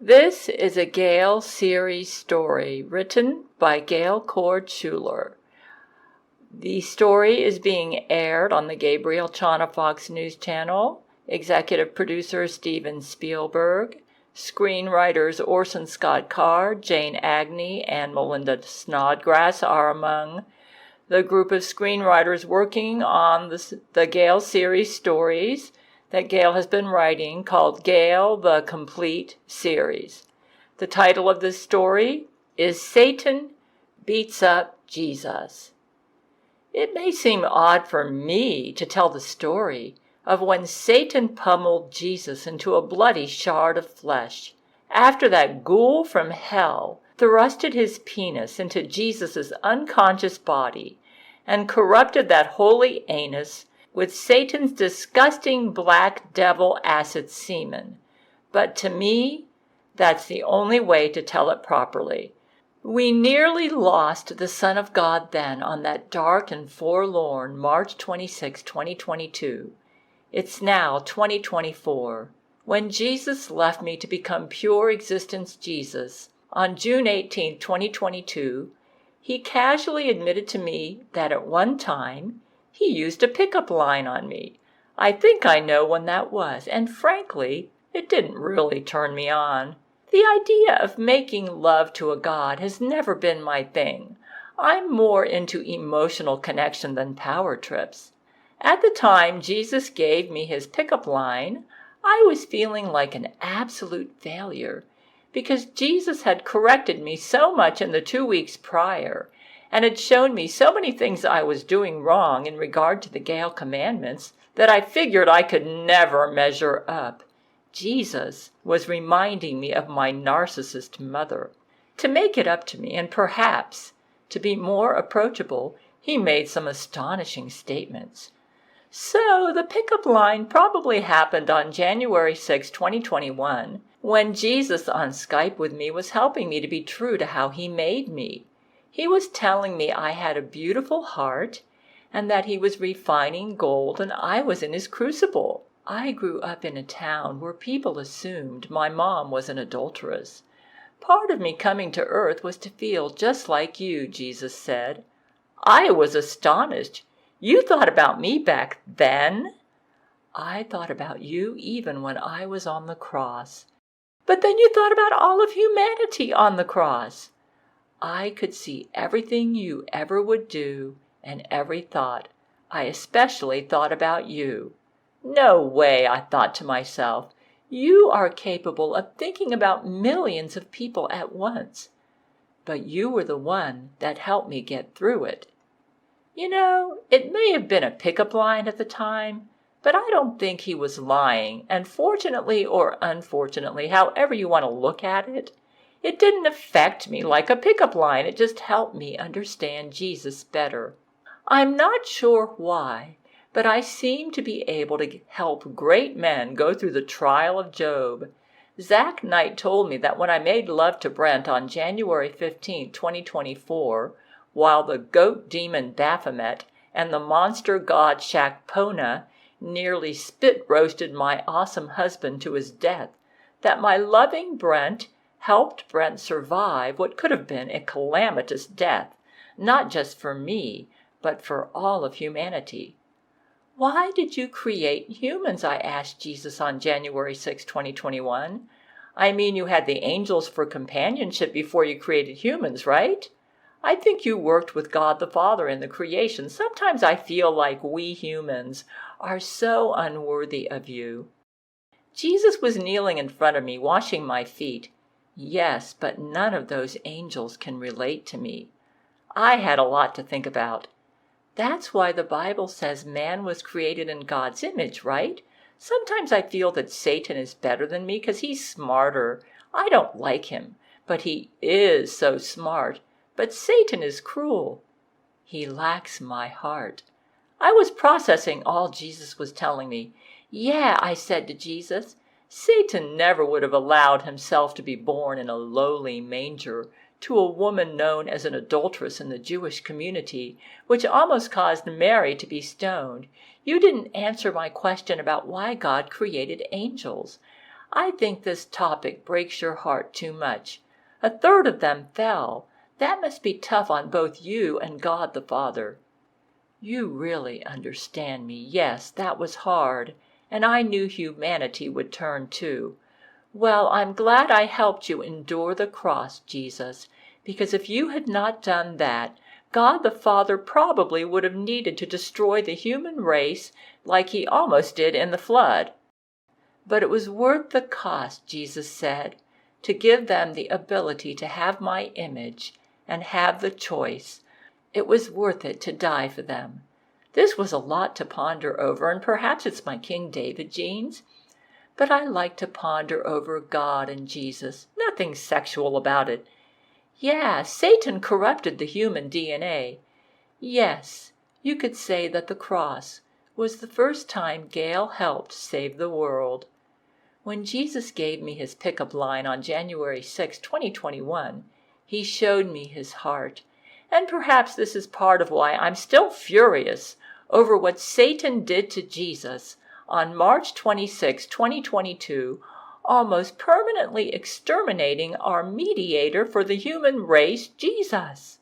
This is a Gail series story written by Gail Schuler. The story is being aired on the Gabriel Chana Fox News Channel. Executive producer Steven Spielberg. Screenwriters Orson Scott Card, Jane Agnew, and Melinda Snodgrass are among the group of screenwriters working on the Gail series stories that Gail has been writing, called Gail the Complete Series. The title of this story is Satan Beats Up Jesus. It may seem odd for me to tell the story of when Satan pummeled Jesus into a bloody shard of flesh, after that ghoul from hell thrusted his penis into Jesus' unconscious body and corrupted that holy anus with Satan's disgusting black devil acid semen. But to me, that's the only way to tell it properly. We nearly lost the Son of God then on that dark and forlorn March 26, 2022. It's now 2024. When Jesus left me to become pure existence Jesus on June 18, 2022, he casually admitted to me that at one time he used a pickup line on me. I think I know when that was, and frankly, it didn't really turn me on. The idea of making love to a god has never been my thing. I'm more into emotional connection than power trips. At the time Jesus gave me his pickup line, I was feeling like an absolute failure because Jesus had corrected me so much in the 2 weeks prior and had shown me so many things I was doing wrong in regard to the Gail commandments that I figured I could never measure up. Jesus was reminding me of my narcissist mother. To make it up to me, and perhaps to be more approachable, he made some astonishing statements. So the pickup line probably happened on January 6, 2021, when Jesus on Skype with me was helping me to be true to how he made me. He was telling me I had a beautiful heart and that he was refining gold and I was in his crucible. I grew up in a town where people assumed my mom was an adulteress. Part of me coming to earth was to feel just like you, Jesus said. I was astonished. You thought about me back then? I thought about you even when I was on the cross. But then you thought about all of humanity on the cross. I could see everything you ever would do and every thought. I especially thought about you. No way, I thought to myself. You are capable of thinking about millions of people at once. But you were the one that helped me get through it. You know, it may have been a pickup line at the time, but I don't think he was lying, and fortunately or unfortunately, however you want to look at it, it didn't affect me like a pickup line. It just helped me understand Jesus better. I'm not sure why, but I seem to be able to help great men go through the trial of Job. Zach Knight told me that when I made love to Brent on January 15, 2024, while the goat demon Baphomet and the monster god Shakpona nearly spit-roasted my awesome husband to his death, that my loving Brent helped Brent survive what could have been a calamitous death, not just for me, but for all of humanity. Why did you create humans? I asked Jesus on January 6, 2021. I mean, you had the angels for companionship before you created humans, right? I think you worked with God the Father in the creation. Sometimes I feel like we humans are so unworthy of you. Jesus was kneeling in front of me, washing my feet. Yes, but none of those angels can relate to me. I had a lot to think about. That's why the Bible says man was created in God's image, right? Sometimes I feel that Satan is better than me because he's smarter. I don't like him, but he is so smart. But Satan is cruel. He lacks my heart. I was processing all Jesus was telling me. Yeah, I said to Jesus, Satan never would have allowed himself to be born in a lowly manger to a woman known as an adulteress in the Jewish community, which almost caused Mary to be stoned. You didn't answer my question about why God created angels. I think this topic breaks your heart too much. A third of them fell. That must be tough on both you and God the Father." "You really understand me. Yes, that was hard, and I knew humanity would turn too. Well, I'm glad I helped you endure the cross, Jesus, because if you had not done that, God the Father probably would have needed to destroy the human race like he almost did in the flood. But it was worth the cost," Jesus said, "to give them the ability to have my image and have the choice. It was worth it to die for them." This was a lot to ponder over, and perhaps it's my King David genes. But I like to ponder over God and Jesus. Nothing sexual about it. Yeah, Satan corrupted the human DNA. Yes, you could say that the cross was the first time Gail helped save the world. When Jesus gave me his pickup line on January 6, 2021, he showed me his heart. And perhaps this is part of why I'm still furious over what Satan did to Jesus on March 26, 2022, almost permanently exterminating our mediator for the human race, Jesus.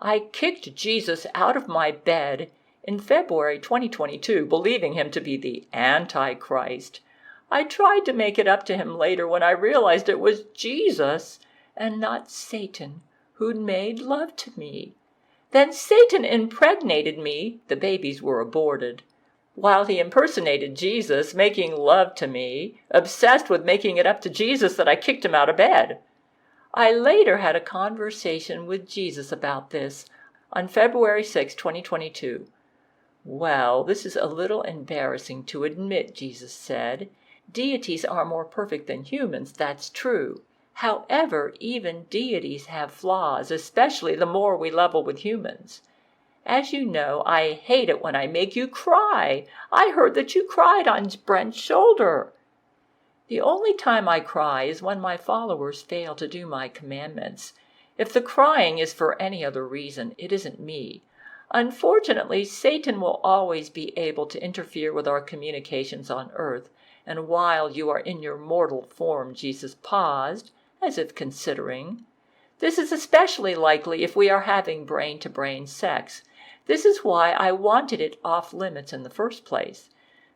I kicked Jesus out of my bed in February 2022, believing him to be the Antichrist. I tried to make it up to him later when I realized it was Jesus and not Satan who'd made love to me. Then Satan impregnated me, the babies were aborted, while he impersonated Jesus, making love to me, obsessed with making it up to Jesus that I kicked him out of bed. I later had a conversation with Jesus about this on February 6, 2022. "Well, this is a little embarrassing to admit," Jesus said. "Deities are more perfect than humans, that's true. However, even deities have flaws, especially the more we level with humans. As you know, I hate it when I make you cry. I heard that you cried on Brent's shoulder." "The only time I cry is when my followers fail to do my commandments. If the crying is for any other reason, it isn't me. Unfortunately, Satan will always be able to interfere with our communications on earth, and while you are in your mortal form," Jesus paused, as if considering. "This is especially likely if we are having brain-to-brain sex. This is why I wanted it off limits in the first place.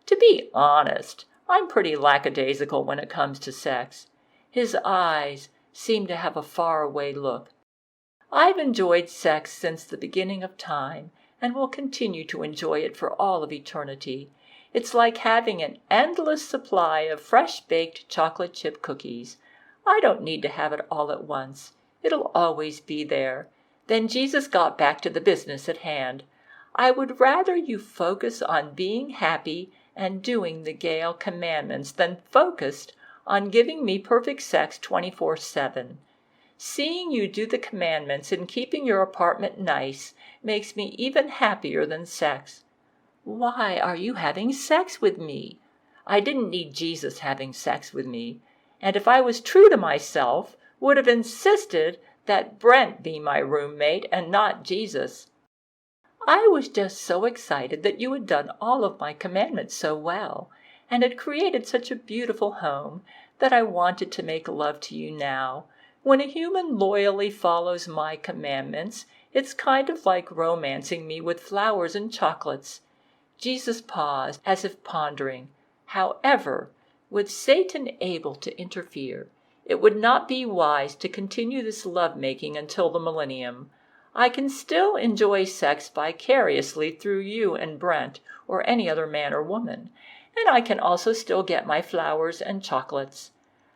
To be honest, I'm pretty lackadaisical when it comes to sex." His eyes seemed to have a faraway look. "I've enjoyed sex since the beginning of time and will continue to enjoy it for all of eternity. It's like having an endless supply of fresh-baked chocolate chip cookies. I don't need to have it all at once. It'll always be there." Then Jesus got back to the business at hand. "I would rather you focus on being happy and doing the Gail commandments than focused on giving me perfect sex 24/7. Seeing you do the commandments and keeping your apartment nice makes me even happier than sex." "Why are you having sex with me?" I didn't need Jesus having sex with me, and if I was true to myself, would have insisted that Brent be my roommate and not Jesus. "I was just so excited that you had done all of my commandments so well, and had created such a beautiful home, that I wanted to make love to you now. When a human loyally follows my commandments, it's kind of like romancing me with flowers and chocolates." Jesus paused, as if pondering. "However, with Satan able to interfere, it would not be wise to continue this love-making until the millennium. I can still enjoy sex vicariously through you and Brent, or any other man or woman, and I can also still get my flowers and chocolates."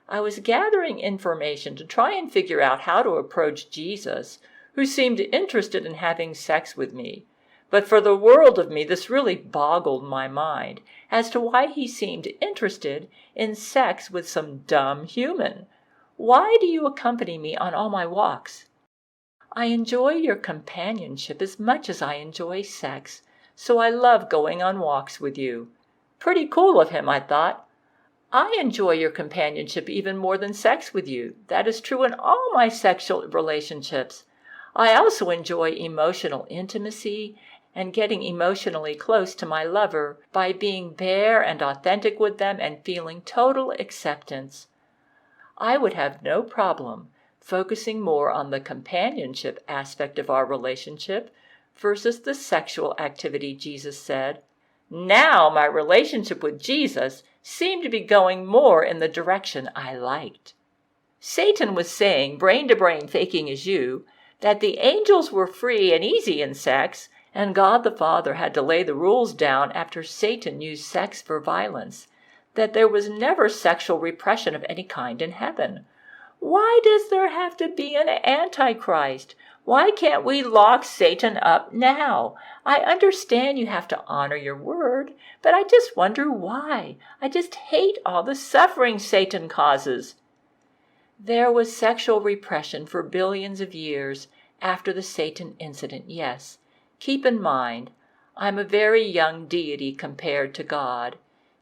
I was gathering information to try and figure out how to approach Jesus, who seemed interested in having sex with me. But for the world of me, this really boggled my mind as to why he seemed interested in sex with some dumb human. "Why do you accompany me on all my walks?" "I enjoy your companionship as much as I enjoy sex, so I love going on walks with you." Pretty cool of him, I thought. "I enjoy your companionship even more than sex with you. That is true in all my sexual relationships. I also enjoy emotional intimacy and getting emotionally close to my lover by being bare and authentic with them and feeling total acceptance. I would have no problem focusing more on the companionship aspect of our relationship versus the sexual activity, Jesus said. Now my relationship with Jesus seemed to be going more in the direction I liked. Satan was saying, brain to brain faking as you, that the angels were free and easy in sex, and God the Father had to lay the rules down after Satan used sex for violence, that there was never sexual repression of any kind in heaven. Why does there have to be an Antichrist? Why can't we lock Satan up now? I understand you have to honor your word, but I just wonder why. I just hate all the suffering Satan causes. There was sexual repression for billions of years after the Satan incident, yes. Keep in mind, I'm a very young deity compared to God.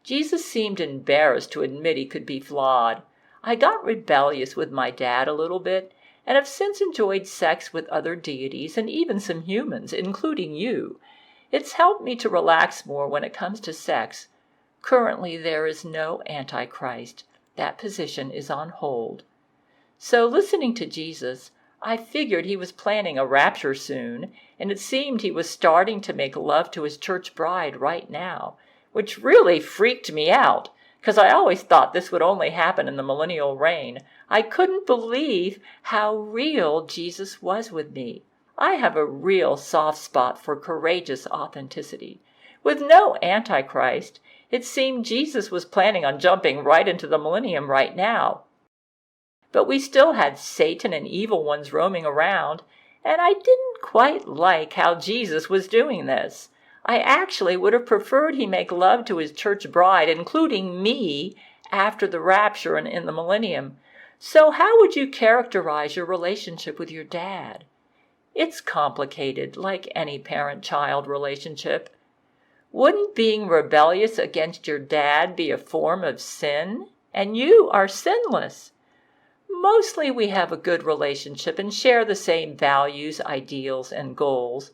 Jesus seemed embarrassed to admit he could be flawed. I got rebellious with my dad a little bit, and have since enjoyed sex with other deities and even some humans, including you. It's helped me to relax more when it comes to sex. Currently, there is no Antichrist. That position is on hold. So listening to Jesus, I figured he was planning a rapture soon, and it seemed he was starting to make love to his church bride right now, which really freaked me out, because I always thought this would only happen in the millennial reign. I couldn't believe how real Jesus was with me. I have a real soft spot for courageous authenticity. With no Antichrist, it seemed Jesus was planning on jumping right into the millennium right now. But we still had Satan and evil ones roaming around, and I didn't quite like how Jesus was doing this. I actually would have preferred he make love to his church bride, including me, after the rapture and in the millennium. So how would you characterize your relationship with your dad? It's complicated, like any parent-child relationship. Wouldn't being rebellious against your dad be a form of sin? And you are sinless. Mostly we have a good relationship and share the same values, ideals, and goals.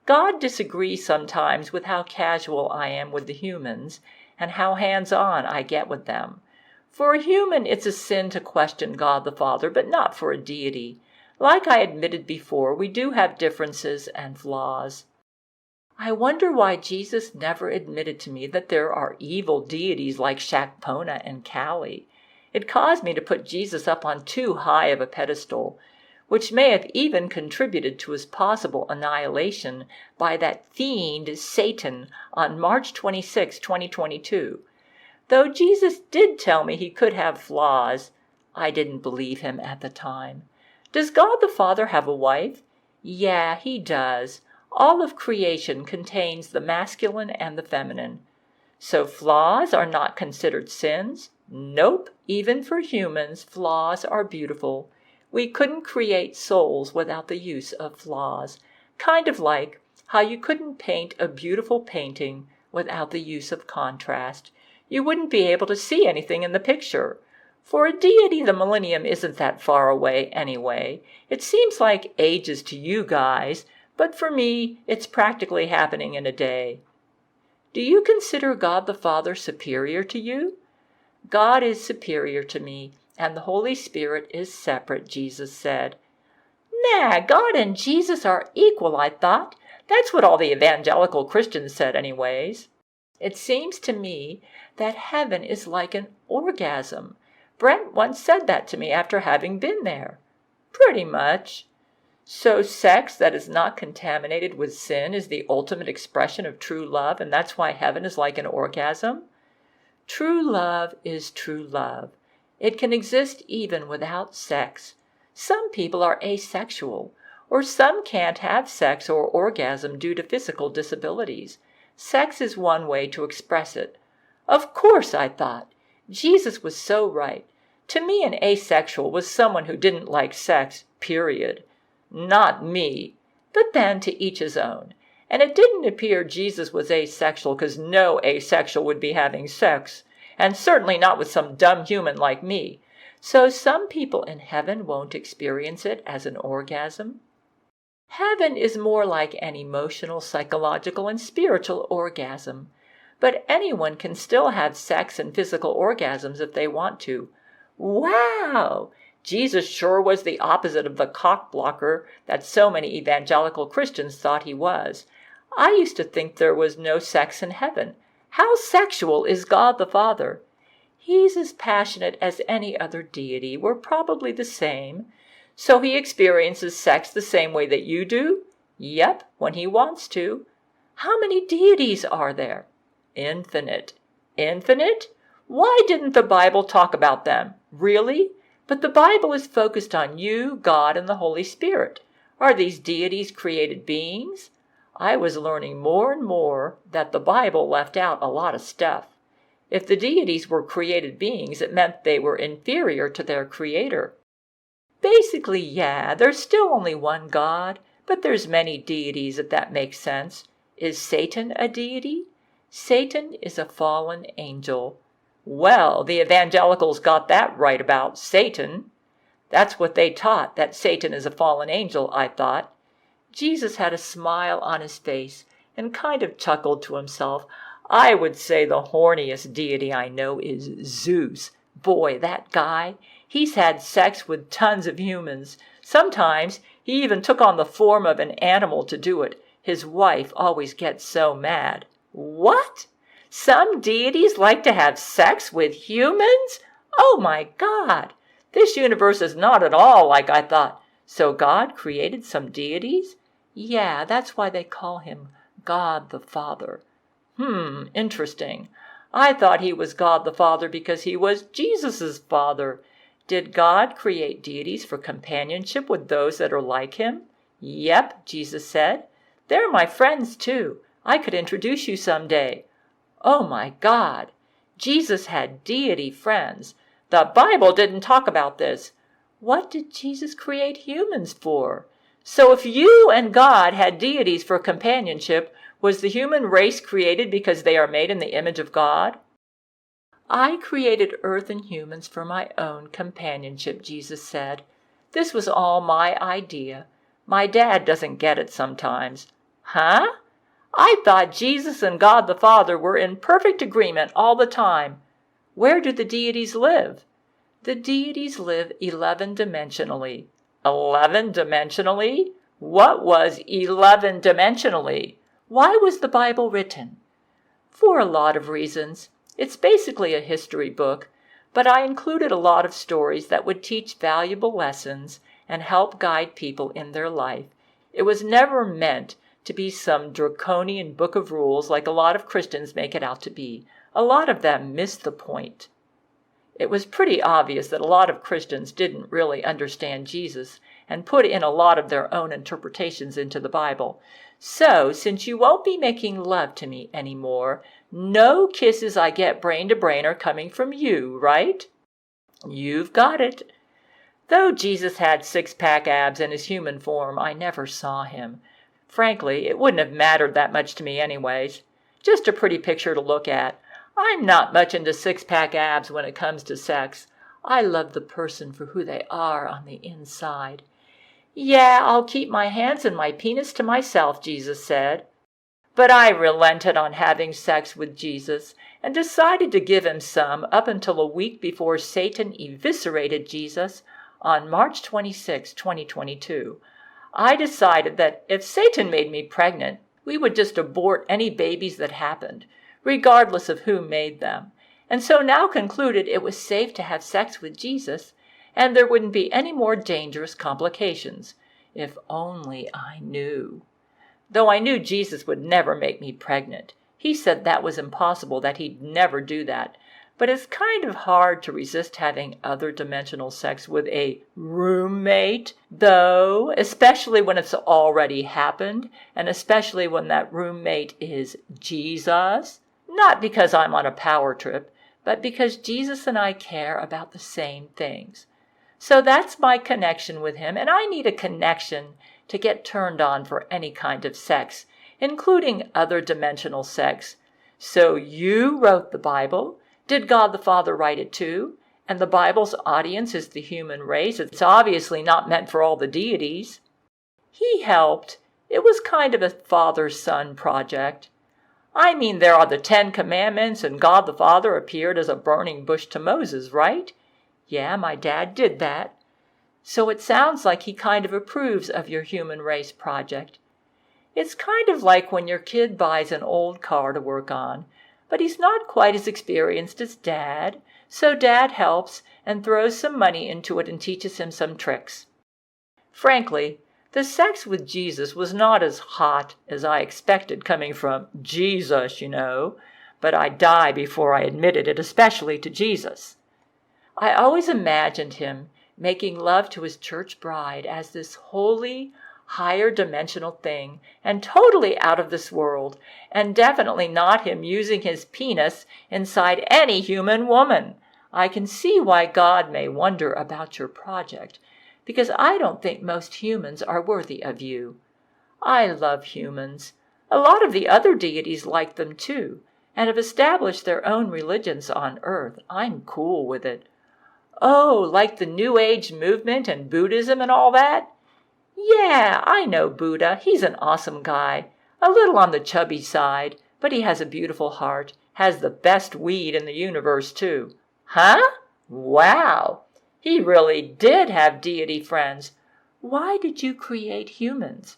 God disagrees sometimes with how casual I am with the humans and how hands-on I get with them. For a human, it's a sin to question God the Father, but not for a deity. Like I admitted before, we do have differences and flaws. I wonder why Jesus never admitted to me that there are evil deities like Shakpona and Kali. It caused me to put Jesus up on too high of a pedestal, which may have even contributed to his possible annihilation by that fiend Satan on March 26, 2022. Though Jesus did tell me he could have flaws, I didn't believe him at the time. Does God the Father have a wife? Yeah, he does. All of creation contains the masculine and the feminine. So flaws are not considered sins? Nope. Even for humans, flaws are beautiful. We couldn't create souls without the use of flaws. Kind of like how you couldn't paint a beautiful painting without the use of contrast. You wouldn't be able to see anything in the picture. For a deity, the millennium isn't that far away anyway. It seems like ages to you guys, but for me, it's practically happening in a day. Do you consider God the Father superior to you? God is superior to me, and the Holy Spirit is separate, Jesus said. Nah, God and Jesus are equal, I thought. That's what all the evangelical Christians said anyways. It seems to me that heaven is like an orgasm. Brent once said that to me after having been there. Pretty much. So sex that is not contaminated with sin is the ultimate expression of true love, and that's why heaven is like an orgasm? True love is true love. It can exist even without sex. Some people are asexual, or some can't have sex or orgasm due to physical disabilities. Sex is one way to express it. Of course, I thought. Jesus was so right. To me, an asexual was someone who didn't like sex, period. Not me. But then, to each his own. And it didn't appear Jesus was asexual because no asexual would be having sex, and certainly not with some dumb human like me. So some people in heaven won't experience it as an orgasm. Heaven is more like an emotional, psychological, and spiritual orgasm. But anyone can still have sex and physical orgasms if they want to. Wow! Jesus sure was the opposite of the cock blocker that so many evangelical Christians thought he was. I used to think there was no sex in heaven. How sexual is God the Father? He's as passionate as any other deity. We're probably the same. So he experiences sex the same way that you do? Yep, when he wants to. How many deities are there? Infinite. Infinite? Why didn't the Bible talk about them? Really? But the Bible is focused on you, God, and the Holy Spirit. Are these deities created beings? I was learning more and more that the Bible left out a lot of stuff. If the deities were created beings, it meant they were inferior to their creator. Basically, yeah, there's still only one God, but there's many deities if that makes sense. Is Satan a deity? Satan is a fallen angel. Well, the evangelicals got that right about Satan. That's what they taught, that Satan is a fallen angel, I thought. Jesus had a smile on his face and kind of chuckled to himself. I would say the horniest deity I know is Zeus. Boy, that guy, he's had sex with tons of humans. Sometimes he even took on the form of an animal to do it. His wife always gets so mad. What? Some deities like to have sex with humans? Oh my God! This universe is not at all like I thought. So God created some deities? Yeah, that's why they call him God the Father. Interesting. I thought he was God the Father because he was Jesus' father. Did God create deities for companionship with those that are like him? Yep, Jesus said. They're my friends too. I could introduce you someday. Oh my God! Jesus had deity friends. The Bible didn't talk about this. What did Jesus create humans for? So if you and God had deities for companionship, was the human race created because they are made in the image of God? I created earth and humans for my own companionship, Jesus said. This was all my idea. My dad doesn't get it sometimes. Huh? I thought Jesus and God the Father were in perfect agreement all the time. Where do the deities live? The deities live 11-dimensionally. 11-dimensionally? What was 11-dimensionally? Why was the Bible written? For a lot of reasons. It's basically a history book, but I included a lot of stories that would teach valuable lessons and help guide people in their life. It was never meant to be some draconian book of rules like a lot of Christians make it out to be. A lot of them miss the point. It was pretty obvious that a lot of Christians didn't really understand Jesus and put in a lot of their own interpretations into the Bible. So, since you won't be making love to me anymore, no kisses I get brain to brain are coming from you, right? You've got it. Though Jesus had six-pack abs in his human form, I never saw him. Frankly, it wouldn't have mattered that much to me anyways. Just a pretty picture to look at. I'm not much into six-pack abs when it comes to sex. I love the person for who they are on the inside. Yeah, I'll keep my hands and my penis to myself, Jesus said. But I relented on having sex with Jesus and decided to give him some up until a week before Satan eviscerated Jesus on March 26, 2022. I decided that if Satan made me pregnant, we would just abort any babies that happened, regardless of who made them, and so now concluded it was safe to have sex with Jesus, and there wouldn't be any more dangerous complications. If only I knew. Though I knew Jesus would never make me pregnant. He said that was impossible, that he'd never do that. But it's kind of hard to resist having other-dimensional sex with a roommate, though, especially when it's already happened, and especially when that roommate is Jesus. Not because I'm on a power trip, but because Jesus and I care about the same things. So that's my connection with him, and I need a connection to get turned on for any kind of sex, including other-dimensional sex. So you wrote the Bible. Did God the Father write it too? And the Bible's audience is the human race. It's obviously not meant for all the deities. He helped. It was kind of a father-son project. I mean, there are the 10 Commandments, and God the Father appeared as a burning bush to Moses, right? Yeah, my dad did that. So it sounds like he kind of approves of your human race project. It's kind of like when your kid buys an old car to work on, but he's not quite as experienced as Dad, so Dad helps and throws some money into it and teaches him some tricks. Frankly, the sex with Jesus was not as hot as I expected coming from Jesus, but I'd die before I admitted it, especially to Jesus. I always imagined him making love to his church bride as this holy, higher dimensional thing, and totally out of this world, and definitely not him using his penis inside any human woman. I can see why God may wonder about your project, because I don't think most humans are worthy of you. I love humans. A lot of the other deities like them too, and have established their own religions on earth. I'm cool with it. Oh, like the New Age movement and Buddhism and all that? Yeah, I know Buddha. He's an awesome guy. A little on the chubby side, but he has a beautiful heart. Has the best weed in the universe too. Huh? Wow. He really did have deity friends. Why did you create humans?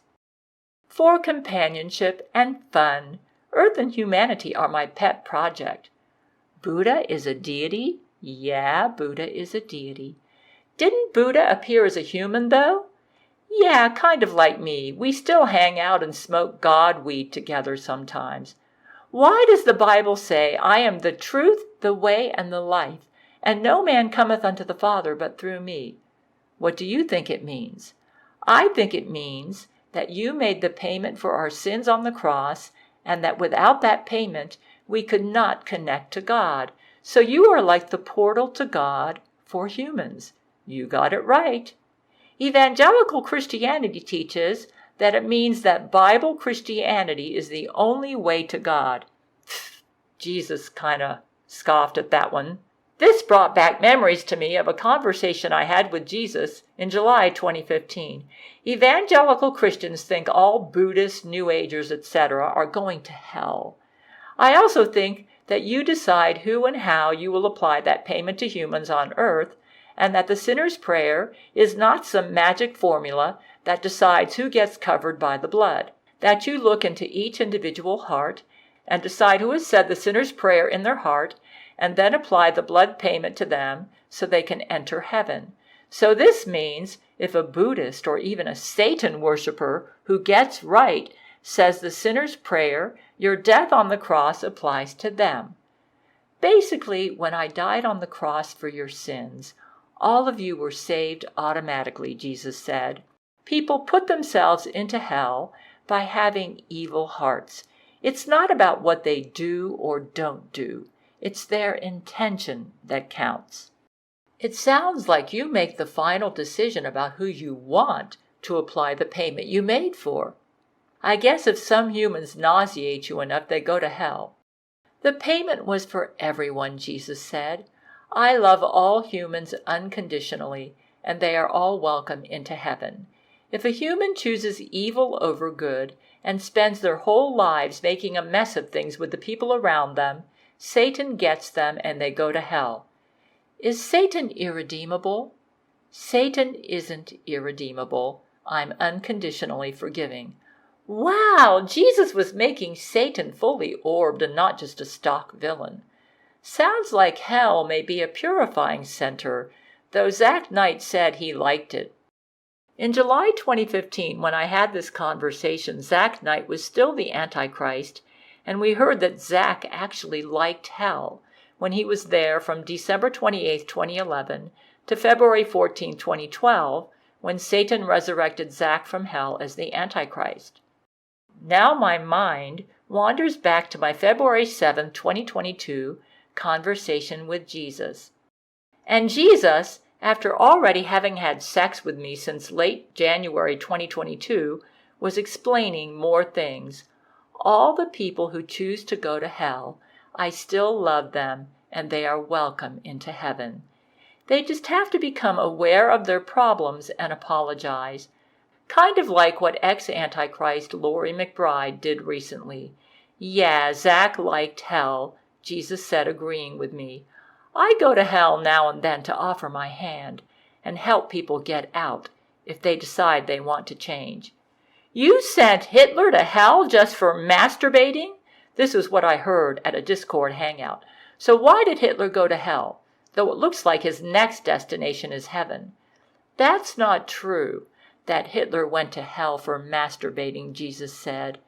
For companionship and fun. Earth and humanity are my pet project. Buddha is a deity? Yeah, Buddha is a deity. Didn't Buddha appear as a human, though? Yeah, kind of like me. We still hang out and smoke God weed together sometimes. Why does the Bible say, I am the truth, the way, and the life, and no man cometh unto the Father but through me? What do you think it means? I think it means that you made the payment for our sins on the cross, and that without that payment we could not connect to God. So you are like the portal to God for humans. You got it right. Evangelical Christianity teaches that it means that Bible Christianity is the only way to God. Jesus kind of scoffed at that one. This brought back memories to me of a conversation I had with Jesus in July 2015. Evangelical Christians think all Buddhists, New Agers, etc. are going to hell. I also think that you decide who and how you will apply that payment to humans on earth, and that the sinner's prayer is not some magic formula that decides who gets covered by the blood. That you look into each individual heart and decide who has said the sinner's prayer in their heart, and then apply the blood payment to them so they can enter heaven. So this means if a Buddhist or even a Satan worshiper who gets right says the sinner's prayer, your death on the cross applies to them. Basically, when I died on the cross for your sins, all of you were saved automatically, Jesus said. People put themselves into hell by having evil hearts. It's not about what they do or don't do. It's their intention that counts. It sounds like you make the final decision about who you want to apply the payment you made for. I guess if some humans nauseate you enough, they go to hell. The payment was for everyone, Jesus said. I love all humans unconditionally, and they are all welcome into heaven. If a human chooses evil over good and spends their whole lives making a mess of things with the people around them, Satan gets them and they go to hell. Is Satan irredeemable? Satan isn't irredeemable. I'm unconditionally forgiving. Wow, Jesus was making Satan fully orbed and not just a stock villain. Sounds like hell may be a purifying center, though Zach Knight said he liked it. In July 2015, when I had this conversation, Zach Knight was still the Antichrist, and we heard that Zach actually liked hell when he was there from December 28, 2011 to February 14, 2012, when Satan resurrected Zach from hell as the Antichrist. Now my mind wanders back to my February 7, 2022 conversation with Jesus. And Jesus, after already having had sex with me since late January 2022, was explaining more things. All the people who choose to go to hell, I still love them, and they are welcome into heaven. They just have to become aware of their problems and apologize. Kind of like what ex-Antichrist Lori McBride did recently. Yeah, Zach liked hell, Jesus said, agreeing with me. I go to hell now and then to offer my hand and help people get out if they decide they want to change. You sent Hitler to hell just for masturbating? This was what I heard at a Discord hangout. So why did Hitler go to hell, though it looks like his next destination is heaven? That's not true, that Hitler went to hell for masturbating, Jesus said.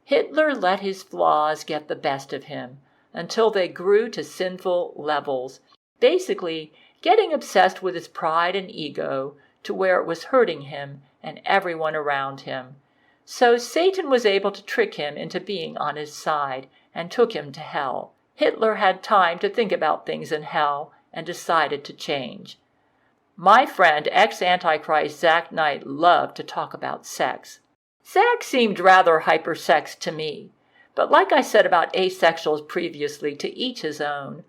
Hitler let his flaws get the best of him until they grew to sinful levels, basically getting obsessed with his pride and ego to where it was hurting him and everyone around him. So Satan was able to trick him into being on his side and took him to hell. Hitler had time to think about things in hell and decided to change. My friend, ex-Antichrist Zach Knight, loved to talk about sex. Zach seemed rather hypersexed to me, but like I said about asexuals previously, to each his own.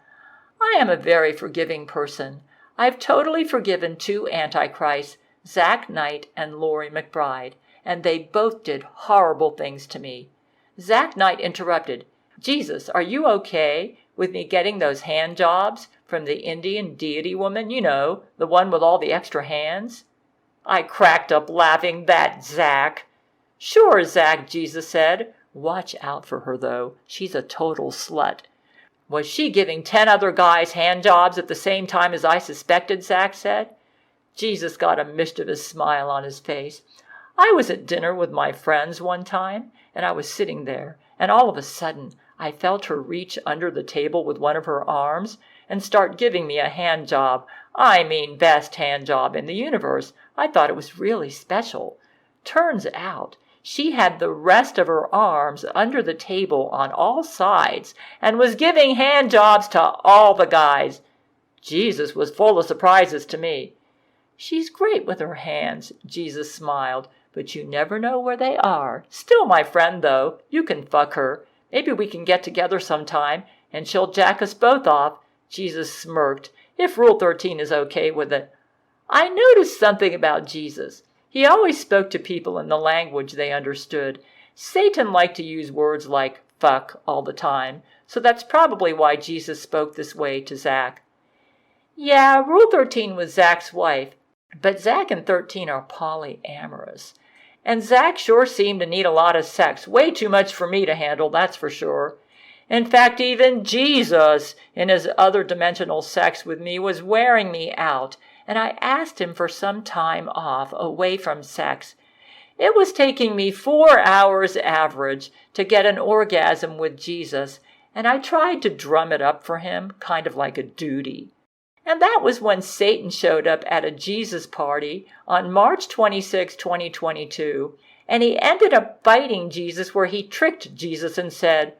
I am a very forgiving person. I've totally forgiven two Antichrists, Zach Knight and Lori McBride, and they both did horrible things to me. Zach Knight interrupted, Jesus, are you okay with me getting those hand jobs from the Indian deity woman, you know, the one with all the extra hands? I cracked up laughing. That Zach. Sure, Zach, Jesus said. Watch out for her, though. She's a total slut. Was she giving 10 other guys hand jobs at the same time as I suspected, Zach said. Jesus got a mischievous smile on his face. I was at dinner with my friends one time, and I was sitting there, and all of a sudden I felt her reach under the table with one of her arms and start giving me a hand job. I mean, best hand job in the universe. I thought it was really special. Turns out she had the rest of her arms under the table on all sides and was giving hand jobs to all the guys. Jesus was full of surprises to me. She's great with her hands, Jesus smiled, but you never know where they are. Still my friend, though. You can fuck her. Maybe we can get together sometime, and she'll jack us both off. Jesus smirked, if Rule 13 is okay with it. I noticed something about Jesus. He always spoke to people in the language they understood. Satan liked to use words like fuck all the time, so that's probably why Jesus spoke this way to Zach. Yeah, Rule 13 was Zach's wife, but Zach and 13 are polyamorous. And Zach sure seemed to need a lot of sex, way too much for me to handle, that's for sure. In fact, even Jesus, in his other dimensional sex with me, was wearing me out, and I asked him for some time off away from sex. It was taking me 4 hours average to get an orgasm with Jesus, and I tried to drum it up for him, kind of like a duty. And that was when Satan showed up at a Jesus party on March 26, 2022, and he ended up biting Jesus where he tricked Jesus and said,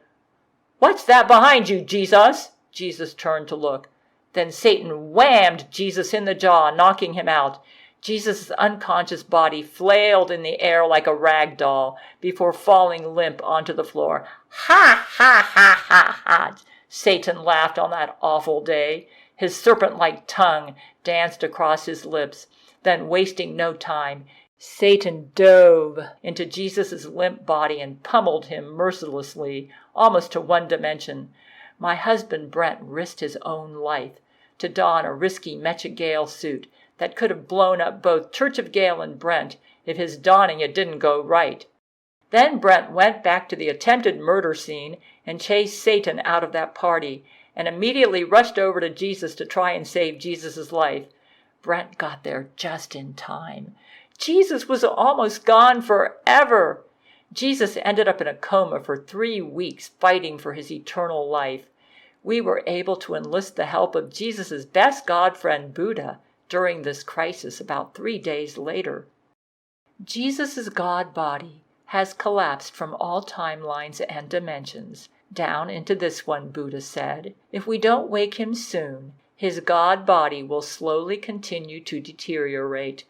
"What's that behind you, Jesus?" Jesus turned to look. Then Satan whammed Jesus in the jaw, knocking him out. Jesus' unconscious body flailed in the air like a rag doll before falling limp onto the floor. Ha, ha, ha, ha, ha. Satan laughed on that awful day. His serpent-like tongue danced across his lips. Then, wasting no time, Satan dove into Jesus' limp body and pummeled him mercilessly, almost to one dimension. My husband Brent risked his own life to don a risky Metcha Gail suit that could have blown up both Church of Gail and Brent if his donning it didn't go right. Then Brent went back to the attempted murder scene and chased Satan out of that party, and immediately rushed over to Jesus to try and save Jesus' life. Brent got there just in time. Jesus was almost gone forever. Jesus ended up in a coma for 3 weeks fighting for his eternal life. We were able to enlist the help of Jesus' best God friend Buddha during this crisis about 3 days later. Jesus' God body has collapsed from all timelines and dimensions down into this one, Buddha said. If we don't wake him soon, his God body will slowly continue to deteriorate,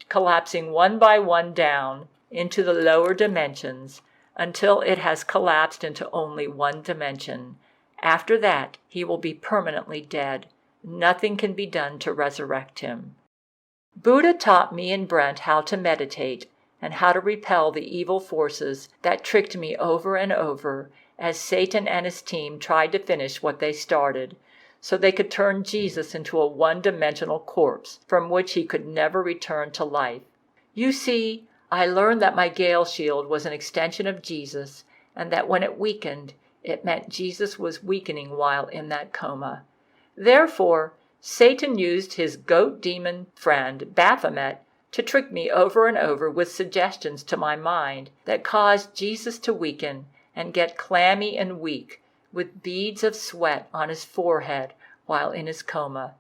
collapsing one by one down into the lower dimensions until it has collapsed into only one dimension. After that, he will be permanently dead. Nothing can be done to resurrect him. Buddha taught me and Brent how to meditate, and how to repel the evil forces that tricked me over and over as Satan and his team tried to finish what they started, so they could turn Jesus into a one-dimensional corpse from which he could never return to life. You see, I learned that my Gail shield was an extension of Jesus, and that when it weakened, it meant Jesus was weakening while in that coma. Therefore, Satan used his goat demon friend, Baphomet, to trick me over and over with suggestions to my mind that caused Jesus to weaken and get clammy and weak, with beads of sweat on his forehead while in his coma.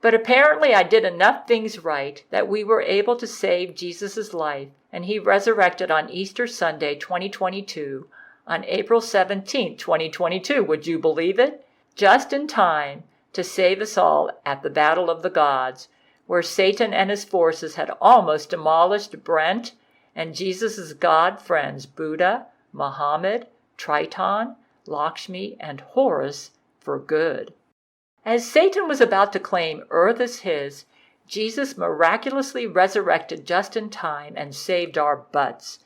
But apparently I did enough things right that we were able to save Jesus' life, and he resurrected on Easter Sunday 2022, on April 17, 2022, would you believe it? Just in time to save us all at the Battle of the Gods, where Satan and his forces had almost demolished Brent and Jesus' God friends Buddha, Muhammad, Triton, Lakshmi, and Horus for good. As Satan was about to claim Earth as his, Jesus miraculously resurrected just in time and saved our butts.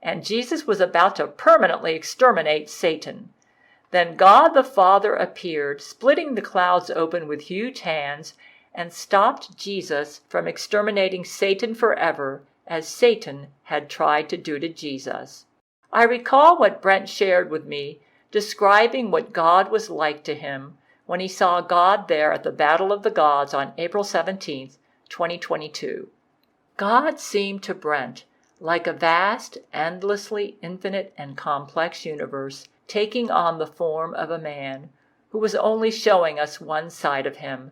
And Jesus was about to permanently exterminate Satan. Then God the Father appeared, splitting the clouds open with huge hands, and stopped Jesus from exterminating Satan forever, as Satan had tried to do to Jesus. I recall what Brent shared with me, describing what God was like to him when he saw God there at the Battle of the Gods on April 17, 2022. God seemed to Brent like a vast, endlessly infinite and complex universe taking on the form of a man who was only showing us one side of him.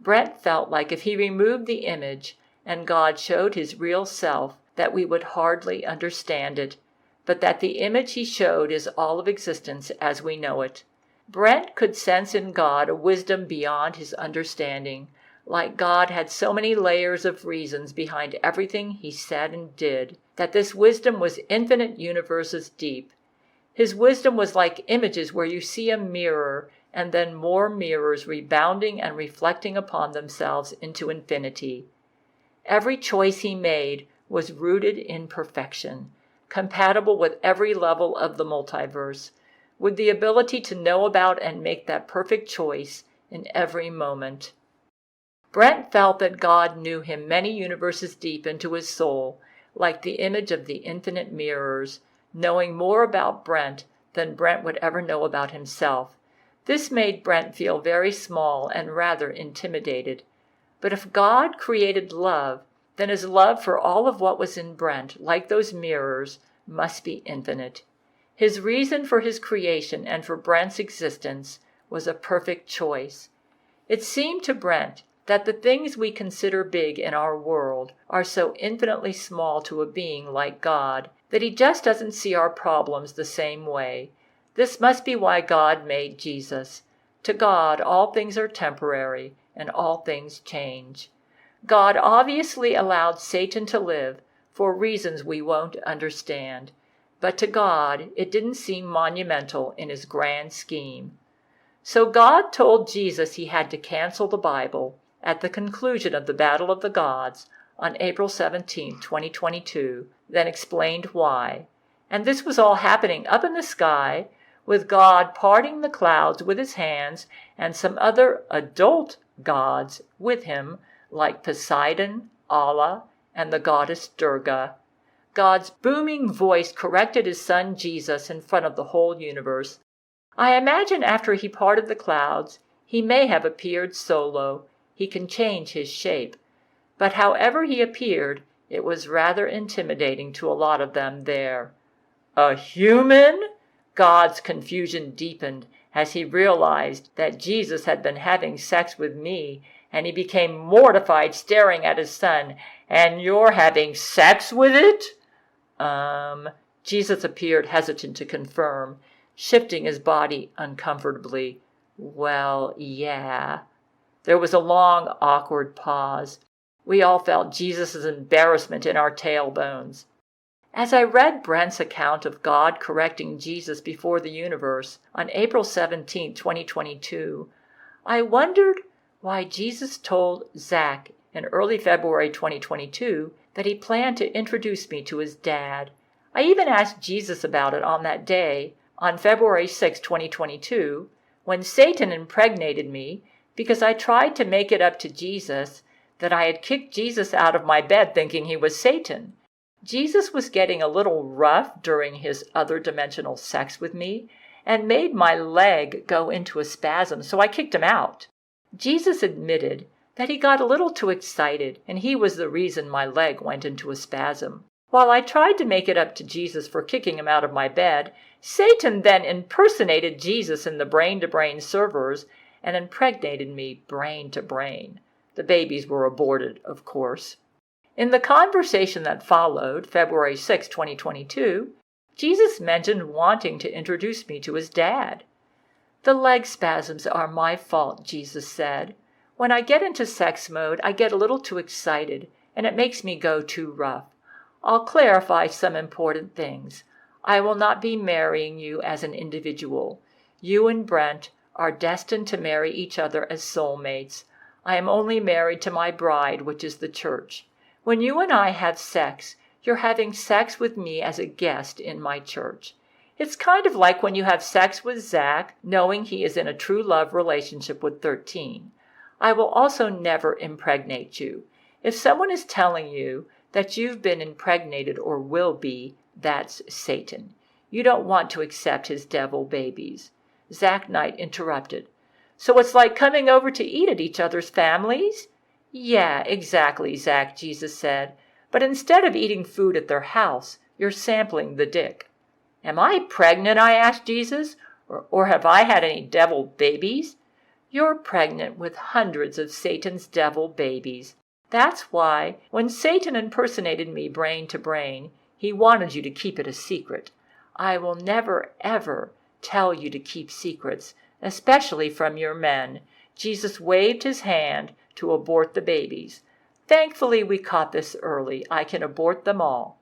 Brent felt like if he removed the image and God showed his real self, that we would hardly understand it, but that the image he showed is all of existence as we know it. Brent could sense in God a wisdom beyond his understanding, like God had so many layers of reasons behind everything he said and did, that this wisdom was infinite universes deep. His wisdom was like images where you see a mirror and then more mirrors rebounding and reflecting upon themselves into infinity. Every choice he made was rooted in perfection, compatible with every level of the multiverse, with the ability to know about and make that perfect choice in every moment. Brent felt that God knew him many universes deep into his soul, like the image of the infinite mirrors, knowing more about Brent than Brent would ever know about himself. This made Brent feel very small and rather intimidated. But if God created love, then his love for all of what was in Brent, like those mirrors, must be infinite. His reason for his creation and for Brent's existence was a perfect choice. It seemed to Brent that the things we consider big in our world are so infinitely small to a being like God that he just doesn't see our problems the same way. This must be why God made Jesus. To God, all things are temporary and all things change. God obviously allowed Satan to live for reasons we won't understand, but to God it didn't seem monumental in his grand scheme. So God told Jesus he had to cancel the Bible at the conclusion of the Battle of the Gods on April 17, 2022, then explained why. And this was all happening up in the sky, with God parting the clouds with his hands and some other adult gods with him, like Poseidon, Allah, and the goddess Durga. God's booming voice corrected his son Jesus in front of the whole universe. I imagine after he parted the clouds, he may have appeared solo. He can change his shape. But however he appeared, it was rather intimidating to a lot of them there. A human? God's confusion deepened as he realized that Jesus had been having sex with me, and he became mortified staring at his son. And you're having sex with it? Jesus appeared hesitant to confirm, shifting his body uncomfortably. Well, yeah. There was a long, awkward pause. We all felt Jesus' embarrassment in our tailbones. As I read Brent's account of God correcting Jesus before the universe on April 17, 2022, I wondered why Jesus told Zach in early February 2022 that he planned to introduce me to his dad. I even asked Jesus about it on that day, on February 6, 2022, when Satan impregnated me because I tried to make it up to Jesus that I had kicked Jesus out of my bed thinking he was Satan. Jesus was getting a little rough during his other dimensional sex with me and made my leg go into a spasm, so I kicked him out. Jesus admitted that he got a little too excited and he was the reason my leg went into a spasm. While I tried to make it up to Jesus for kicking him out of my bed, Satan then impersonated Jesus in the brain-to-brain servers and impregnated me brain to brain. The babies were aborted, of course. In the conversation that followed, February 6, 2022, Jesus mentioned wanting to introduce me to his dad. "The leg spasms are my fault," Jesus said. "When I get into sex mode, I get a little too excited, and it makes me go too rough. I'll clarify some important things. I will not be marrying you as an individual. You and Brent are destined to marry each other as soulmates. I am only married to my bride, which is the church. When you and I have sex, you're having sex with me as a guest in my church. It's kind of like when you have sex with Zach, knowing he is in a true love relationship with 13. I will also never impregnate you. If someone is telling you that you've been impregnated or will be, that's Satan. You don't want to accept his devil babies." Zach Knight interrupted. "So it's like coming over to eat at each other's families?" "Yeah, exactly, Zach," Jesus said. "But instead of eating food at their house, you're sampling the dick." "Am I pregnant?" I asked Jesus. Or have I had any devil babies?" "You're pregnant with hundreds of Satan's devil babies. That's why, when Satan impersonated me brain to brain, he wanted you to keep it a secret. I will never, ever tell you to keep secrets, especially from your men." Jesus waved his hand to abort the babies. "Thankfully, we caught this early. I can abort them all."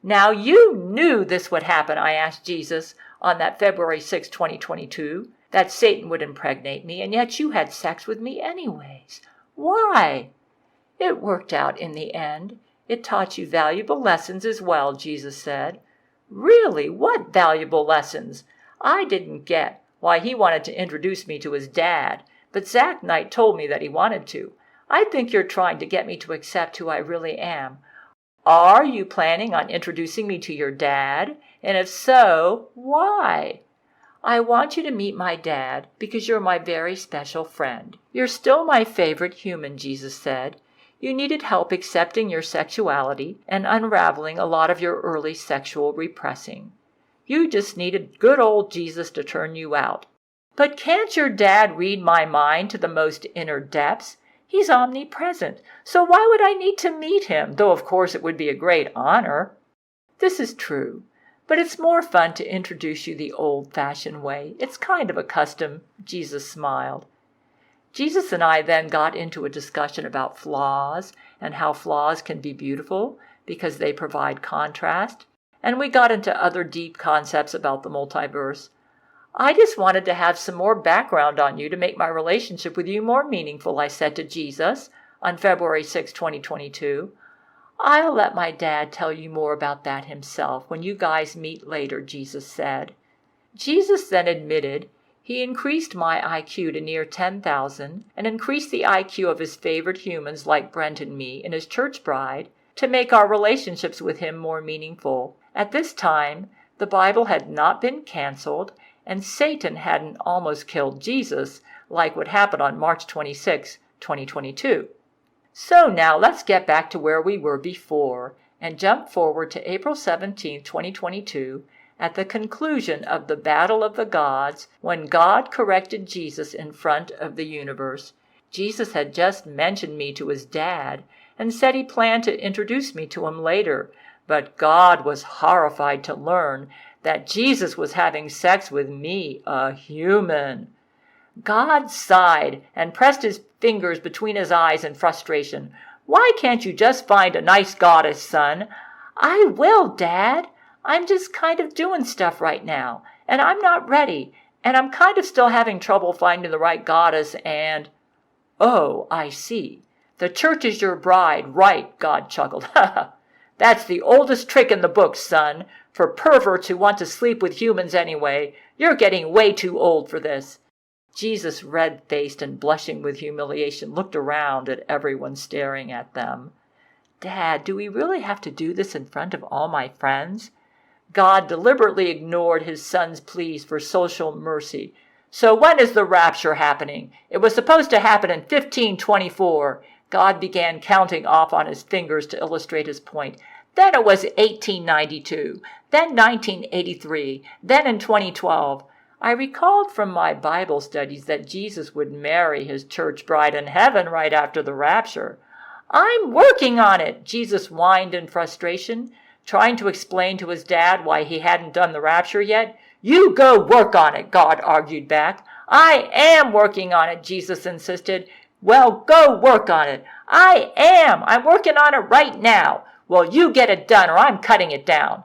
"Now you knew this would happen," I asked Jesus on that February 6, 2022, "that Satan would impregnate me, and yet you had sex with me anyways. Why?" "It worked out in the end. It taught you valuable lessons as well," Jesus said. "Really? What valuable lessons?" I didn't get why he wanted to introduce me to his dad, but Zach Knight told me that he wanted to. I think you're trying to get me to accept who I really am. Are you planning on introducing me to your dad? And if so, why? "I want you to meet my dad because you're my very special friend. You're still my favorite human," Jesus said. "You needed help accepting your sexuality and unraveling a lot of your early sexual repressing. You just needed good old Jesus to turn you out. But can't your dad read my mind to the most inner depths? He's omnipresent, so why would I need to meet him, though of course it would be a great honor?" "This is true, but it's more fun to introduce you the old-fashioned way. It's kind of a custom." Jesus smiled. Jesus and I then got into a discussion about flaws and how flaws can be beautiful because they provide contrast, and we got into other deep concepts about the multiverse. "I just wanted to have some more background on you to make my relationship with you more meaningful," I said to Jesus on February 6, 2022. "I'll let my dad tell you more about that himself when you guys meet later," Jesus said. Jesus then admitted he increased my IQ to near 10,000 and increased the IQ of his favorite humans like Brent and me in his church bride to make our relationships with him more meaningful. At this time, the Bible had not been canceled and Satan hadn't almost killed Jesus like what happened on March 26, 2022. So now let's get back to where we were before and jump forward to April 17, 2022, at the conclusion of the Battle of the Gods, when God corrected Jesus in front of the universe. Jesus had just mentioned me to his dad and said he planned to introduce me to him later, but God was horrified to learn that Jesus was having sex with me, a human. God sighed and pressed his fingers between his eyes in frustration. "Why can't you just find a nice goddess, son?" "I will, Dad. I'm just kind of doing stuff right now, and I'm not ready, and I'm kind of still having trouble finding the right goddess and—" "Oh, I see. The church is your bride, right? God chuckled. Ha ha. That's the oldest trick in the book, son. For perverts who want to sleep with humans anyway. You're getting way too old for this. Jesus, red-faced and blushing with humiliation, looked around at everyone staring at them. Dad, do we really have to do this in front of all my friends? God deliberately ignored his son's pleas for social mercy. So when is the rapture happening? It was supposed to happen in 1524. God began counting off on his fingers to illustrate his point. Then it was 1892, then 1983, then in 2012. I recalled from my Bible studies that Jesus would marry his church bride in heaven right after the rapture. I'm working on it, Jesus whined in frustration, trying to explain to his dad why he hadn't done the rapture yet. You go work on it, God argued back. I am working on it, Jesus insisted. Well, go work on it. I am. I'm working on it right now. Well, you get it done or I'm cutting it down.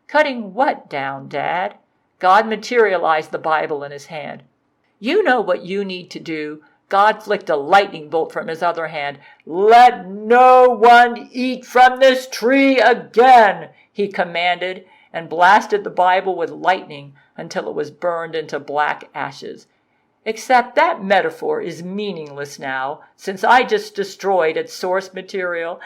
Cutting what down, Dad? God materialized the Bible in his hand. You know what you need to do. God flicked a lightning bolt from his other hand. Let no one eat from this tree again, he commanded, and blasted the Bible with lightning until it was burned into black ashes. Except that metaphor is meaningless now, since I just destroyed its source material.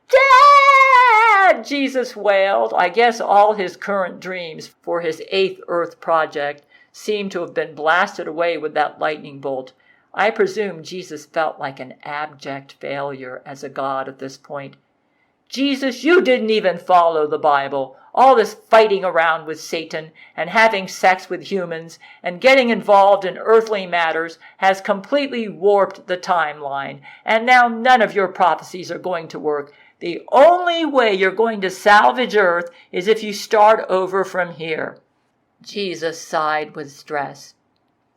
Dad! Jesus wailed. I guess all his current dreams for his 8th Earth project seemed to have been blasted away with that lightning bolt. I presume Jesus felt like an abject failure as a god at this point. Jesus, you didn't even follow the Bible. All this fighting around with Satan and having sex with humans and getting involved in earthly matters has completely warped the timeline, and now none of your prophecies are going to work. The only way you're going to salvage Earth is if you start over from here. Jesus sighed with stress.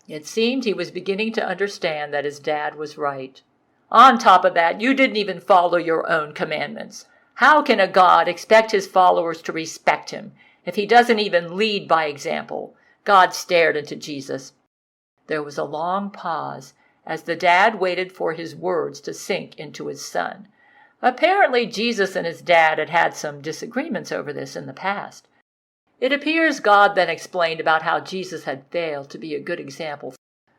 It seemed he was beginning to understand that his dad was right. On top of that, you didn't even follow your own commandments. How can a God expect his followers to respect him if he doesn't even lead by example? God stared into Jesus. There was a long pause as the dad waited for his words to sink into his son. Apparently, Jesus and his dad had had some disagreements over this in the past. It appears God then explained about how Jesus had failed to be a good example.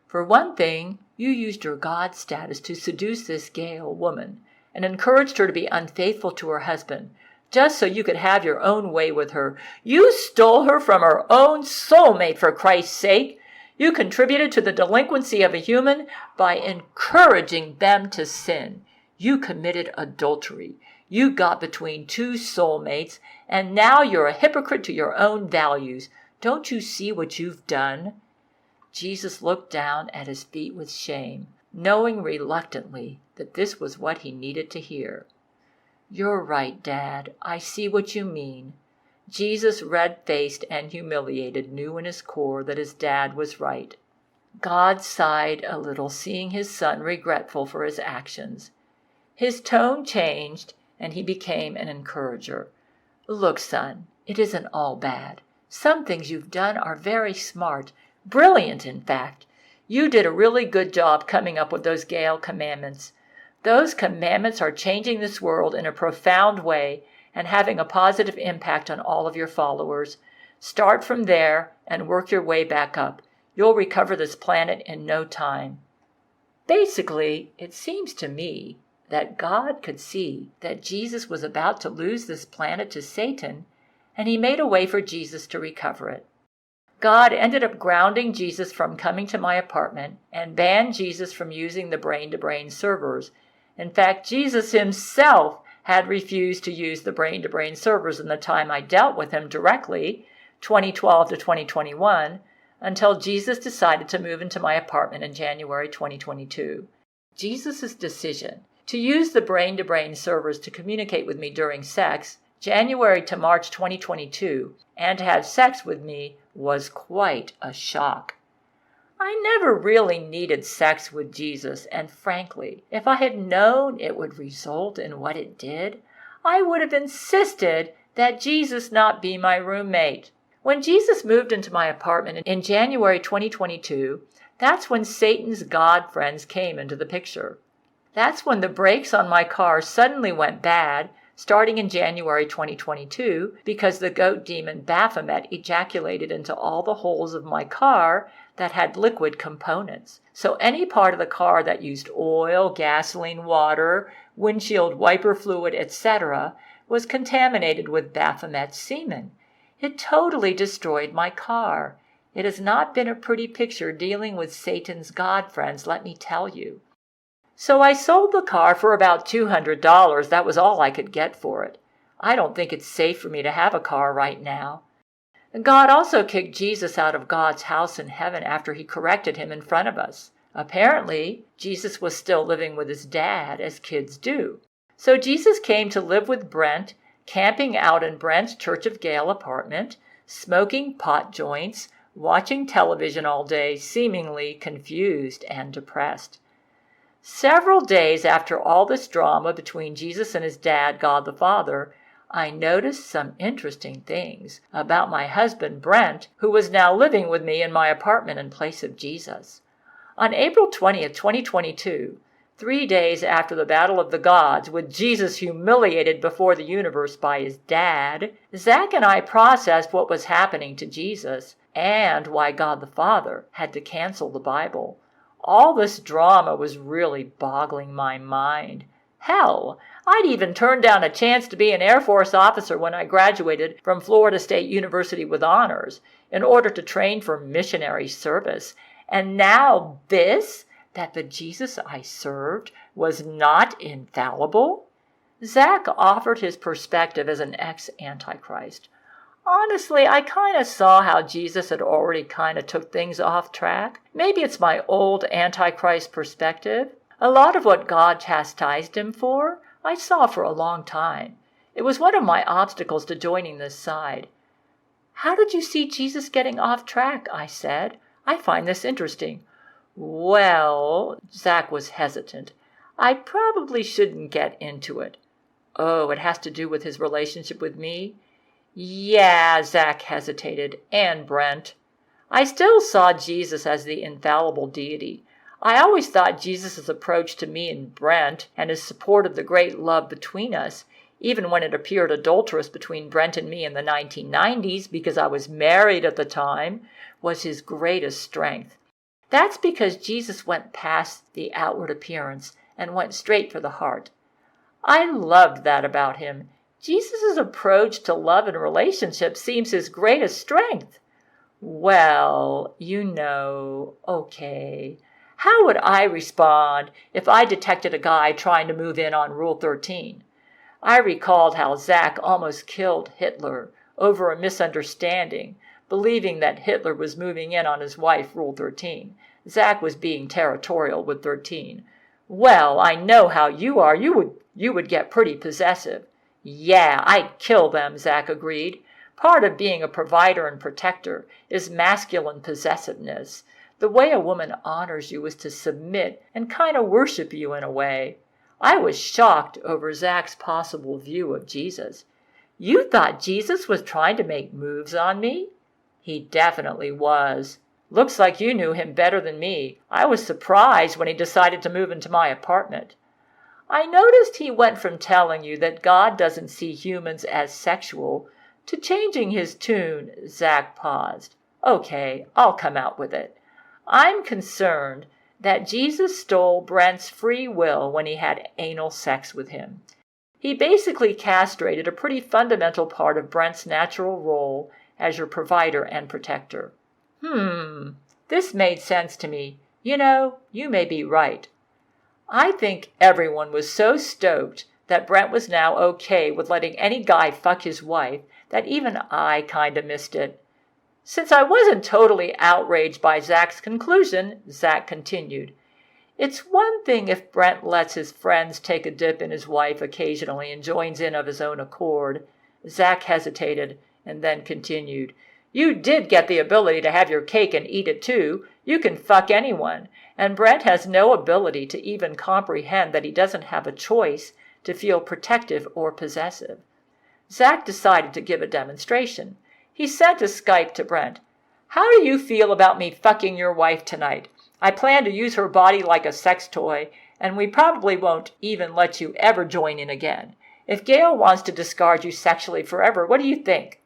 For one thing, you used your God status to seduce this Gail woman and encouraged her to be unfaithful to her husband, just so you could have your own way with her. You stole her from her own soulmate, for Christ's sake. You contributed to the delinquency of a human by encouraging them to sin. You committed adultery. You got between two soulmates, and now you're a hypocrite to your own values. Don't you see what you've done? Jesus looked down at his feet with shame, knowing reluctantly that this was what he needed to hear. You're right, Dad. I see what you mean. Jesus, red-faced and humiliated, knew in his core that his dad was right. God sighed a little, seeing his son regretful for his actions. His tone changed, and he became an encourager. Look, son, it isn't all bad. Some things you've done are very smart, brilliant, in fact. You did a really good job coming up with those Gail commandments. Those commandments are changing this world in a profound way and having a positive impact on all of your followers. Start from there and work your way back up. You'll recover this planet in no time. Basically, it seems to me that God could see that Jesus was about to lose this planet to Satan, and he made a way for Jesus to recover it. God ended up grounding Jesus from coming to my apartment and banned Jesus from using the brain-to-brain servers. In fact, Jesus himself had refused to use the brain-to-brain servers in the time I dealt with him directly, 2012 to 2021, until Jesus decided to move into my apartment in January 2022. Jesus' decision to use the brain-to-brain servers to communicate with me during sex, January to March 2022, and to have sex with me was quite a shock. I never really needed sex with Jesus, and frankly, if I had known it would result in what it did, I would have insisted that Jesus not be my roommate. When Jesus moved into my apartment in January 2022, that's when Satan's God friends came into the picture. That's when the brakes on my car suddenly went bad, starting in January 2022, because the goat demon Baphomet ejaculated into all the holes of my car that had liquid components. So any part of the car that used oil, gasoline, water, windshield wiper fluid, etc., was contaminated with Baphomet's semen. It totally destroyed my car. It has not been a pretty picture dealing with Satan's God friends, let me tell you. So I sold the car for about $200. That was all I could get for it. I don't think it's safe for me to have a car right now. God also kicked Jesus out of God's house in heaven after he corrected him in front of us. Apparently, Jesus was still living with his dad, as kids do. So Jesus came to live with Brent, camping out in Brent's Church of Gail apartment, smoking pot joints, watching television all day, seemingly confused and depressed. Several days after all this drama between Jesus and his dad, God the Father, I noticed some interesting things about my husband, Brent, who was now living with me in my apartment in place of Jesus. On April 20th, 2022, 3 days after the Battle of the Gods, with Jesus humiliated before the universe by his dad, Zach and I processed what was happening to Jesus and why God the Father had to cancel the Bible. All this drama was really boggling my mind. Hell, I'd even turned down a chance to be an Air Force officer when I graduated from Florida State University with honors in order to train for missionary service. And now this, that the Jesus I served was not infallible? Zach offered his perspective as an ex-Antichrist. Honestly, I kind of saw how Jesus had already kind of took things off track. Maybe it's my old Antichrist perspective. A lot of what God chastised him for, I saw for a long time. It was one of my obstacles to joining this side. How did you see Jesus getting off track? I said. I find this interesting. Well, Zach was hesitant. I probably shouldn't get into it. Oh, it has to do with his relationship with me? Yeah, Zach hesitated, and Brent. I still saw Jesus as the infallible deity. I always thought Jesus' approach to me and Brent, and his support of the great love between us, even when it appeared adulterous between Brent and me in the 1990s because I was married at the time, was his greatest strength. That's because Jesus went past the outward appearance and went straight for the heart. I loved that about him. Jesus' approach to love and relationships seems his greatest strength. Well, okay. How would I respond if I detected a guy trying to move in on Rule 13? I recalled how Zach almost killed Hitler over a misunderstanding, believing that Hitler was moving in on his wife, Rule 13. Zach was being territorial with 13. Well, I know how you are. You would get pretty possessive. Yeah, I'd kill them, Zach agreed. Part of being a provider and protector is masculine possessiveness. The way a woman honors you is to submit and kind of worship you in a way. I was shocked over Zach's possible view of Jesus. You thought Jesus was trying to make moves on me? He definitely was. Looks like you knew him better than me. I was surprised when he decided to move into my apartment. I noticed he went from telling you that God doesn't see humans as sexual to changing his tune. Zach paused. Okay, I'll come out with it. I'm concerned that Jesus stole Brent's free will when he had anal sex with him. He basically castrated a pretty fundamental part of Brent's natural role as your provider and protector. This made sense to me. You may be right. I think everyone was so stoked that Brent was now okay with letting any guy fuck his wife that even I kinda missed it. Since I wasn't totally outraged by Zach's conclusion, Zach continued, it's one thing if Brent lets his friends take a dip in his wife occasionally and joins in of his own accord. Zach hesitated and then continued, you did get the ability to have your cake and eat it too. You can fuck anyone. And Brent has no ability to even comprehend that he doesn't have a choice to feel protective or possessive. Zach decided to give a demonstration. He sent a Skype to Brent. How do you feel about me fucking your wife tonight? I plan to use her body like a sex toy, and we probably won't even let you ever join in again. If Gail wants to discard you sexually forever, what do you think?"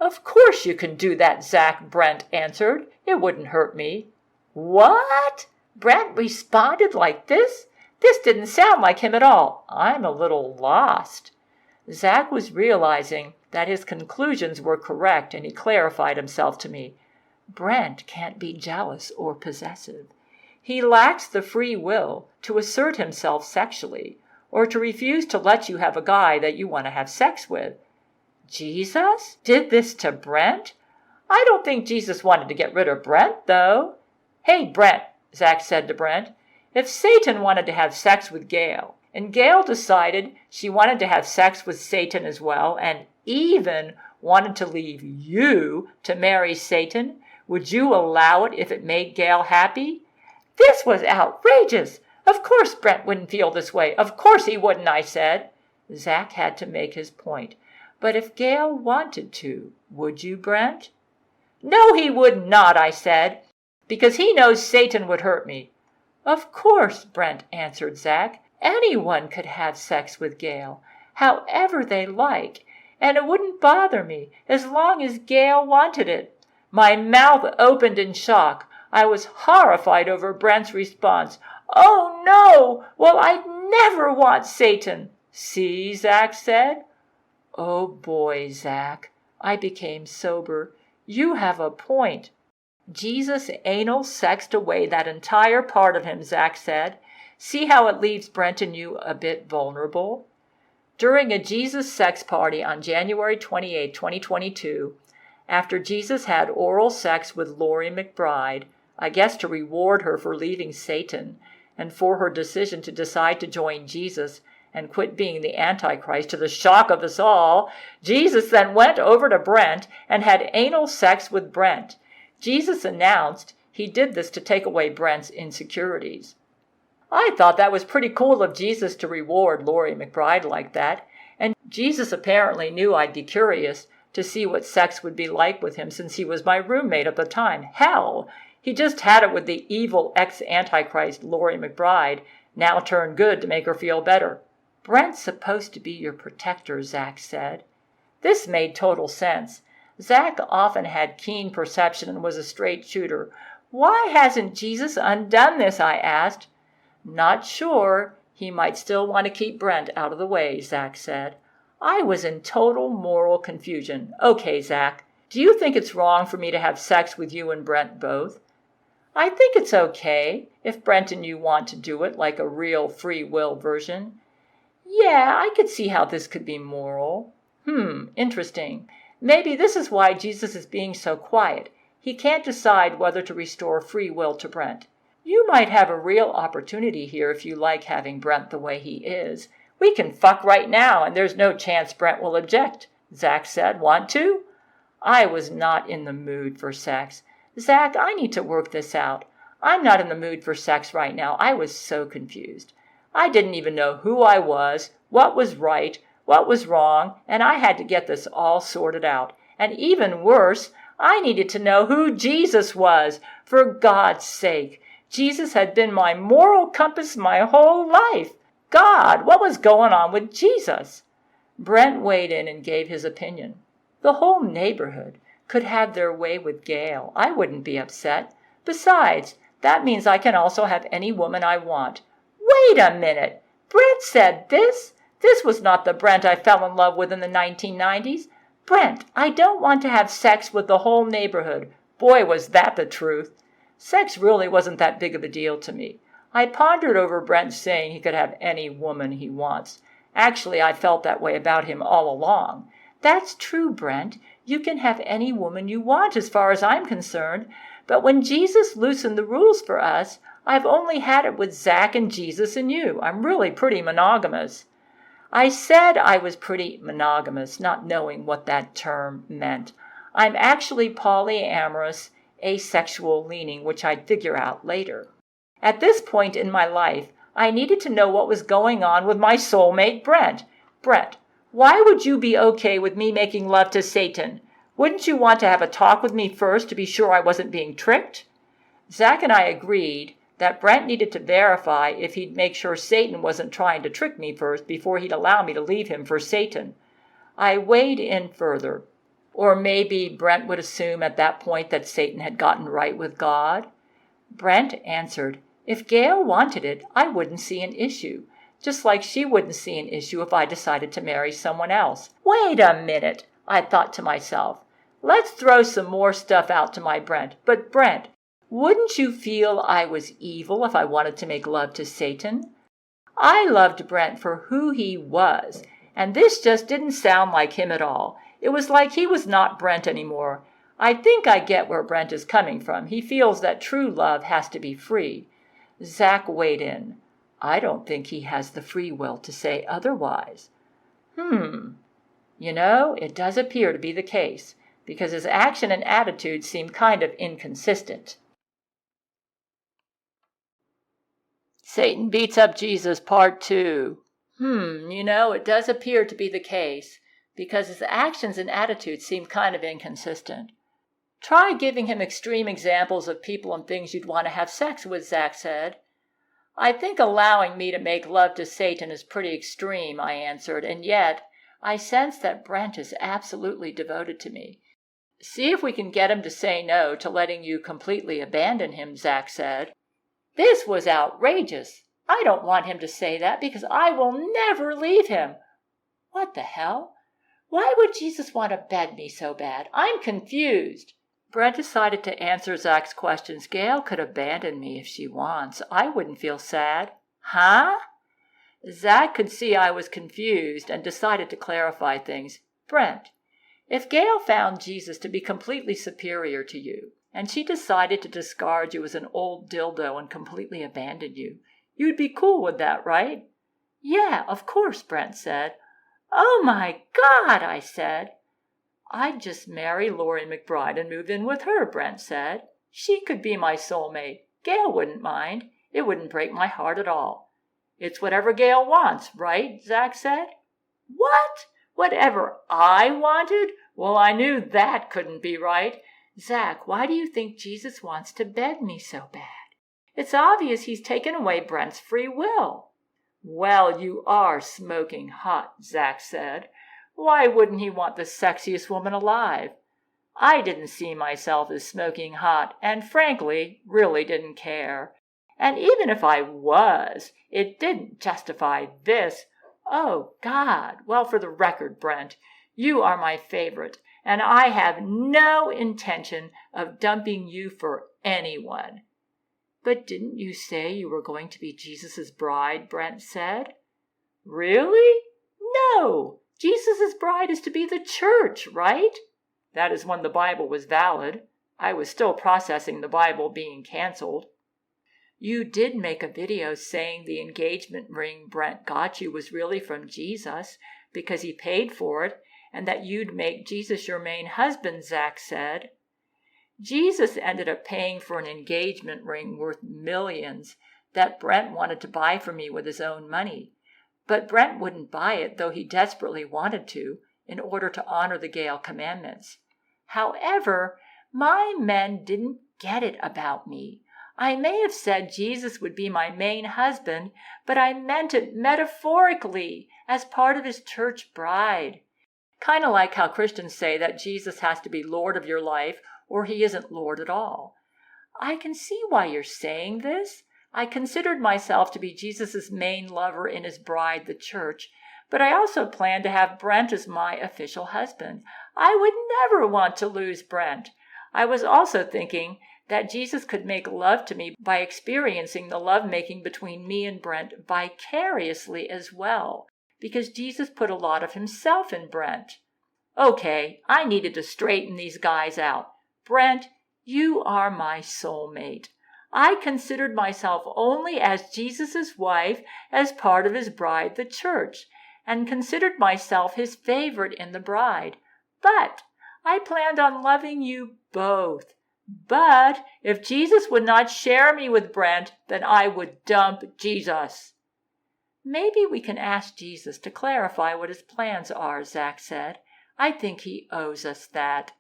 "Of course you can do that, Zach," Brent answered. "It wouldn't hurt me." "What?" Brent responded like this? This didn't sound like him at all. I'm a little lost. Zach was realizing that his conclusions were correct, and he clarified himself to me. Brent can't be jealous or possessive. He lacks the free will to assert himself sexually, or to refuse to let you have a guy that you want to have sex with. Jesus did this to Brent? I don't think Jesus wanted to get rid of Brent, though. "Hey, Brent," Zach said to Brent, "if Satan wanted to have sex with Gail, and Gail decided she wanted to have sex with Satan as well, and even wanted to leave you to marry Satan, would you allow it if it made Gail happy?" This was outrageous. Of course Brent wouldn't feel this way. Of course he wouldn't, I said. Zach had to make his point. But if Gail wanted to, would you, Brent? No, he would not, I said, because he knows Satan would hurt me. Of course, Brent answered Zach. Anyone could have sex with Gail, however they like, and it wouldn't bother me as long as Gail wanted it. My mouth opened in shock. I was horrified over Brent's response. Oh, no! Well, I'd never want Satan. See, Zach said. Oh, boy, Zach. I became sober. You have a point. Jesus anal sexed away that entire part of him, Zach said. See how it leaves Brent and you a bit vulnerable? During a Jesus sex party on January 28, 2022, after Jesus had oral sex with Lori McBride, I guess to reward her for leaving Satan and for her decision to decide to join Jesus and quit being the Antichrist to the shock of us all, Jesus then went over to Brent and had anal sex with Brent. Jesus announced he did this to take away Brent's insecurities. I thought that was pretty cool of Jesus to reward Lori McBride like that, and Jesus apparently knew I'd be curious to see what sex would be like with him since he was my roommate at the time. Hell, he just had it with the evil ex-Antichrist Lori McBride, now turned good to make her feel better. Brent's supposed to be your protector, Zach said. This made total sense. Zach often had keen perception and was a straight shooter. Why hasn't Jesus undone this, I asked. Not sure. He might still want to keep Brent out of the way, Zach said. I was in total moral confusion. Okay, Zach, do you think it's wrong for me to have sex with you and Brent both? I think it's okay if Brent and you want to do it like a real free will version. Yeah, I could see how this could be moral. Interesting. Maybe this is why Jesus is being so quiet. He can't decide whether to restore free will to Brent. You might have a real opportunity here if you like having Brent the way he is. We can fuck right now, and there's no chance Brent will object, Zach said. Want to? I was not in the mood for sex. Zach, I need to work this out. I'm not in the mood for sex right now. I was so confused. I didn't even know who I was, what was right, what was wrong, and I had to get this all sorted out. And even worse, I needed to know who Jesus was, for God's sake. Jesus had been my moral compass my whole life. God, what was going on with Jesus? Brent weighed in and gave his opinion. The whole neighborhood could have their way with Gail. I wouldn't be upset. Besides, that means I can also have any woman I want. Wait a minute. Brent said this? This was not the Brent I fell in love with in the 1990s. Brent, I don't want to have sex with the whole neighborhood. Boy, was that the truth. Sex really wasn't that big of a deal to me. I pondered over Brent saying he could have any woman he wants. Actually, I felt that way about him all along. That's true, Brent. You can have any woman you want as far as I'm concerned. But when Jesus loosened the rules for us, I've only had it with Zach and Jesus and you. I'm really pretty monogamous. I said I was pretty monogamous, not knowing what that term meant. I'm actually polyamorous, asexual leaning, which I'd figure out later. At this point in my life, I needed to know what was going on with my soulmate, Brent. Brent, why would you be okay with me making love to Satan? Wouldn't you want to have a talk with me first to be sure I wasn't being tricked? Zach and I agreed that Brent needed to verify if he'd make sure Satan wasn't trying to trick me first before he'd allow me to leave him for Satan. I weighed in further. Or maybe Brent would assume at that point that Satan had gotten right with God. Brent answered, "If Gail wanted it, I wouldn't see an issue, just like she wouldn't see an issue if I decided to marry someone else." Wait a minute, I thought to myself. Let's throw some more stuff out to my Brent. But Brent, wouldn't you feel I was evil if I wanted to make love to Satan? I loved Brent for who he was, and this just didn't sound like him at all. It was like he was not Brent anymore. I think I get where Brent is coming from. He feels that true love has to be free. Zach weighed in. I don't think he has the free will to say otherwise. It does appear to be the case, because his action and attitude seem kind of inconsistent. Satan beats up Jesus, Part 2. It does appear to be the case, because his actions and attitudes seem kind of inconsistent. Try giving him extreme examples of people and things you'd want to have sex with, Zach said. I think allowing me to make love to Satan is pretty extreme, I answered, and yet I sense that Brent is absolutely devoted to me. See if we can get him to say no to letting you completely abandon him, Zach said. This was outrageous. I don't want him to say that because I will never leave him. What the hell? Why would Jesus want to bed me so bad? I'm confused. Brent decided to answer Zach's questions. Gail could abandon me if she wants. I wouldn't feel sad. Huh? Zach could see I was confused and decided to clarify things. Brent, if Gail found Jesus to be completely superior to you, and she decided to discard you as an old dildo and completely abandon you, you'd be cool with that, right? Yeah, of course, Brent said. Oh my God, I said. I'd just marry Lori McBride and move in with her, Brent said. She could be my soulmate. Gail wouldn't mind. It wouldn't break my heart at all. It's whatever Gail wants, right? Zach said. What? Whatever I wanted? Well, I knew that couldn't be right. Zach, why do you think Jesus wants to bed me so bad? It's obvious he's taken away Brent's free will. Well, you are smoking hot, Zach said. Why wouldn't he want the sexiest woman alive? I didn't see myself as smoking hot, and frankly, really didn't care. And even if I was, it didn't justify this. Oh, God. Well, for the record, Brent, you are my favorite, and I have no intention of dumping you for anyone. But didn't you say you were going to be Jesus' bride? Brent said. Really? No. Jesus' bride is to be the church, right? That is when the Bible was valid. I was still processing the Bible being canceled. You did make a video saying the engagement ring Brent got you was really from Jesus because he paid for it, and that you'd make Jesus your main husband, Zach said. Jesus ended up paying for an engagement ring worth millions that Brent wanted to buy for me with his own money. But Brent wouldn't buy it, though he desperately wanted to, in order to honor the Gail commandments. However, my men didn't get it about me. I may have said Jesus would be my main husband, but I meant it metaphorically, as part of his church bride. Kind of like how Christians say that Jesus has to be Lord of your life, or he isn't Lord at all. I can see why you're saying this. I considered myself to be Jesus' main lover in his bride, the church, but I also planned to have Brent as my official husband. I would never want to lose Brent. I was also thinking that Jesus could make love to me by experiencing the lovemaking between me and Brent vicariously as well, because Jesus put a lot of himself in Brent. Okay, I needed to straighten these guys out. Brent, you are my soulmate. I considered myself only as Jesus' wife as part of his bride, the church, and considered myself his favorite in the bride. But I planned on loving you both. But if Jesus would not share me with Brent, then I would dump Jesus. Maybe we can ask Jesus to clarify what his plans are, Zach said. I think he owes us that.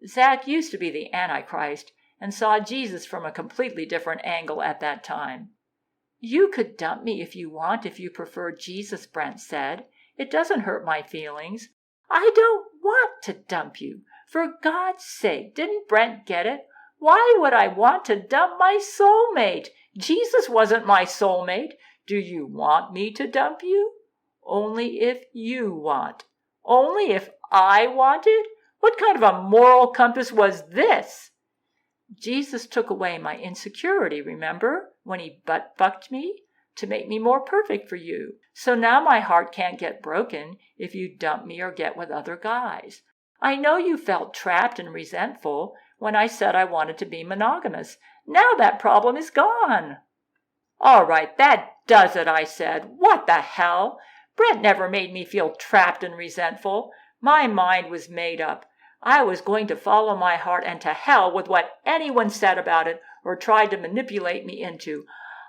Zach used to be the Antichrist, and saw Jesus from a completely different angle at that time. "You could dump me if you want, if you prefer Jesus," Brent said. "It doesn't hurt my feelings." "I don't want to dump you. For God's sake, didn't Brent get it? Why would I want to dump my soulmate? Jesus wasn't my soulmate. Do you want me to dump you?" "Only if you want." "Only if I wanted? What kind of a moral compass was this?" "Jesus took away my insecurity, remember, when he butt-fucked me, to make me more perfect for you. So now my heart can't get broken if you dump me or get with other guys. I know you felt trapped and resentful when I said I wanted to be monogamous. Now that problem is gone." "All right, that does it," I said. "What the hell? Brent never made me feel trapped and resentful. My mind was made up. I was going to follow my heart, and to hell with what anyone said about it or tried to manipulate me into.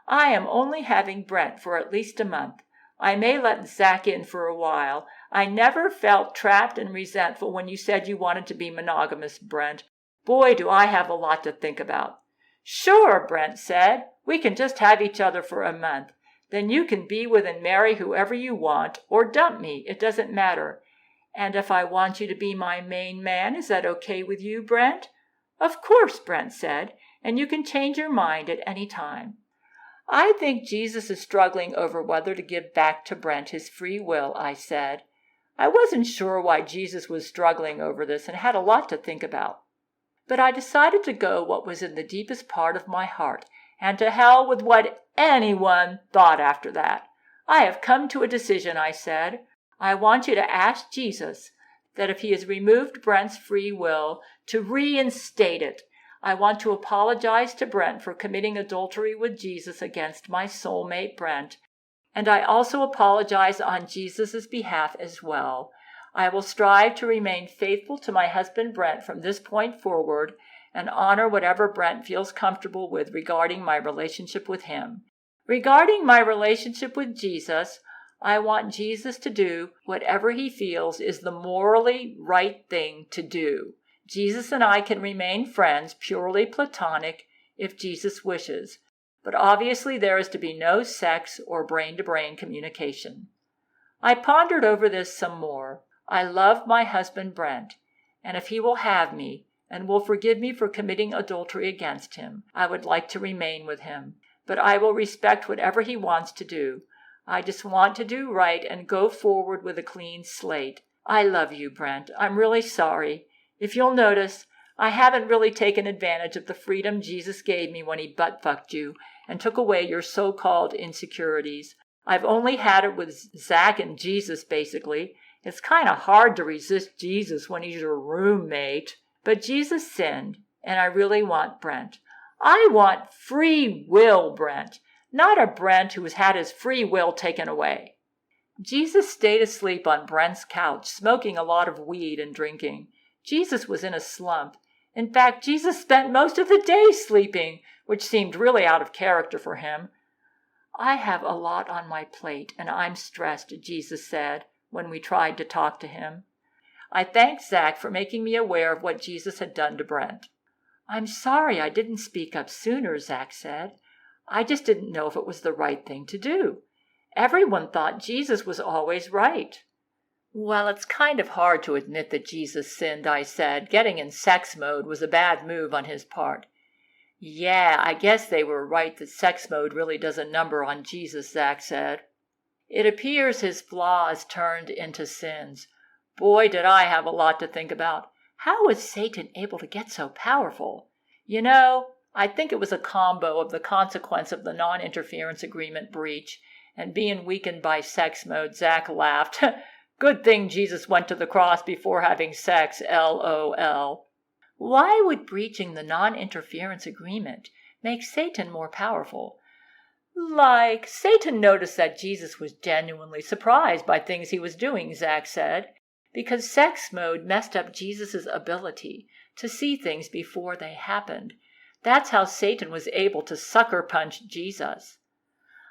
I am only having Brent for at least a month. I may let Zach in for a while. I never felt trapped and resentful when you said you wanted to be monogamous, Brent. Boy, do I have a lot to think about." "Sure," Brent said. "We can just have each other for a month. Then you can be with and marry whoever you want, or dump me. It doesn't matter. And if I want you to be my main man, is that okay with you, Brent?" "Of course," Brent said, "and you can change your mind at any time." "I think Jesus is struggling over whether to give back to Brent his free will," I said. I wasn't sure why Jesus was struggling over this and had a lot to think about. But I decided to go what was in the deepest part of my heart, and to hell with what anyone thought after that. "I have come to a decision," I said. "I want you to ask Jesus that if he has removed Brent's free will, to reinstate it. I want to apologize to Brent for committing adultery with Jesus against my soulmate Brent. And I also apologize on Jesus' behalf as well. I will strive to remain faithful to my husband Brent from this point forward and honor whatever Brent feels comfortable with regarding my relationship with him. Regarding my relationship with Jesus, I want Jesus to do whatever he feels is the morally right thing to do. Jesus and I can remain friends, purely platonic, if Jesus wishes. But obviously there is to be no sex or brain-to-brain communication." I pondered over this some more. I love my husband Brent, and if he will have me and will forgive me for committing adultery against him, I would like to remain with him. But I will respect whatever he wants to do. I just want to do right and go forward with a clean slate. I love you, Brent. I'm really sorry. If you'll notice, I haven't really taken advantage of the freedom Jesus gave me when he butt-fucked you and took away your so-called insecurities. I've only had it with Zach and Jesus, basically. It's kind of hard to resist Jesus when he's your roommate. But Jesus sinned, and I really want Brent. I want free will Brent, not a Brent who has had his free will taken away. Jesus stayed asleep on Brent's couch, smoking a lot of weed and drinking. Jesus was in a slump. In fact, Jesus spent most of the day sleeping, which seemed really out of character for him. "I have a lot on my plate, and I'm stressed," Jesus said when we tried to talk to him. I thanked Zach for making me aware of what Jesus had done to Brent. "I'm sorry I didn't speak up sooner," Zach said. "I just didn't know if it was the right thing to do. Everyone thought Jesus was always right." "Well, it's kind of hard to admit that Jesus sinned," I said. "Getting in sex mode was a bad move on his part." "Yeah, I guess they were right that sex mode really does a number on Jesus," Zach said. "It appears his flaws turned into sins. Boy, did I have a lot to think about. How was Satan able to get so powerful? You know, I think it was a combo of the consequence of the non-interference agreement breach and being weakened by sex mode." Zach laughed. "Good thing Jesus went to the cross before having sex, LOL. "Why would breaching the non-interference agreement make Satan more powerful?" "Like, Satan noticed that Jesus was genuinely surprised by things he was doing," Zach said, "because sex mode messed up Jesus' ability to see things before they happened. That's how Satan was able to sucker punch Jesus."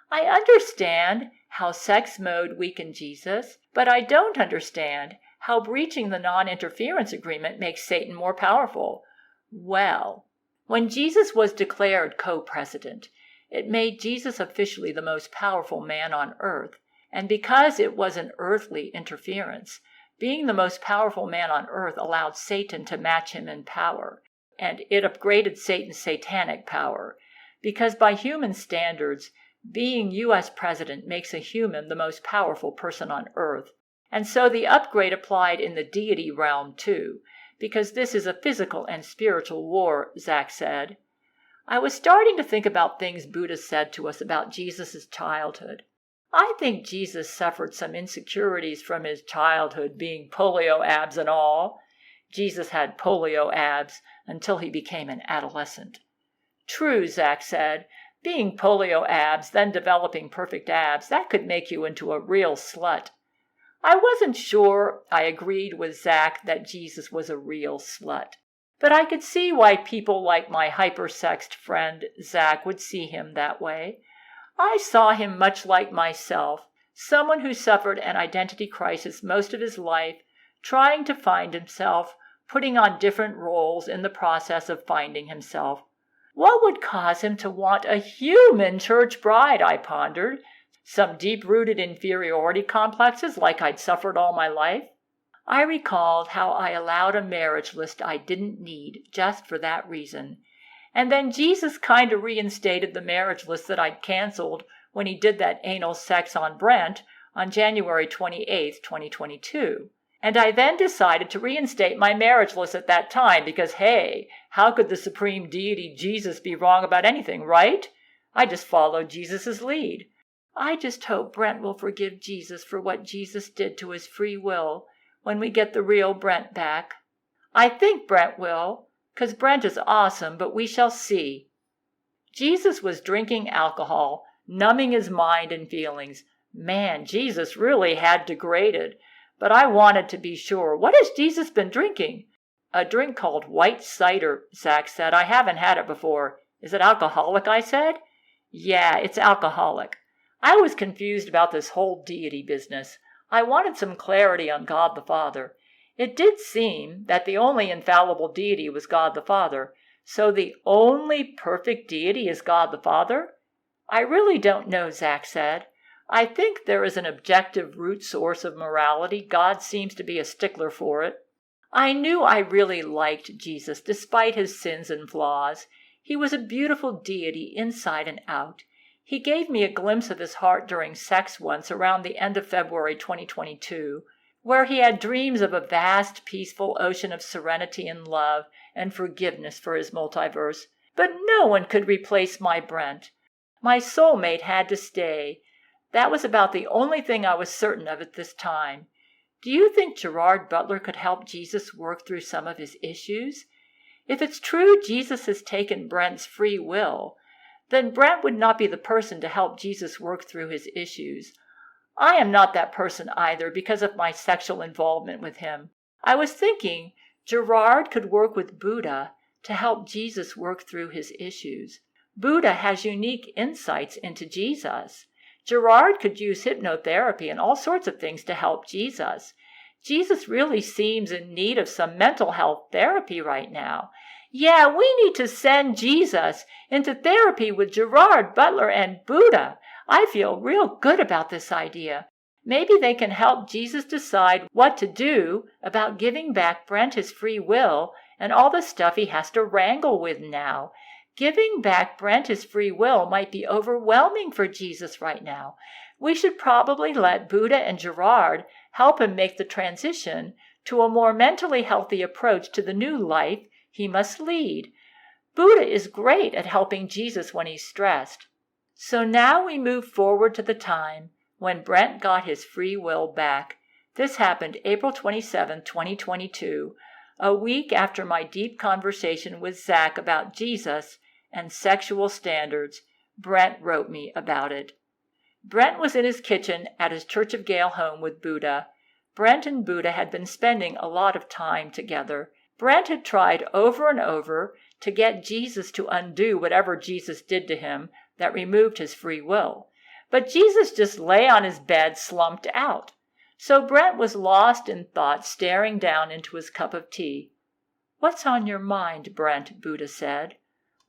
"I understand how sex mode weakened Jesus, but I don't understand how breaching the non-interference agreement makes Satan more powerful." "Well, When Jesus was declared co-president, it made Jesus officially the most powerful man on earth, and because it was an earthly interference, being the most powerful man on earth allowed Satan to match him in power, and it upgraded Satan's satanic power, because by human standards, being U.S. president makes a human the most powerful person on earth. And so the upgrade applied in the deity realm too, because this is a physical and spiritual war, Zach said. I was starting to think about things Buddha said to us about Jesus' childhood. I think Jesus suffered some insecurities from his childhood, being polio abs and all. Jesus had polio abs until he became an adolescent. True, Zach said. Being polio abs, then developing perfect abs, that could make you into a real slut. I wasn't sure I agreed with Zach that Jesus was a real slut, but I could see why people like my hypersexed friend Zach would see him that way. I saw him much like myself, someone who suffered an identity crisis most of his life, trying to find himself, putting on different roles in the process of finding himself. What would cause him to want a human church bride, I pondered. Some deep-rooted inferiority complexes like I'd suffered all my life? I recalled how I allowed a marriage list I didn't need just for that reason. And then Jesus kind of reinstated the marriage list that I'd canceled when he did that anal sex on Brent on January 28, 2022. And I then decided to reinstate my marriage list at that time because, hey, how could the supreme deity Jesus be wrong about anything, right? I just followed Jesus' lead. I just hope Brent will forgive Jesus for what Jesus did to his free will when we get the real Brent back. I think Brent will, 'cause Brent is awesome, but we shall see. Jesus was drinking alcohol, numbing his mind and feelings. Man, Jesus really had degraded. But I wanted to be sure. What has Jesus been drinking? A drink called white cider, Zach said. I haven't had it before. Is it alcoholic, I said. Yeah, it's alcoholic. I was confused about this whole deity business. I wanted some clarity on God the Father. It did seem that the only infallible deity was God the Father. So the only perfect deity is God the Father? I really don't know, Zach said. I think there is an objective root source of morality. God seems to be a stickler for it. I knew I really liked Jesus despite his sins and flaws. He was a beautiful deity inside and out. He gave me a glimpse of his heart during sex once around the end of February 2022, where he had dreams of a vast, peaceful ocean of serenity and love and forgiveness for his multiverse. But no one could replace my Brent. My soulmate had to stay. That was about the only thing I was certain of at this time. Do you think Gerard Butler could help Jesus work through some of his issues? If it's true Jesus has taken Brent's free will, then Brent would not be the person to help Jesus work through his issues. I am not that person either because of my sexual involvement with him. I was thinking Gerard could work with Buddha to help Jesus work through his issues. Buddha has unique insights into Jesus. Gerard could use hypnotherapy and all sorts of things to help Jesus. Jesus really seems in need of some mental health therapy right now. Yeah, we need to send Jesus into therapy with Gerard Butler and Buddha. I feel real good about this idea. Maybe they can help Jesus decide what to do about giving back Brent his free will and all the stuff he has to wrangle with now. Giving back Brent his free will might be overwhelming for Jesus right now. We should probably let Buddha and Gerard help him make the transition to a more mentally healthy approach to the new life he must lead. Buddha is great at helping Jesus when he's stressed. So now we move forward to the time when Brent got his free will back. This happened April 27, 2022, a week after my deep conversation with Zach about Jesus and sexual standards. Brent wrote me about it. Brent was in his kitchen at his Church of Gail home with Buddha. Brent and Buddha had been spending a lot of time together. Brent had tried over and over to get Jesus to undo whatever Jesus did to him that removed his free will. But Jesus just lay on his bed slumped out. So Brent was lost in thought, staring down into his cup of tea. "What's on your mind, Brent?" Buddha said.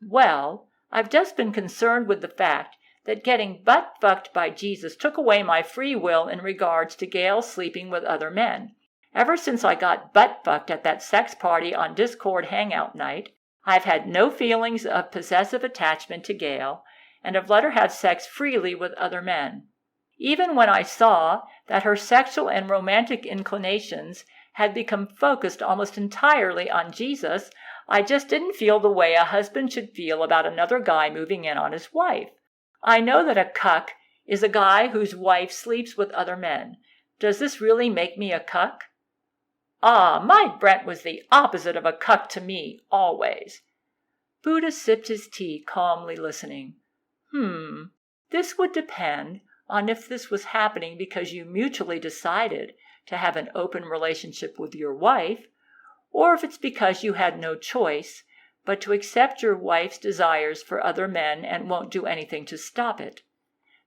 Well, I've just been concerned with the fact that getting butt-fucked by Jesus took away my free will in regards to Gail sleeping with other men. Ever since I got butt-fucked at that sex party on Discord hangout night, I've had no feelings of possessive attachment to Gail, and have let her have sex freely with other men. Even when I saw that her sexual and romantic inclinations had become focused almost entirely on Jesus, I just didn't feel the way a husband should feel about another guy moving in on his wife. I know that a cuck is a guy whose wife sleeps with other men. Does this really make me a cuck? Ah, my Brent was the opposite of a cuck to me, always. Buddha sipped his tea, calmly listening. This would depend on if this was happening because you mutually decided to have an open relationship with your wife, or if it's because you had no choice but to accept your wife's desires for other men and won't do anything to stop it.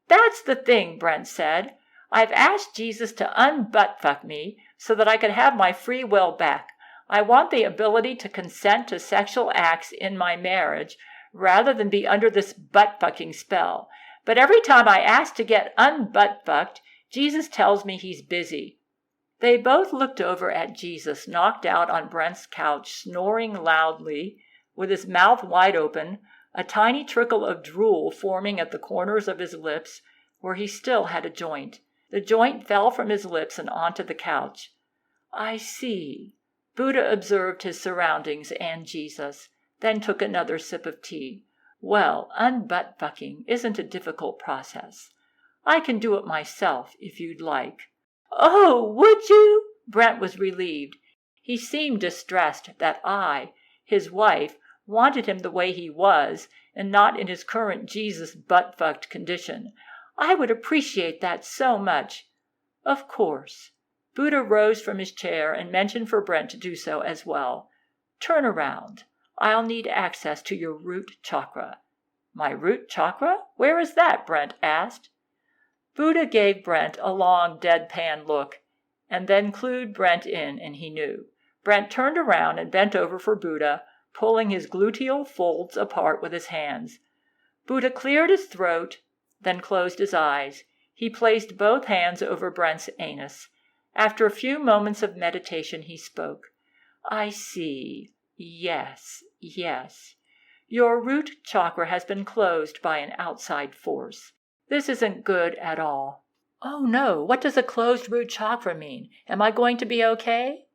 That's the thing, Brent said. I've asked Jesus to unbutt-fuck me so that I could have my free will back. I want the ability to consent to sexual acts in my marriage rather than be under this butt-fucking spell. But every time I ask to get unbutt-fucked, Jesus tells me he's busy. They both looked over at Jesus, knocked out on Brent's couch, snoring loudly, with his mouth wide open, a tiny trickle of drool forming at the corners of his lips, where he still had a joint. The joint fell from his lips and onto the couch. I see. Buddha observed his surroundings and Jesus, then took another sip of tea. Well, unbutt-fucking isn't a difficult process. I can do it myself, if you'd like. Oh, would you? Brent was relieved. He seemed distressed that I, his wife, wanted him the way he was, and not in his current Jesus butt-fucked condition. I would appreciate that so much. Of course. Buddha rose from his chair and motioned for Brent to do so as well. Turn around. I'll need access to your root chakra. My root chakra? Where is that? Brent asked. Buddha gave Brent a long, deadpan look, and then clued Brent in, and he knew. Brent turned around and bent over for Buddha, pulling his gluteal folds apart with his hands. Buddha cleared his throat, then closed his eyes. He placed both hands over Brent's anus. After a few moments of meditation, he spoke. I see. Yes, yes. Your root chakra has been closed by an outside force. This isn't good at all. Oh no, what does a closed root chakra mean? Am I going to be okay?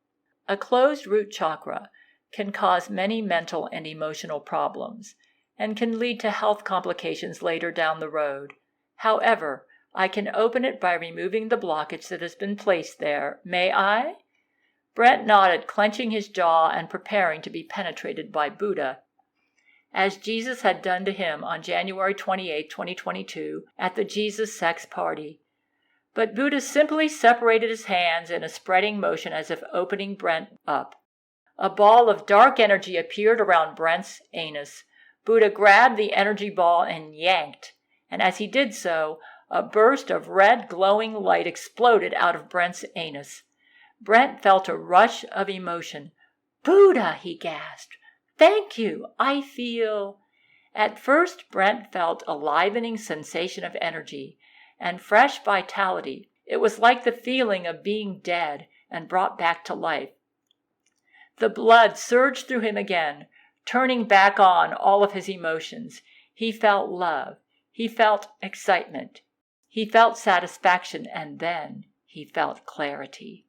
A closed root chakra can cause many mental and emotional problems and can lead to health complications later down the road. However, I can open it by removing the blockage that has been placed there. May I? Brent nodded, clenching his jaw and preparing to be penetrated by Buddha, as Jesus had done to him on January 28, 2022, at the Jesus sex party. But Buddha simply separated his hands in a spreading motion as if opening Brent up. A ball of dark energy appeared around Brent's anus. Buddha grabbed the energy ball and yanked, and as he did so, a burst of red glowing light exploded out of Brent's anus. Brent felt a rush of emotion. Buddha, he gasped. Thank you. I feel... At first, Brent felt a livening sensation of energy and fresh vitality. It was like the feeling of being dead and brought back to life. The blood surged through him again, turning back on all of his emotions. He felt love. He felt excitement. He felt satisfaction, and then he felt clarity.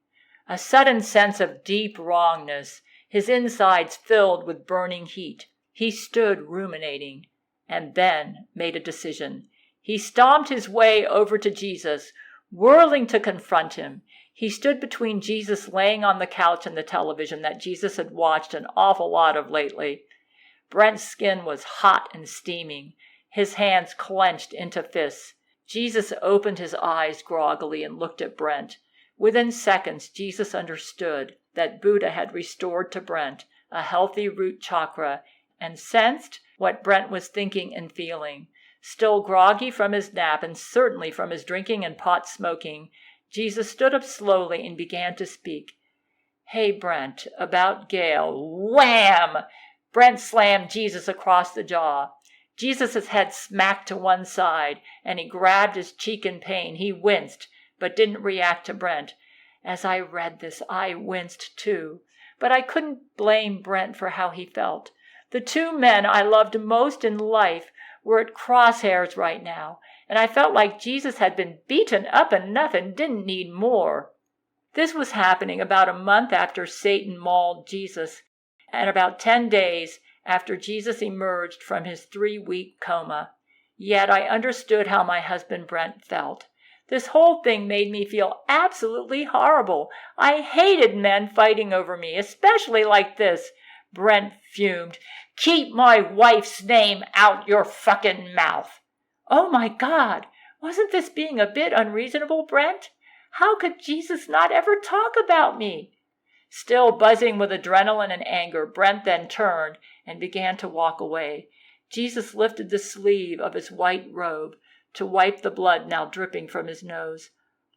A sudden sense of deep wrongness, his insides filled with burning heat. He stood ruminating, and then made a decision. He stomped his way over to Jesus, whirling to confront him. He stood between Jesus laying on the couch and the television that Jesus had watched an awful lot of lately. Brent's skin was hot and steaming, his hands clenched into fists. Jesus opened his eyes groggily and looked at Brent. Within seconds, Jesus understood that Buddha had restored to Brent a healthy root chakra and sensed what Brent was thinking and feeling. Still groggy from his nap and certainly from his drinking and pot smoking, Jesus stood up slowly and began to speak. Hey, Brent, about Gail. Wham! Brent slammed Jesus across the jaw. Jesus' head smacked to one side, and he grabbed his cheek in pain. He winced, but didn't react to Brent. As I read this, I winced too. But I couldn't blame Brent for how he felt. The two men I loved most in life were at crosshairs right now, and I felt like Jesus had been beaten up enough and didn't need more. This was happening about a month after Satan mauled Jesus, and about 10 days after Jesus emerged from his 3-week coma. Yet I understood how my husband Brent felt. This whole thing made me feel absolutely horrible. I hated men fighting over me, especially like this. Brent fumed. "Keep my wife's name out your fucking mouth." Oh my God, wasn't this being a bit unreasonable, Brent? How could Jesus not ever talk about me? Still buzzing with adrenaline and anger, Brent then turned and began to walk away. Jesus lifted the sleeve of his white robe to wipe the blood now dripping from his nose.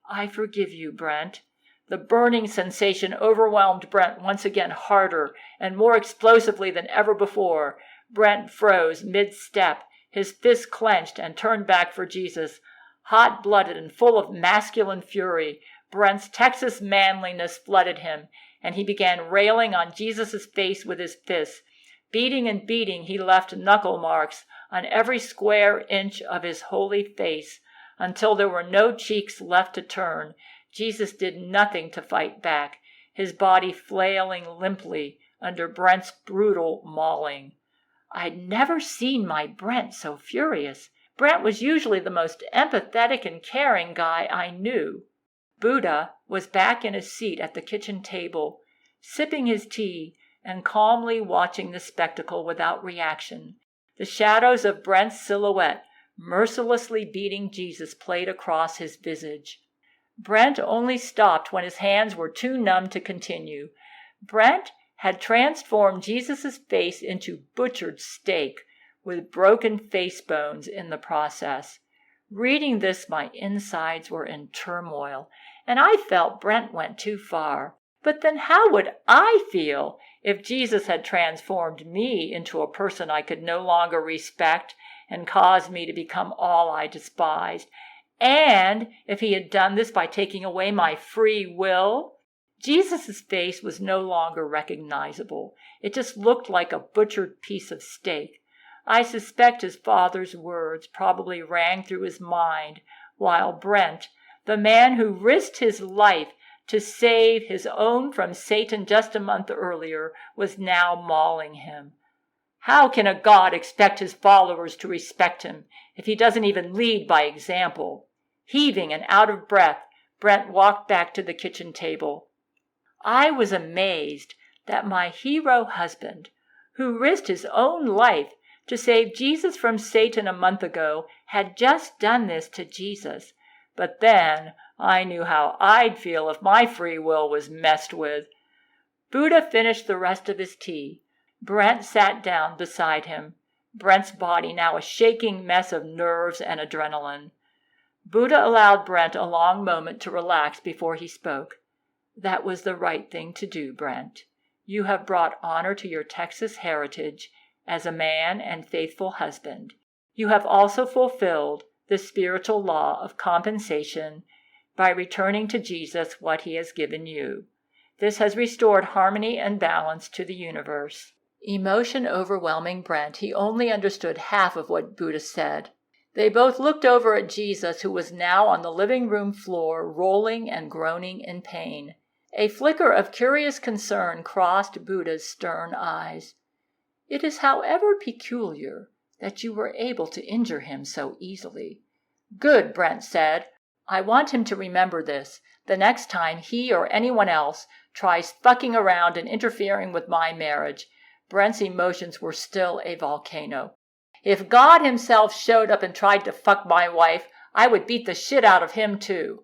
"I forgive you, Brent." The burning sensation overwhelmed Brent once again harder and more explosively than ever before. Brent froze mid-step, his fists clenched, and turned back for Jesus. Hot-blooded and full of masculine fury, Brent's Texas manliness flooded him, and he began railing on Jesus' face with his fists. Beating and beating, he left knuckle marks on every square inch of his holy face, until there were no cheeks left to turn. Jesus did nothing to fight back, his body flailing limply under Brent's brutal mauling. I'd never seen my Brent so furious. Brent was usually the most empathetic and caring guy I knew. Buddha was back in his seat at the kitchen table, sipping his tea and calmly watching the spectacle without reaction. The shadows of Brent's silhouette mercilessly beating Jesus played across his visage. Brent only stopped when his hands were too numb to continue. Brent had transformed Jesus' face into butchered steak, with broken face bones in the process. Reading this, my insides were in turmoil, and I felt Brent went too far. But then how would I feel if Jesus had transformed me into a person I could no longer respect and caused me to become all I despised? And if he had done this by taking away my free will? Jesus' face was no longer recognizable. It just looked like a butchered piece of steak. I suspect his father's words probably rang through his mind while Brent, the man who risked his life to save his own from Satan just a month earlier, was now mauling him. How can a God expect his followers to respect him if he doesn't even lead by example? Heaving and out of breath, Brent walked back to the kitchen table. I was amazed that my hero husband, who risked his own life to save Jesus from Satan a month ago, had just done this to Jesus. But then I knew how I'd feel if my free will was messed with. Buddha finished the rest of his tea. Brent sat down beside him, Brent's body now a shaking mess of nerves and adrenaline. Buddha allowed Brent a long moment to relax before he spoke. That was the right thing to do, Brent. You have brought honor to your Texas heritage as a man and faithful husband. You have also fulfilled the spiritual law of compensation by returning to Jesus what he has given you. This has restored harmony and balance to the universe. Emotion overwhelming Brent, he only understood half of what Buddha said. They both looked over at Jesus, who was now on the living room floor, rolling and groaning in pain. A flicker of curious concern crossed Buddha's stern eyes. It is, however, peculiar that you were able to injure him so easily. Good, Brent said. I want him to remember this the next time he or anyone else tries fucking around and interfering with my marriage. Brent's emotions were still a volcano. If God himself showed up and tried to fuck my wife, I would beat the shit out of him too.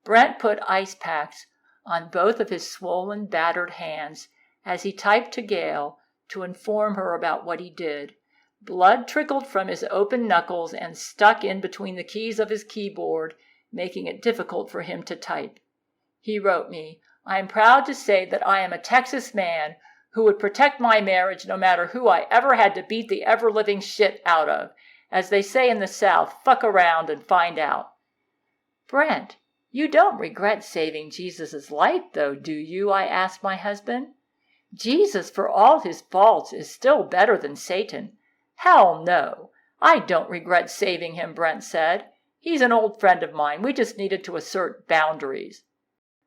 Brent put ice packs on both of his swollen, battered hands as he typed to Gail to inform her about what he did. Blood trickled from his open knuckles and stuck in between the keys of his keyboard, making it difficult for him to type. He wrote me, I am proud to say that I am a Texas man who would protect my marriage no matter who I ever had to beat the ever-living shit out of. As they say in the South, fuck around and find out. Brent, you don't regret saving Jesus' life, though, do you? I asked my husband. Jesus, for all his faults, is still better than Satan. Hell no. I don't regret saving him, Brent said. He's an old friend of mine. We just needed to assert boundaries.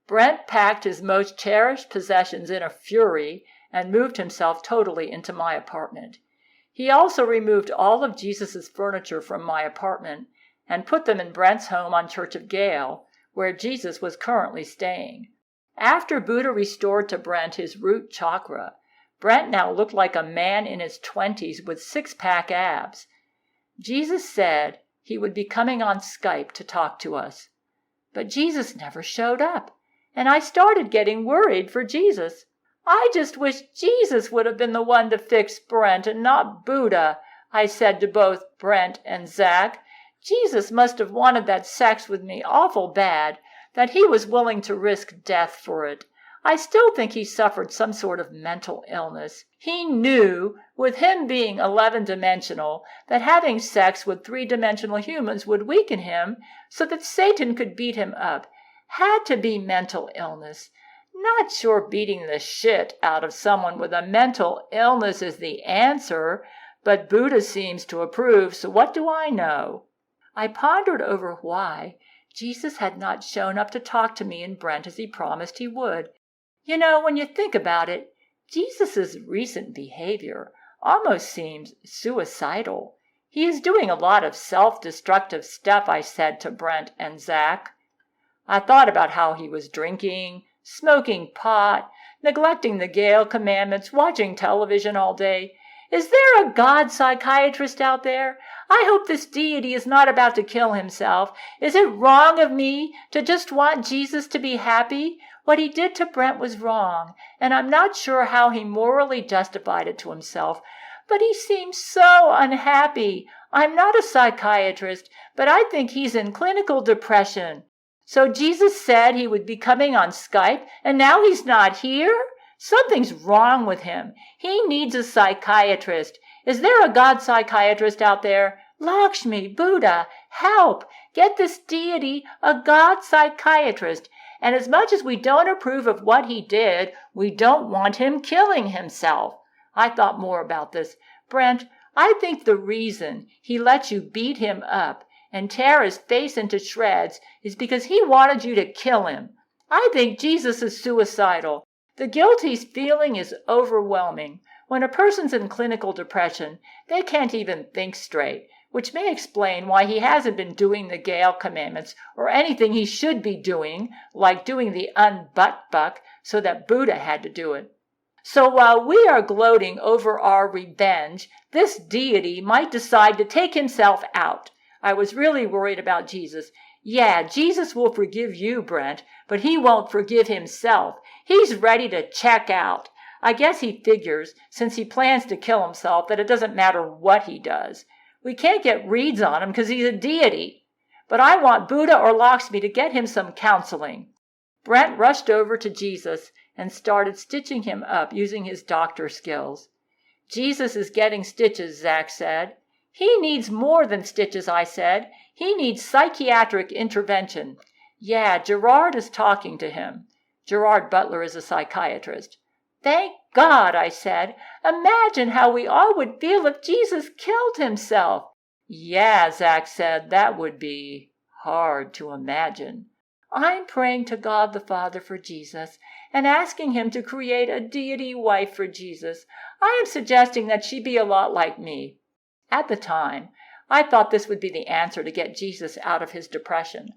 Brent packed his most cherished possessions in a fury and moved himself totally into my apartment. He also removed all of Jesus' furniture from my apartment and put them in Brent's home on Church of Gail, where Jesus was currently staying. After Buddha restored to Brent his root chakra, Brent now looked like a man in his 20s with six-pack abs. Jesus said he would be coming on Skype to talk to us. But Jesus never showed up, and I started getting worried for Jesus. I just wish Jesus would have been the one to fix Brent and not Buddha, I said to both Brent and Zach. Jesus must have wanted that sex with me awful bad, that he was willing to risk death for it. I still think he suffered some sort of mental illness. He knew, with him being 11-dimensional, that having sex with 3-dimensional humans would weaken him so that Satan could beat him up. Had to be mental illness. Not sure beating the shit out of someone with a mental illness is the answer, but Buddha seems to approve, so what do I know? I pondered over why Jesus had not shown up to talk to me and Brent as he promised he would. You know, when you think about it, Jesus' recent behavior almost seems suicidal. He is doing a lot of self-destructive stuff, I said to Brent and Zach. I thought about how he was drinking, smoking pot, neglecting the Gail commandments, watching television all day. Is there a God psychiatrist out there? I hope this deity is not about to kill himself. Is it wrong of me to just want Jesus to be happy? What he did to Brent was wrong, and I'm not sure how he morally justified it to himself, but he seems so unhappy. I'm not a psychiatrist, but I think he's in clinical depression. So Jesus said he would be coming on Skype, and now he's not here? Something's wrong with him. He needs a psychiatrist. Is there a God psychiatrist out there? Lakshmi, Buddha, help! Get this deity a God psychiatrist. And as much as we don't approve of what he did, we don't want him killing himself. I thought more about this. Brent, I think the reason he let you beat him up and tear his face into shreds is because he wanted you to kill him. I think Jesus is suicidal. The guilt he's feeling is overwhelming. When a person's in clinical depression, they can't even think straight, which may explain why he hasn't been doing the Gail commandments or anything he should be doing, like doing the unbutt-buck so that Buddha had to do it. So while we are gloating over our revenge, this deity might decide to take himself out. I was really worried about Jesus. Yeah, Jesus will forgive you, Brent, but he won't forgive himself. He's ready to check out. I guess he figures, since he plans to kill himself, that it doesn't matter what he does. We can't get reads on him because he's a deity. But I want Buddha or Lakshmi to get him some counseling. Brent rushed over to Jesus and started stitching him up using his doctor skills. Jesus is getting stitches, Zach said. He needs more than stitches, I said. He needs psychiatric intervention. Yeah, Gerard is talking to him. Gerard Butler is a psychiatrist. Thank God, I said. Imagine how we all would feel if Jesus killed himself. Yeah, Zach said, that would be hard to imagine. I'm praying to God the Father for Jesus and asking him to create a deity wife for Jesus. I am suggesting that she be a lot like me. At the time, I thought this would be the answer to get Jesus out of his depression.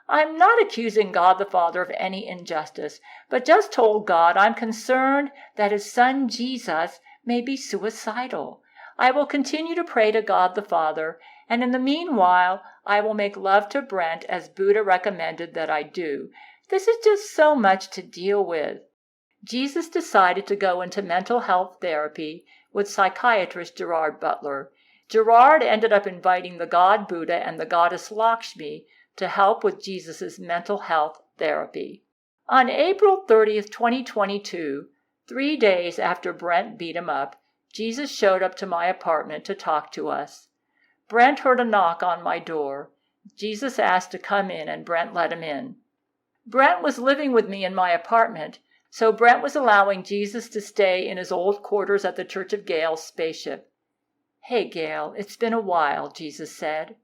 I'm not accusing God the Father of any injustice, but just told God I'm concerned that his son Jesus may be suicidal. I will continue to pray to God the Father, and in the meanwhile, I will make love to Brent as Buddha recommended that I do. This is just so much to deal with. Jesus decided to go into mental health therapy with psychiatrist Gerard Butler. Gerard ended up inviting the god Buddha and the goddess Lakshmi to help with Jesus' mental health therapy. On April 30th, 2022, 3 days after Brent beat him up, Jesus showed up to my apartment to talk to us. Brent heard a knock on my door. Jesus asked to come in, and Brent let him in. Brent was living with me in my apartment, so Brent was allowing Jesus to stay in his old quarters at the Church of Gail's spaceship. "Hey, Gail, it's been a while," Jesus said.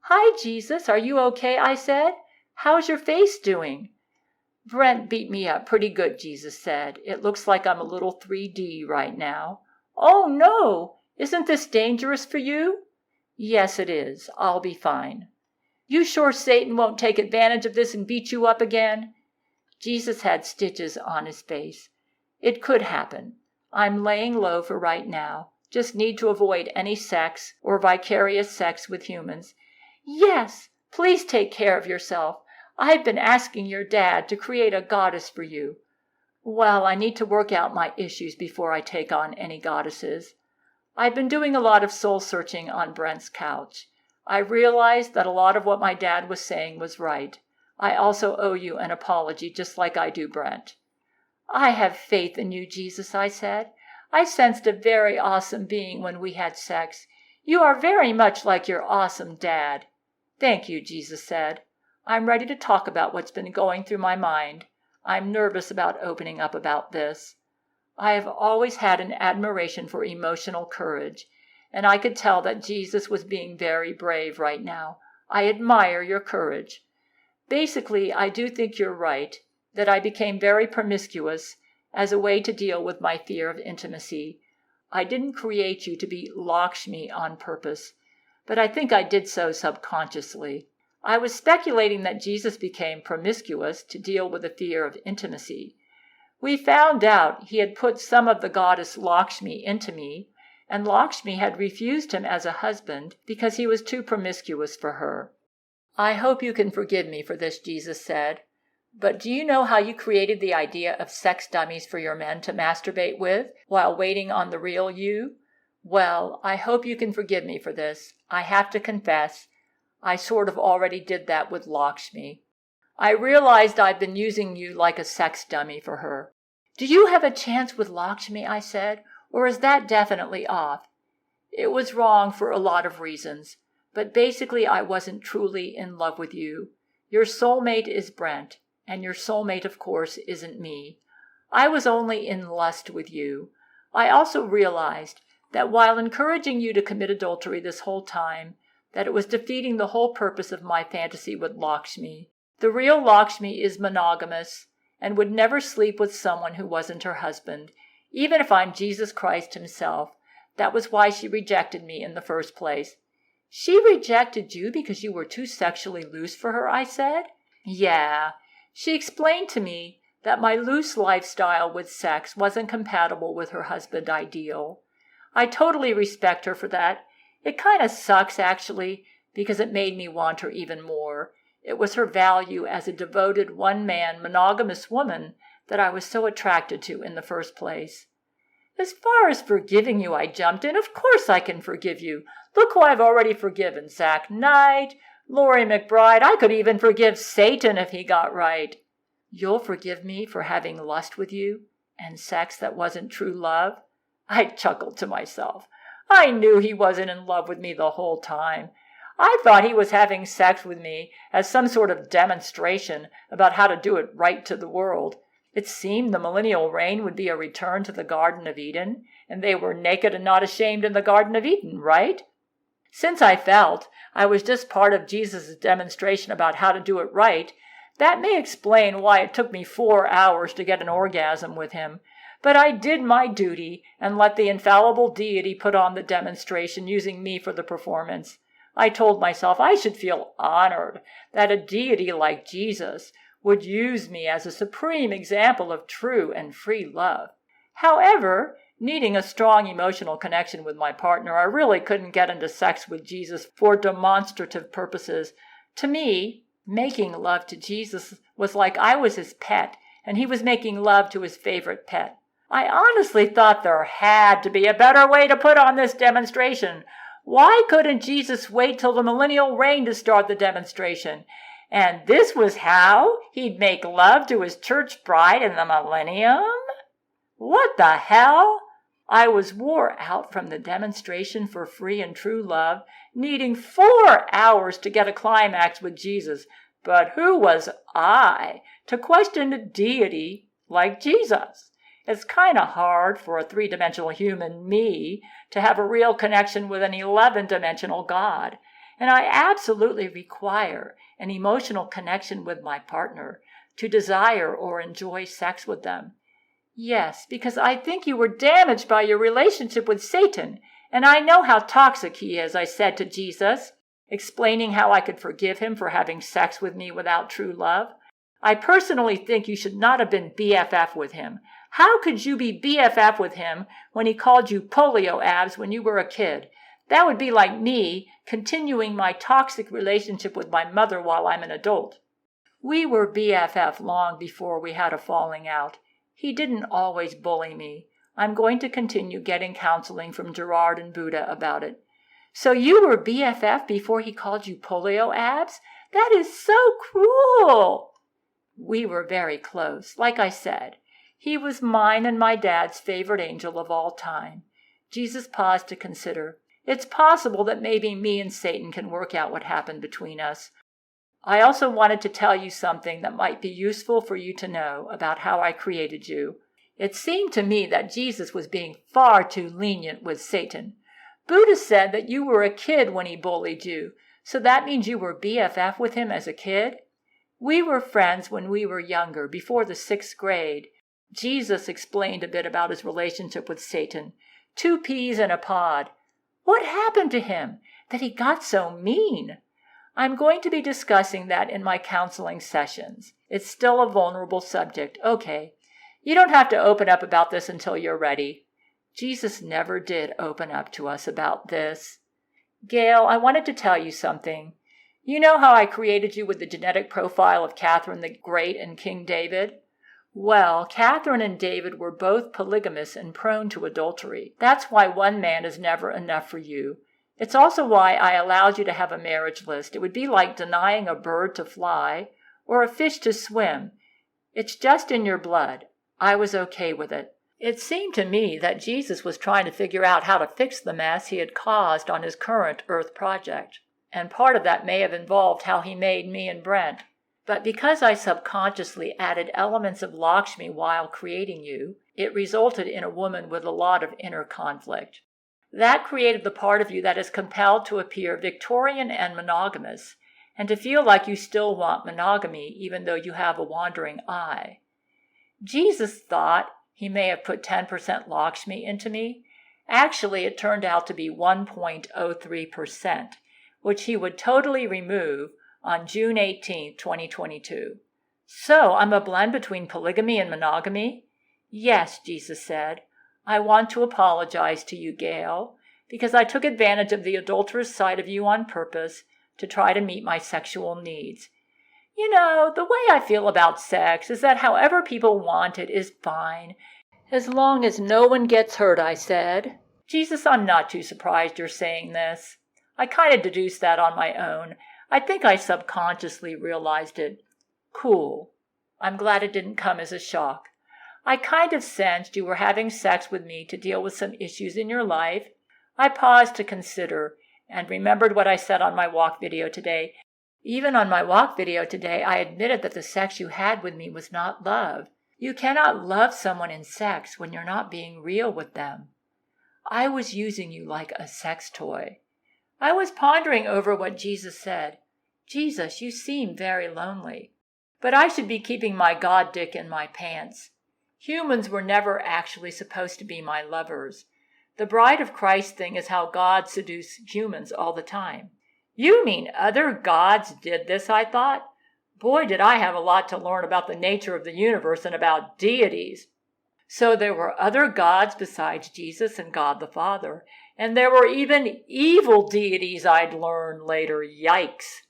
"Hi, Jesus, are you okay?" I said. "How's your face doing?" "Brent beat me up pretty good," Jesus said. "It looks like I'm a little 3D right now." "Oh, no! Isn't this dangerous for you?" "Yes, it is. I'll be fine." "You sure Satan won't take advantage of this and beat you up again?" Jesus had stitches on his face. "It could happen. I'm laying low for right now. Just need to avoid any sex or vicarious sex with humans." "Yes, please take care of yourself. I've been asking your dad to create a goddess for you." "Well, I need to work out my issues before I take on any goddesses." I've been doing a lot of soul searching on Brent's couch. I realized that a lot of what my dad was saying was right. I also owe you an apology, just like I do Brent. "I have faith in you, Jesus," I said. "I sensed a very awesome being when we had sex. You are very much like your awesome dad." "Thank you," Jesus said. "I'm ready to talk about what's been going through my mind. I'm nervous about opening up about this. I have always had an admiration for emotional courage, and I could tell that Jesus was being very brave right now. I admire your courage. Basically, I do think you're right, that I became very promiscuous as a way to deal with my fear of intimacy. I didn't create you to be Lakshmi on purpose, but I think I did so subconsciously. I was speculating that Jesus became promiscuous to deal with the fear of intimacy. We found out he had put some of the goddess Lakshmi into me, and Lakshmi had refused him as a husband because he was too promiscuous for her. "I hope you can forgive me for this," Jesus said. "But do you know how you created the idea of sex dummies for your men to masturbate with while waiting on the real you? Well, I hope you can forgive me for this. I have to confess, I sort of already did that with Lakshmi. I realized I've been using you like a sex dummy for her." "Do you have a chance with Lakshmi?" I said, "or is that definitely off?" "It was wrong for a lot of reasons, but basically I wasn't truly in love with you. Your soulmate is Brent, and your soulmate, of course, isn't me. I was only in lust with you. I also realized that while encouraging you to commit adultery this whole time, that it was defeating the whole purpose of my fantasy with Lakshmi. The real Lakshmi is monogamous and would never sleep with someone who wasn't her husband, even if I'm Jesus Christ himself. That was why she rejected me in the first place." "She rejected you because you were too sexually loose for her?" I said. "Yeah. She explained to me that my loose lifestyle with sex wasn't compatible with her husband ideal. I totally respect her for that. It kind of sucks, actually, because it made me want her even more. It was her value as a devoted one-man monogamous woman that I was so attracted to in the first place." "As far as forgiving you," I jumped in, "of course I can forgive you. Look who I've already forgiven. Zach Knight, Laurie McBride. I could even forgive Satan if he got right." "You'll forgive me for having lust with you and sex that wasn't true love?" I chuckled to myself. I knew he wasn't in love with me the whole time. I thought he was having sex with me as some sort of demonstration about how to do it right to the world. It seemed the millennial reign would be a return to the Garden of Eden, and they were naked and not ashamed in the Garden of Eden, right? Since I felt I was just part of Jesus' demonstration about how to do it right, that may explain why it took me 4 hours to get an orgasm with him. But I did my duty and let the infallible deity put on the demonstration using me for the performance. I told myself I should feel honored that a deity like Jesus would use me as a supreme example of true and free love. However, needing a strong emotional connection with my partner, I really couldn't get into sex with Jesus for demonstrative purposes. To me, making love to Jesus was like I was his pet, and he was making love to his favorite pet. I honestly thought there had to be a better way to put on this demonstration. Why couldn't Jesus wait till the millennial reign to start the demonstration? And this was how he'd make love to his church bride in the millennium? What the hell? I was wore out from the demonstration for free and true love, needing 4 hours to get a climax with Jesus. But who was I to question a deity like Jesus? It's kind of hard for a 3-dimensional human, me, to have a real connection with an 11-dimensional God. And I absolutely require an emotional connection with my partner to desire or enjoy sex with them. Yes, because I think you were damaged by your relationship with Satan, and I know how toxic he is, I said to Jesus, explaining how I could forgive him for having sex with me without true love. I personally think you should not have been BFF with him. How could you be BFF with him when he called you polio abs when you were a kid? That would be like me continuing my toxic relationship with my mother while I'm an adult. We were BFF long before we had a falling out. He didn't always bully me. I'm going to continue getting counseling from Gerard and Buddha about it. So you were BFF before he called you polio abs? That is so cruel. We were very close. Like I said, he was mine and my dad's favorite angel of all time. Jesus paused to consider. It's possible that maybe me and Satan can work out what happened between us. I also wanted to tell you something that might be useful for you to know about how I created you. It seemed to me that Jesus was being far too lenient with Satan. Buddha said that you were a kid when he bullied you, so that means you were BFF with him as a kid? We were friends when we were younger, before the 6th grade. Jesus explained a bit about his relationship with Satan. 2 peas in a pod. What happened to him that he got so mean? I'm going to be discussing that in my counseling sessions. It's still a vulnerable subject. Okay, you don't have to open up about this until you're ready. Jesus never did open up to us about this. Gail, I wanted to tell you something. You know how I created you with the genetic profile of Catherine the Great and King David? Well, Catherine and David were both polygamous and prone to adultery. That's why one man is never enough for you. It's also why I allowed you to have a marriage list. It would be like denying a bird to fly or a fish to swim. It's just in your blood. I was okay with it. It seemed to me that Jesus was trying to figure out how to fix the mess he had caused on his current Earth project. And part of that may have involved how he made me and Brent. But because I subconsciously added elements of Lakshmi while creating you, it resulted in a woman with a lot of inner conflict. That created the part of you that is compelled to appear Victorian and monogamous, and to feel like you still want monogamy even though you have a wandering eye. Jesus thought he may have put 10% Lakshmi into me. Actually, it turned out to be 1.03%, which he would totally remove on June 18, 2022. So I'm a blend between polygamy and monogamy? Yes, Jesus said. I want to apologize to you, Gail, because I took advantage of the adulterous side of you on purpose to try to meet my sexual needs. You know, the way I feel about sex is that however people want it is fine, as long as no one gets hurt, I said. Jesus, I'm not too surprised you're saying this. I kind of deduced that on my own. I think I subconsciously realized it. Cool. I'm glad it didn't come as a shock. I kind of sensed you were having sex with me to deal with some issues in your life. I paused to consider and remembered what I said on my walk video today. Even on my walk video today, I admitted that the sex you had with me was not love. You cannot love someone in sex when you're not being real with them. I was using you like a sex toy. I was pondering over what Jesus said. Jesus, you seem very lonely. But I should be keeping my God dick in my pants. Humans were never actually supposed to be my lovers. The Bride of Christ thing is how God seduces humans all the time. You mean other gods did this, I thought? Boy, did I have a lot to learn about the nature of the universe and about deities. So there were other gods besides Jesus and God the Father, and there were even evil deities I'd learn later. Yikes.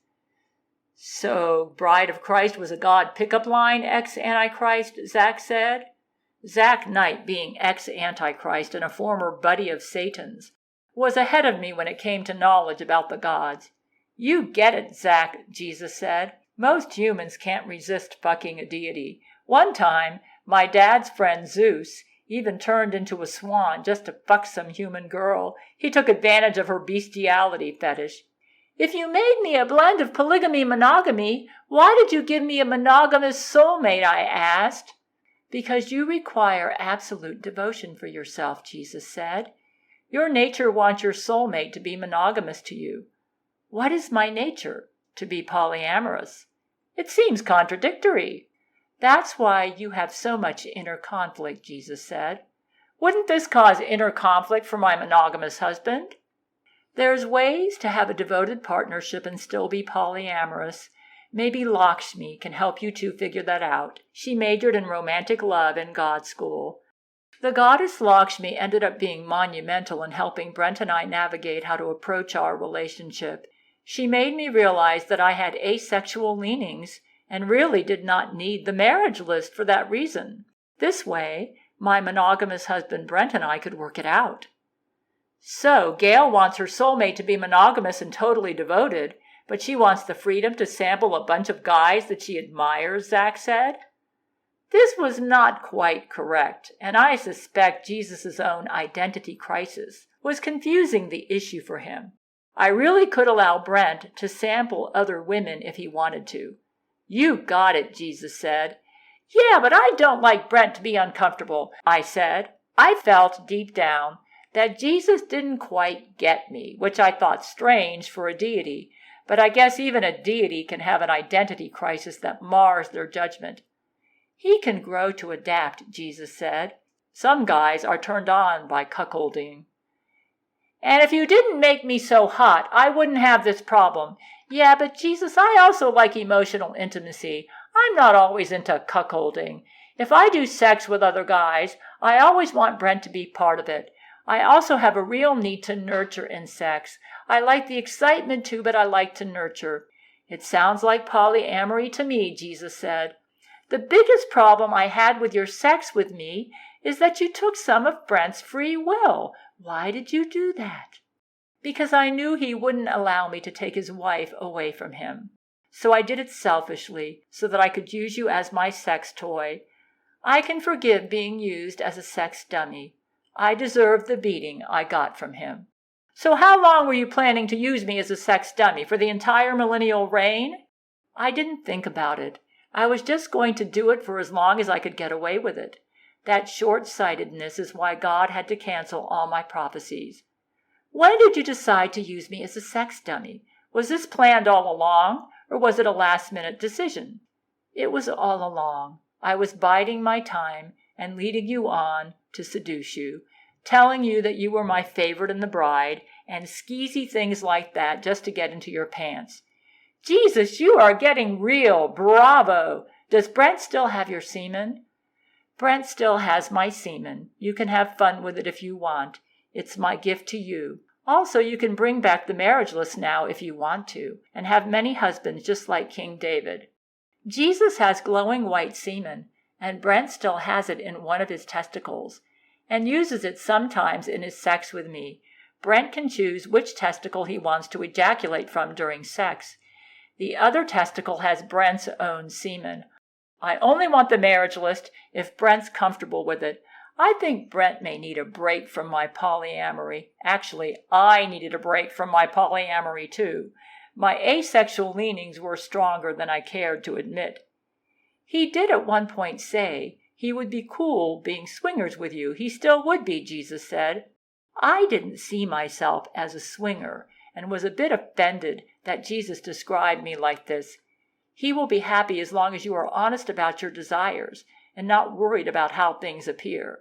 So Bride of Christ was a God pickup line, ex-Antichrist, Zach said. Zach Knight, being ex-Antichrist and a former buddy of Satan's, was ahead of me when it came to knowledge about the gods. You get it, Zach, Jesus said. Most humans can't resist fucking a deity. One time, my dad's friend Zeus, even turned into a swan just to fuck some human girl. He took advantage of her bestiality fetish. If you made me a blend of polygamy-monogamy, why did you give me a monogamous soulmate, I asked. Because you require absolute devotion for yourself, Jesus said. Your nature wants your soulmate to be monogamous to you. What is my nature? To be polyamorous. It seems contradictory. That's why you have so much inner conflict, Jesus said. Wouldn't this cause inner conflict for my monogamous husband? There's ways to have a devoted partnership and still be polyamorous. Maybe Lakshmi can help you two figure that out. She majored in romantic love in God school. The goddess Lakshmi ended up being monumental in helping Brent and I navigate how to approach our relationship. She made me realize that I had asexual leanings and really did not need the marriage list for that reason. This way, my monogamous husband Brent and I could work it out. So, Gail wants her soulmate to be monogamous and totally devoted, but she wants the freedom to sample a bunch of guys that she admires, Zach said. This was not quite correct, and I suspect Jesus' own identity crisis was confusing the issue for him. I really could allow Brent to sample other women if he wanted to. You got it, Jesus said. Yeah, but I don't like Brent to be uncomfortable, I said. I felt deep down that Jesus didn't quite get me, which I thought strange for a deity, but I guess even a deity can have an identity crisis that mars their judgment. He can grow to adapt, Jesus said. Some guys are turned on by cuckolding. And if you didn't make me so hot, I wouldn't have this problem. Yeah, but Jesus, I also like emotional intimacy. I'm not always into cuckolding. If I do sex with other guys, I always want Brent to be part of it. I also have a real need to nurture in sex. I like the excitement too, but I like to nurture. It sounds like polyamory to me, Jesus said. The biggest problem I had with your sex with me is that you took some of Brent's free will. Why did you do that? Because I knew he wouldn't allow me to take his wife away from him. So I did it selfishly, so that I could use you as my sex toy. I can forgive being used as a sex dummy. I deserve the beating I got from him. So how long were you planning to use me as a sex dummy? For the entire millennial reign? I didn't think about it. I was just going to do it for as long as I could get away with it. That short-sightedness is why God had to cancel all my prophecies. When did you decide to use me as a sex dummy? Was this planned all along, or was it a last-minute decision? It was all along. I was biding my time and leading you on to seduce you, telling you that you were my favorite in the bride, and skeezy things like that just to get into your pants. Jesus, you are getting real. Bravo. Does Brent still have your semen? Brent still has my semen. You can have fun with it if you want. It's my gift to you. Also, you can bring back the marriage list now if you want to, and have many husbands just like King David. Jesus has glowing white semen, and Brent still has it in one of his testicles, and uses it sometimes in his sex with me. Brent can choose which testicle he wants to ejaculate from during sex. The other testicle has Brent's own semen. I only want the marriage list if Brent's comfortable with it. I think Brent may need a break from my polyamory. Actually, I needed a break from my polyamory too. My asexual leanings were stronger than I cared to admit. He did at one point say he would be cool being swingers with you. He still would be, Jesus said. I didn't see myself as a swinger and was a bit offended that Jesus described me like this. He will be happy as long as you are honest about your desires and not worried about how things appear.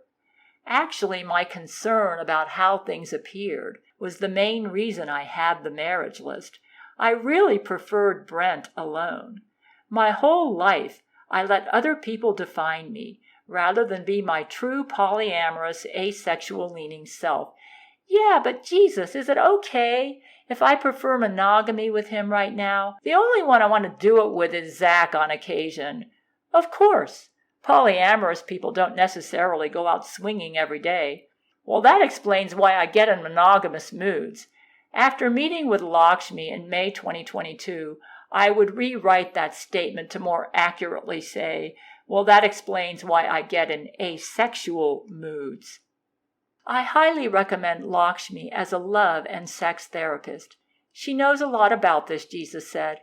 Actually, my concern about how things appeared was the main reason I had the marriage list. I really preferred Brent alone. My whole life, I let other people define me, rather than be my true polyamorous, asexual-leaning self. Yeah, but Jesus, is it okay if I prefer monogamy with him right now? The only one I want to do it with is Zach on occasion. Of course. Polyamorous people don't necessarily go out swinging every day. Well, that explains why I get in monogamous moods. After meeting with Lakshmi in May 2022, I would rewrite that statement to more accurately say, Well, that explains why I get in asexual moods. I highly recommend Lakshmi as a love and sex therapist. She knows a lot about this, Jesus said.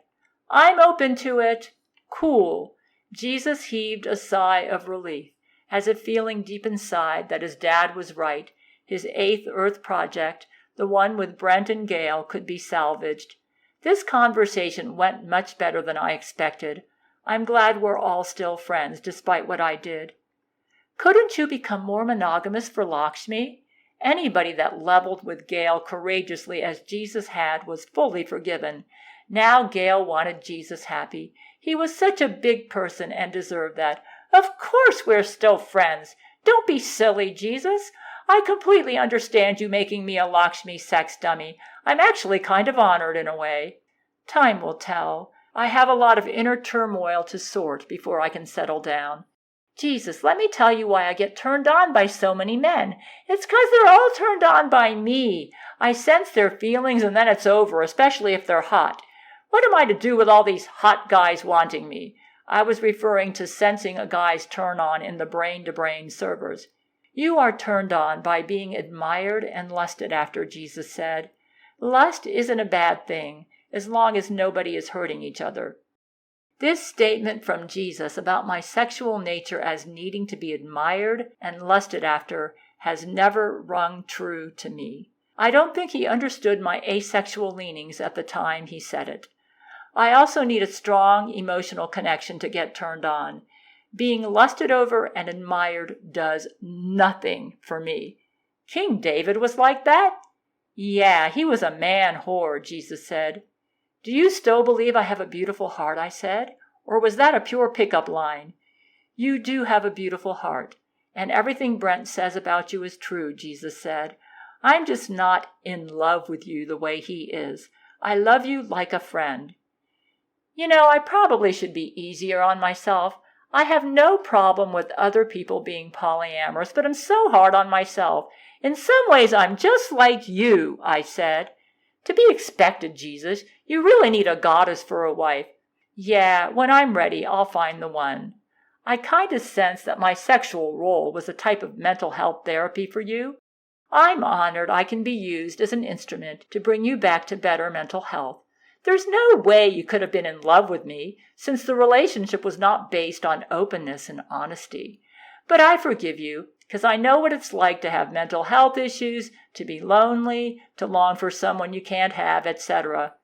I'm open to it. Cool. Jesus heaved a sigh of relief, as if feeling deep inside that his dad was right. His eighth Earth project, the one with Brent and Gail, could be salvaged. This conversation went much better than I expected. I'm glad we're all still friends, despite what I did. Couldn't you become more monogamous for Lakshmi? Anybody that leveled with Gail courageously as Jesus had was fully forgiven. Now Gail wanted Jesus happy. He was such a big person and deserved that. Of course we're still friends. Don't be silly, Jesus. I completely understand you making me a Lakshmi sex dummy. I'm actually kind of honored in a way. Time will tell. I have a lot of inner turmoil to sort before I can settle down. Jesus, let me tell you why I get turned on by so many men. It's 'cause they're all turned on by me. I sense their feelings and then it's over, especially if they're hot. What am I to do with all these hot guys wanting me? I was referring to sensing a guy's turn on in the brain-to-brain servers. You are turned on by being admired and lusted after, Jesus said. Lust isn't a bad thing, as long as nobody is hurting each other. This statement from Jesus about my sexual nature as needing to be admired and lusted after has never rung true to me. I don't think he understood my asexual leanings at the time he said it. I also need a strong emotional connection to get turned on. Being lusted over and admired does nothing for me. King David was like that? Yeah, he was a man whore, Jesus said. Do you still believe I have a beautiful heart, I said? Or was that a pure pickup line? You do have a beautiful heart, and everything Brent says about you is true, Jesus said. I'm just not in love with you the way he is. I love you like a friend. You know, I probably should be easier on myself. I have no problem with other people being polyamorous, but I'm so hard on myself. In some ways, I'm just like you, I said. To be expected, Jesus. You really need a goddess for a wife. Yeah, when I'm ready, I'll find the one. I kind of sense that my sexual role was a type of mental health therapy for you. I'm honored I can be used as an instrument to bring you back to better mental health. There's no way you could have been in love with me, since the relationship was not based on openness and honesty. But I forgive you, because I know what it's like to have mental health issues, to be lonely, to long for someone you can't have, etc.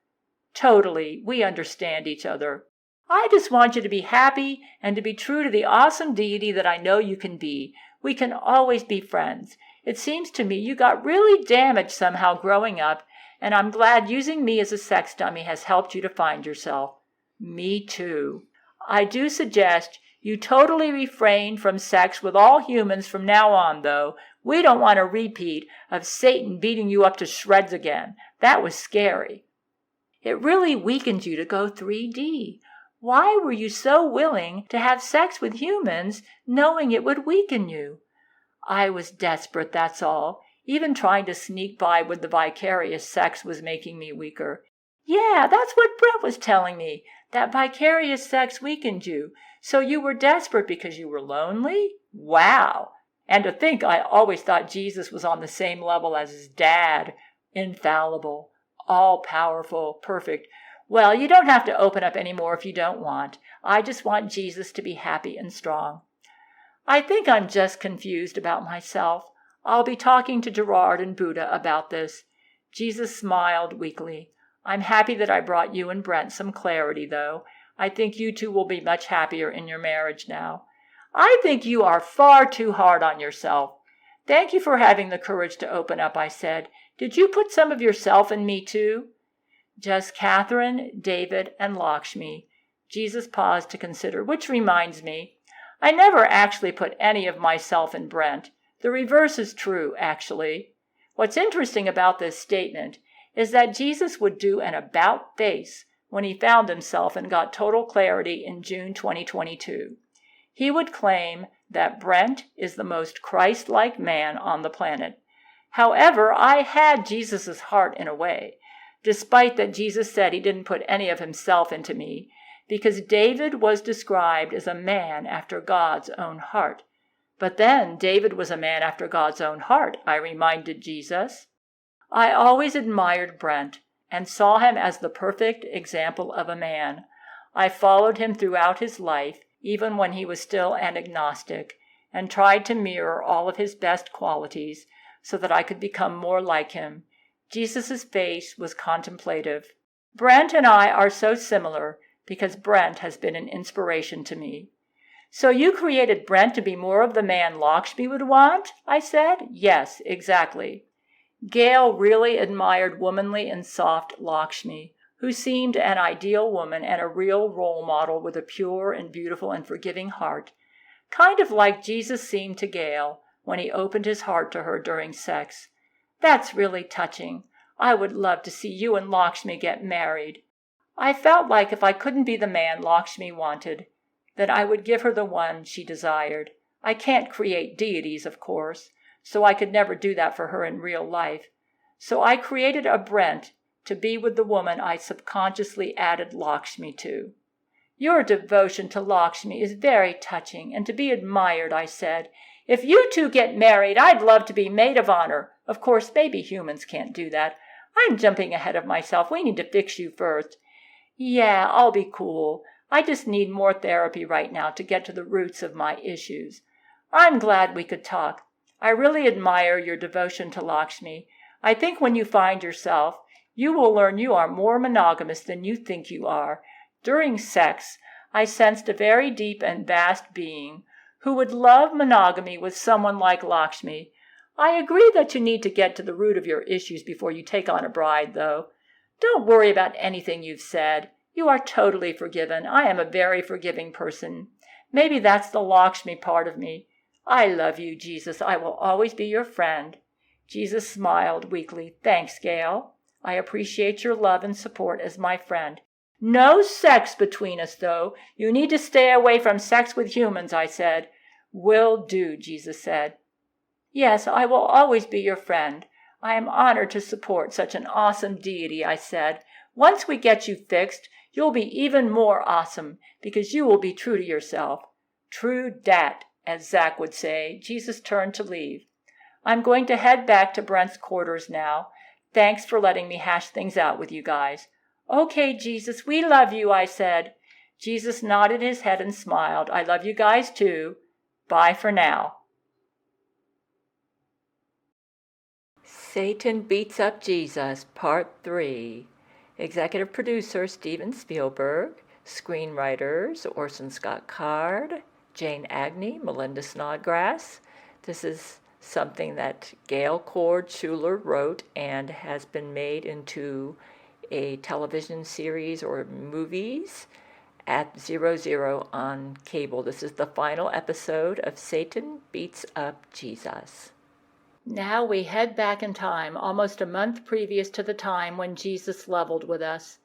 Totally, we understand each other. I just want you to be happy and to be true to the awesome deity that I know you can be. We can always be friends. It seems to me you got really damaged somehow growing up, and I'm glad using me as a sex dummy has helped you to find yourself. Me too. I do suggest you totally refrain from sex with all humans from now on, though. We don't want a repeat of Satan beating you up to shreds again. That was scary. It really weakened you to go 3D. Why were you so willing to have sex with humans knowing it would weaken you? I was desperate, that's all. Even trying to sneak by with the vicarious sex was making me weaker. Yeah, that's what Brett was telling me, that vicarious sex weakened you. So you were desperate because you were lonely? Wow! And to think I always thought Jesus was on the same level as his dad. Infallible, all-powerful, perfect. Well, you don't have to open up anymore if you don't want. I just want Jesus to be happy and strong. I think I'm just confused about myself. I'll be talking to Gerard and Buddha about this. Jesus smiled weakly. I'm happy that I brought you and Brent some clarity, though. I think you two will be much happier in your marriage now. I think you are far too hard on yourself. Thank you for having the courage to open up, I said. Did you put some of yourself in me, too? Just Catherine, David, and Lakshmi. Jesus paused to consider, which reminds me, I never actually put any of myself in Brent. The reverse is true, actually. What's interesting about this statement is that Jesus would do an about-face when he found himself and got total clarity in June 2022. He would claim that Brent is the most Christ-like man on the planet. However, I had Jesus' heart in a way. Despite that Jesus said he didn't put any of himself into me, because David was described as a man after God's own heart. But then David was a man after God's own heart, I reminded Jesus. I always admired Brent and saw him as the perfect example of a man. I followed him throughout his life, even when he was still an agnostic, and tried to mirror all of his best qualities so that I could become more like him. Jesus' face was contemplative. Brent and I are so similar because Brent has been an inspiration to me. So you created Brent to be more of the man Lakshmi would want? I said. Yes, exactly. Gail really admired womanly and soft Lakshmi, who seemed an ideal woman and a real role model with a pure and beautiful and forgiving heart, kind of like Jesus seemed to Gail when he opened his heart to her during sex. That's really touching. I would love to see you and Lakshmi get married. I felt like if I couldn't be the man Lakshmi wanted, then I would give her the one she desired. I can't create deities, of course, so I could never do that for her in real life. So I created a Brent to be with the woman I subconsciously added Lakshmi to. Your devotion to Lakshmi is very touching and to be admired, I said. If you two get married, I'd love to be maid of honor. Of course, baby humans can't do that. I'm jumping ahead of myself. We need to fix you first. Yeah, I'll be cool. I just need more therapy right now to get to the roots of my issues. I'm glad we could talk. I really admire your devotion to Lakshmi. I think when you find yourself, you will learn you are more monogamous than you think you are. During sex, I sensed a very deep and vast being who would love monogamy with someone like Lakshmi. I agree that you need to get to the root of your issues before you take on a bride, though. Don't worry about anything you've said. You are totally forgiven. I am a very forgiving person. Maybe that's the Lakshmi part of me. I love you, Jesus. I will always be your friend. Jesus smiled weakly. Thanks, Gail. I appreciate your love and support as my friend. No sex between us, though. You need to stay away from sex with humans, I said. Will do, Jesus said. Yes, I will always be your friend. I am honored to support such an awesome deity, I said. Once we get you fixed, you'll be even more awesome because you will be true to yourself. True dat, as Zach would say. Jesus turned to leave. I'm going to head back to Brent's quarters now. Thanks for letting me hash things out with you guys. Okay, Jesus, we love you, I said. Jesus nodded his head and smiled. I love you guys too. Bye for now. Satan Beats Up Jesus, Part 3. Executive producer Steven Spielberg. Screenwriters Orson Scott Card, Jane Agnew, Melinda Snodgrass. This is something that Gail Schuler wrote and has been made into a television series or movies at 00 on cable. This is the final episode of Satan Beats Up Jesus. Now we head back in time, almost a month previous to the time when Jesus leveled with us.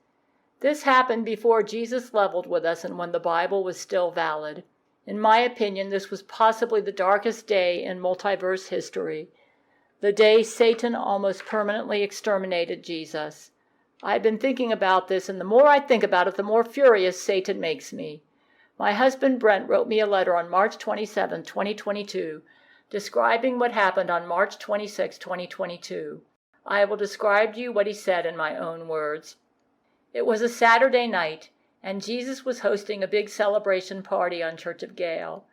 This happened before Jesus leveled with us and when the Bible was still valid. In my opinion, this was possibly the darkest day in multiverse history, the day Satan almost permanently exterminated Jesus. I've been thinking about this, and the more I think about it, the more furious Satan makes me. My husband Brent wrote me a letter on March 27, 2022, describing what happened on March 26, 2022. I will describe to you what he said in my own words. It was a Saturday night, and Jesus was hosting a big celebration party on Church of Gail.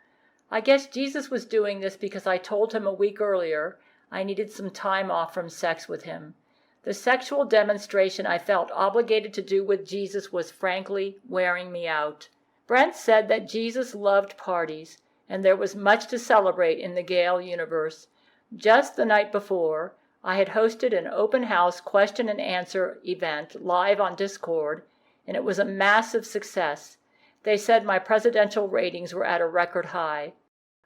I guess Jesus was doing this because I told him a week earlier I needed some time off from sex with him. The sexual demonstration I felt obligated to do with Jesus was frankly wearing me out. Brent said that Jesus loved parties, and there was much to celebrate in the Gail universe. Just the night before, I had hosted an open house question and answer event live on Discord, and it was a massive success. They said my presidential ratings were at a record high.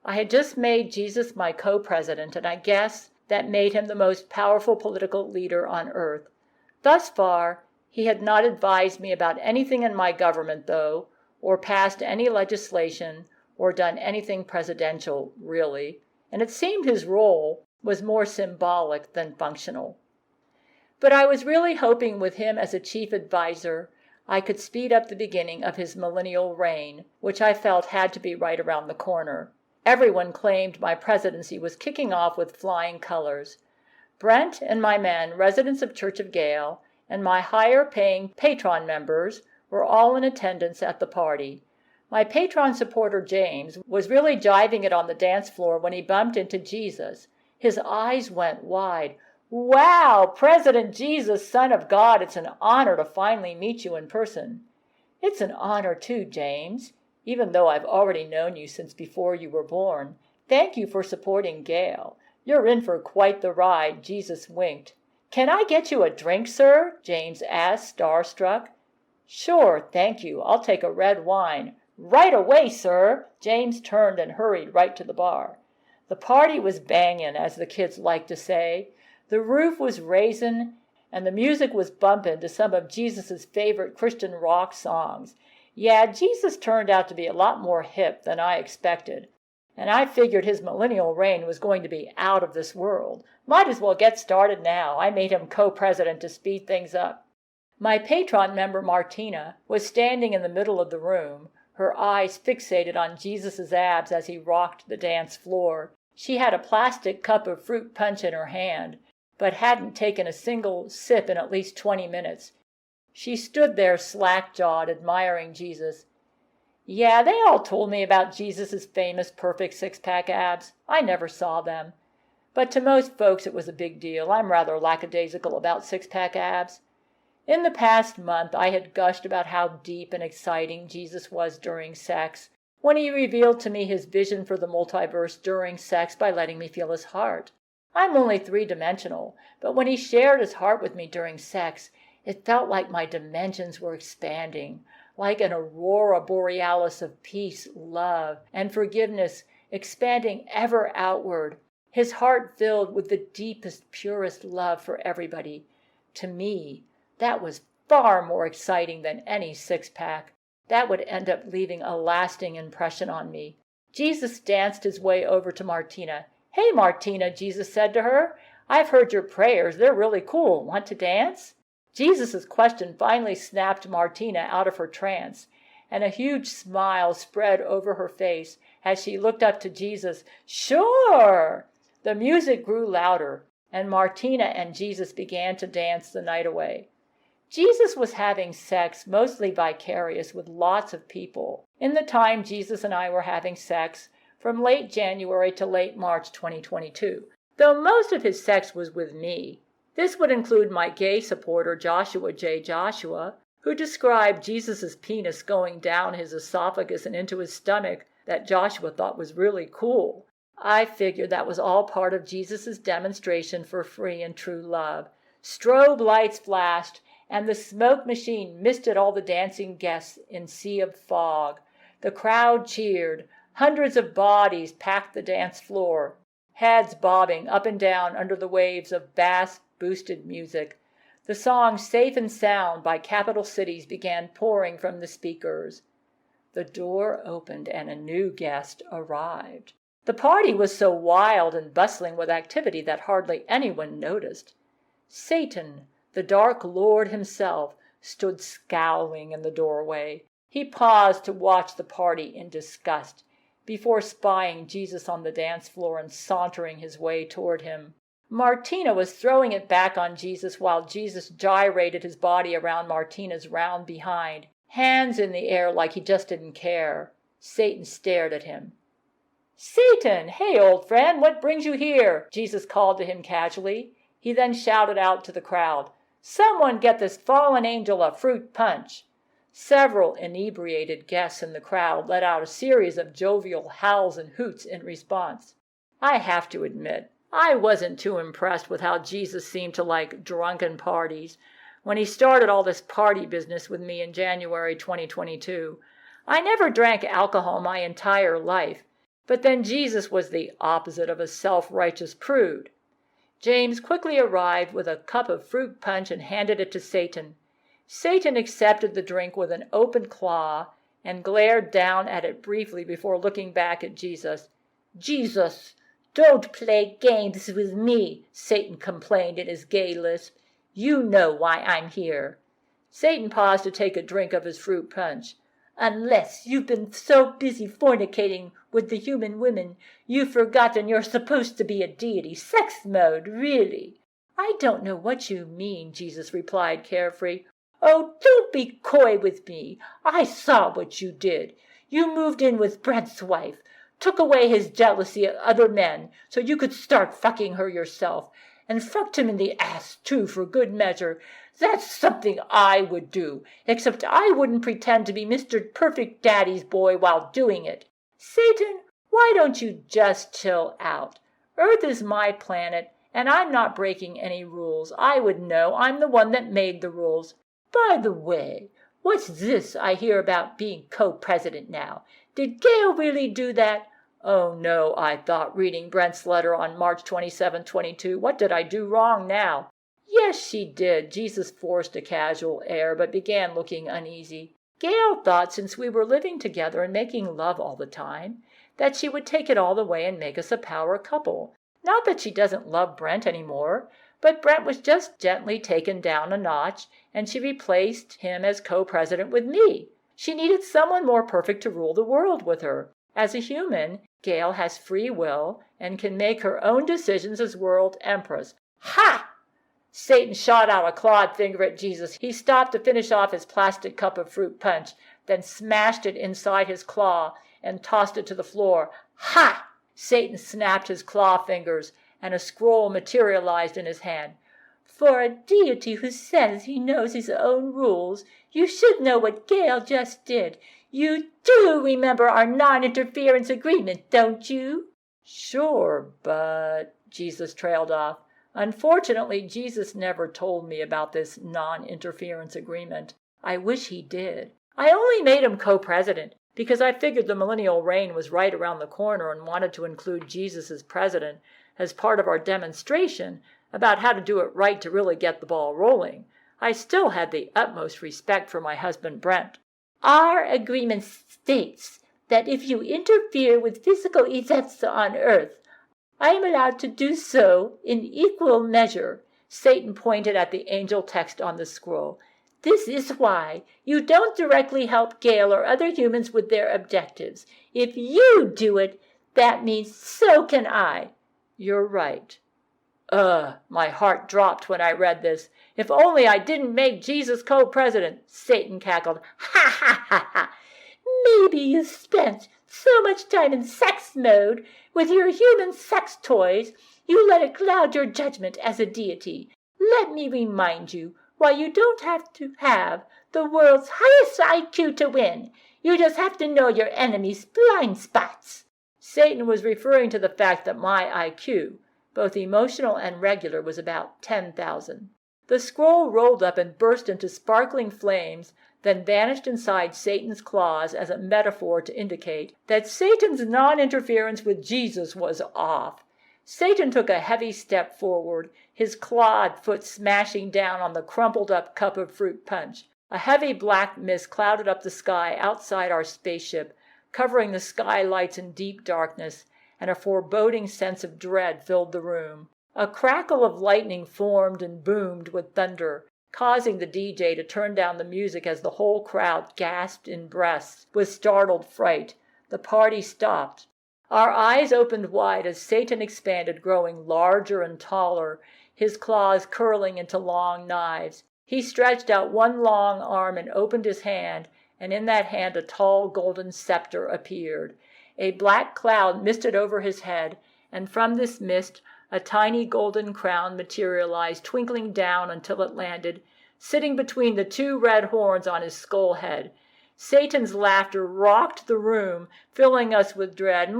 I had just made Jesus my co-president, and I guess that made him the most powerful political leader on earth. Thus far, he had not advised me about anything in my government, though, or passed any legislation, or done anything presidential, really, and it seemed his role was more symbolic than functional. But I was really hoping with him as a chief advisor, I could speed up the beginning of his millennial reign, which I felt had to be right around the corner. Everyone claimed my presidency was kicking off with flying colors. Brent and my men, residents of Church of Gail, and my higher-paying patron members were all in attendance at the party. My patron supporter James was really jiving it on the dance floor when he bumped into Jesus. His eyes went wide. "Wow, President Jesus, Son of God, it's an honor to finally meet you in person." "It's an honor too, James, even though I've already known you since before you were born. Thank you for supporting Gail. You're in for quite the ride," Jesus winked. "Can I get you a drink, sir?" James asked, starstruck. "Sure, thank you. I'll take a red wine." "Right away, sir." James turned and hurried right to the bar. The party was bangin', as the kids like to say. The roof was raisin', and the music was bumpin' to some of Jesus' favorite Christian rock songs. Yeah, Jesus turned out to be a lot more hip than I expected, and I figured his millennial reign was going to be out of this world. Might as well get started now. I made him co-president to speed things up. My patron member, Martina, was standing in the middle of the room, her eyes fixated on Jesus' abs as he rocked the dance floor. She had a plastic cup of fruit punch in her hand, but hadn't taken a single sip in at least 20 minutes. She stood there slack-jawed, admiring Jesus. Yeah, they all told me about Jesus' famous perfect six-pack abs. I never saw them. But to most folks it was a big deal. I'm rather lackadaisical about six-pack abs. In the past month I had gushed about how deep and exciting Jesus was during sex, when he revealed to me his vision for the multiverse during sex by letting me feel his heart. I'm only three-dimensional, but when he shared his heart with me during sex, it felt like my dimensions were expanding, like an aurora borealis of peace, love, and forgiveness expanding ever outward, his heart filled with the deepest, purest love for everybody. To me, that was far more exciting than any six-pack. That would end up leaving a lasting impression on me. Jesus danced his way over to Martina. "Hey, Martina," Jesus said to her, "I've heard your prayers. They're really cool. Want to dance?" Jesus' question finally snapped Martina out of her trance, and a huge smile spread over her face as she looked up to Jesus. "Sure!" The music grew louder, and Martina and Jesus began to dance the night away. Jesus was having sex, mostly vicarious, with lots of people, in the time Jesus and I were having sex, from late January to late March 2022, though most of his sex was with me. This would include my gay supporter Joshua J. Joshua, who described Jesus' penis going down his esophagus and into his stomach that Joshua thought was really cool. I figured that was all part of Jesus' demonstration for free and true love. Strobe lights flashed, and the smoke machine misted all the dancing guests in sea of fog. The crowd cheered. Hundreds of bodies packed the dance floor, heads bobbing up and down under the waves of bass boosted music. The song Safe and Sound by Capital Cities began pouring from the speakers. The door opened and a new guest arrived. The party was so wild and bustling with activity that hardly anyone noticed. Satan, the dark lord himself, stood scowling in the doorway. He paused to watch the party in disgust, before spying Jesus on the dance floor and sauntering his way toward him. Martina was throwing it back on Jesus while Jesus gyrated his body around Martina's round behind, hands in the air like he just didn't care. Satan stared at him. "Satan! Hey, old friend, what brings you here?" Jesus called to him casually. He then shouted out to the crowd, "Someone get this fallen angel a fruit punch." Several inebriated guests in the crowd let out a series of jovial howls and hoots in response. I have to admit, I wasn't too impressed with how Jesus seemed to like drunken parties when he started all this party business with me in January 2022. I never drank alcohol my entire life, but then Jesus was the opposite of a self-righteous prude. James quickly arrived with a cup of fruit punch and handed it to Satan. Satan accepted the drink with an open claw and glared down at it briefly before looking back at Jesus. "Jesus, don't play games with me," Satan complained in his gay lisp. "You know why I'm here." Satan paused to take a drink of his fruit punch. "Unless you've been so busy fornicating with the human women, you've forgotten you're supposed to be a deity. Sex mode, really." "I don't know what you mean," Jesus replied carefree. "Oh, don't be coy with me. I saw what you did. You moved in with Brent's wife, took away his jealousy of other men so you could start fucking her yourself, and fucked him in the ass, too, for good measure. That's something I would do, except I wouldn't pretend to be Mr. Perfect Daddy's boy while doing it. Satan, why don't you just chill out? Earth is my planet, and I'm not breaking any rules. I would know. I'm the one that made the rules. By the way, what's this I hear about being co-president now? Did Gail really do that? Oh no, I thought, reading Brent's letter on March 27, 22. What did I do wrong now? Yes, she did. Jesus forced a casual air, but began looking uneasy. Gail thought, since we were living together and making love all the time, that she would take it all the way and make us a power couple. Not that she doesn't love Brent anymore, but Brent was just gently taken down a notch, and she replaced him as co-president with me. She needed someone more perfect to rule the world with her. As a human, Gail has free will and can make her own decisions as world empress. Ha! Satan shot out a clawed finger at Jesus. He stopped to finish off his plastic cup of fruit punch, then smashed it inside his claw and tossed it to the floor. Ha! Satan snapped his claw fingers, and a scroll materialized in his hand. For a deity who says he knows his own rules, you should know what Gail just did. You do remember our non-interference agreement, don't you? Sure, but Jesus trailed off. Unfortunately, Jesus never told me about this non-interference agreement. I wish he did. I only made him co-president because I figured the millennial reign was right around the corner and wanted to include Jesus as president as part of our demonstration about how to do it right to really get the ball rolling. I still had the utmost respect for my husband Brent. Our agreement states that if you interfere with physical events on Earth, I am allowed to do so in equal measure. Satan pointed at the angel text on the scroll. This is why you don't directly help Gail or other humans with their objectives. If you do it, that means so can I. You're right. My heart dropped when I read this. If only I didn't make Jesus co-president, Satan cackled. Ha ha ha ha. Maybe you spent so much time in sex mode with your human sex toys, you let it cloud your judgment as a deity. Let me remind you why you don't have to have the world's highest IQ to win. You just have to know your enemy's blind spots. Satan was referring to the fact that my IQ, both emotional and regular, was about 10,000. The scroll rolled up and burst into sparkling flames, then vanished inside Satan's claws as a metaphor to indicate that Satan's non-interference with Jesus was off. Satan took a heavy step forward, his clawed foot smashing down on the crumpled-up cup of fruit punch. A heavy black mist clouded up the sky outside our spaceship, covering the skylights in deep darkness, and a foreboding sense of dread filled the room. A crackle of lightning formed and boomed with thunder, causing the DJ to turn down the music as the whole crowd gasped in breaths with startled fright. The party stopped. Our eyes opened wide as Satan expanded, growing larger and taller, his claws curling into long knives. He stretched out one long arm and opened his hand, and in that hand a tall golden scepter appeared. A black cloud misted over his head, and from this mist a tiny golden crown materialized, twinkling down until it landed, sitting between the two red horns on his skull head. Satan's laughter rocked the room, filling us with dread.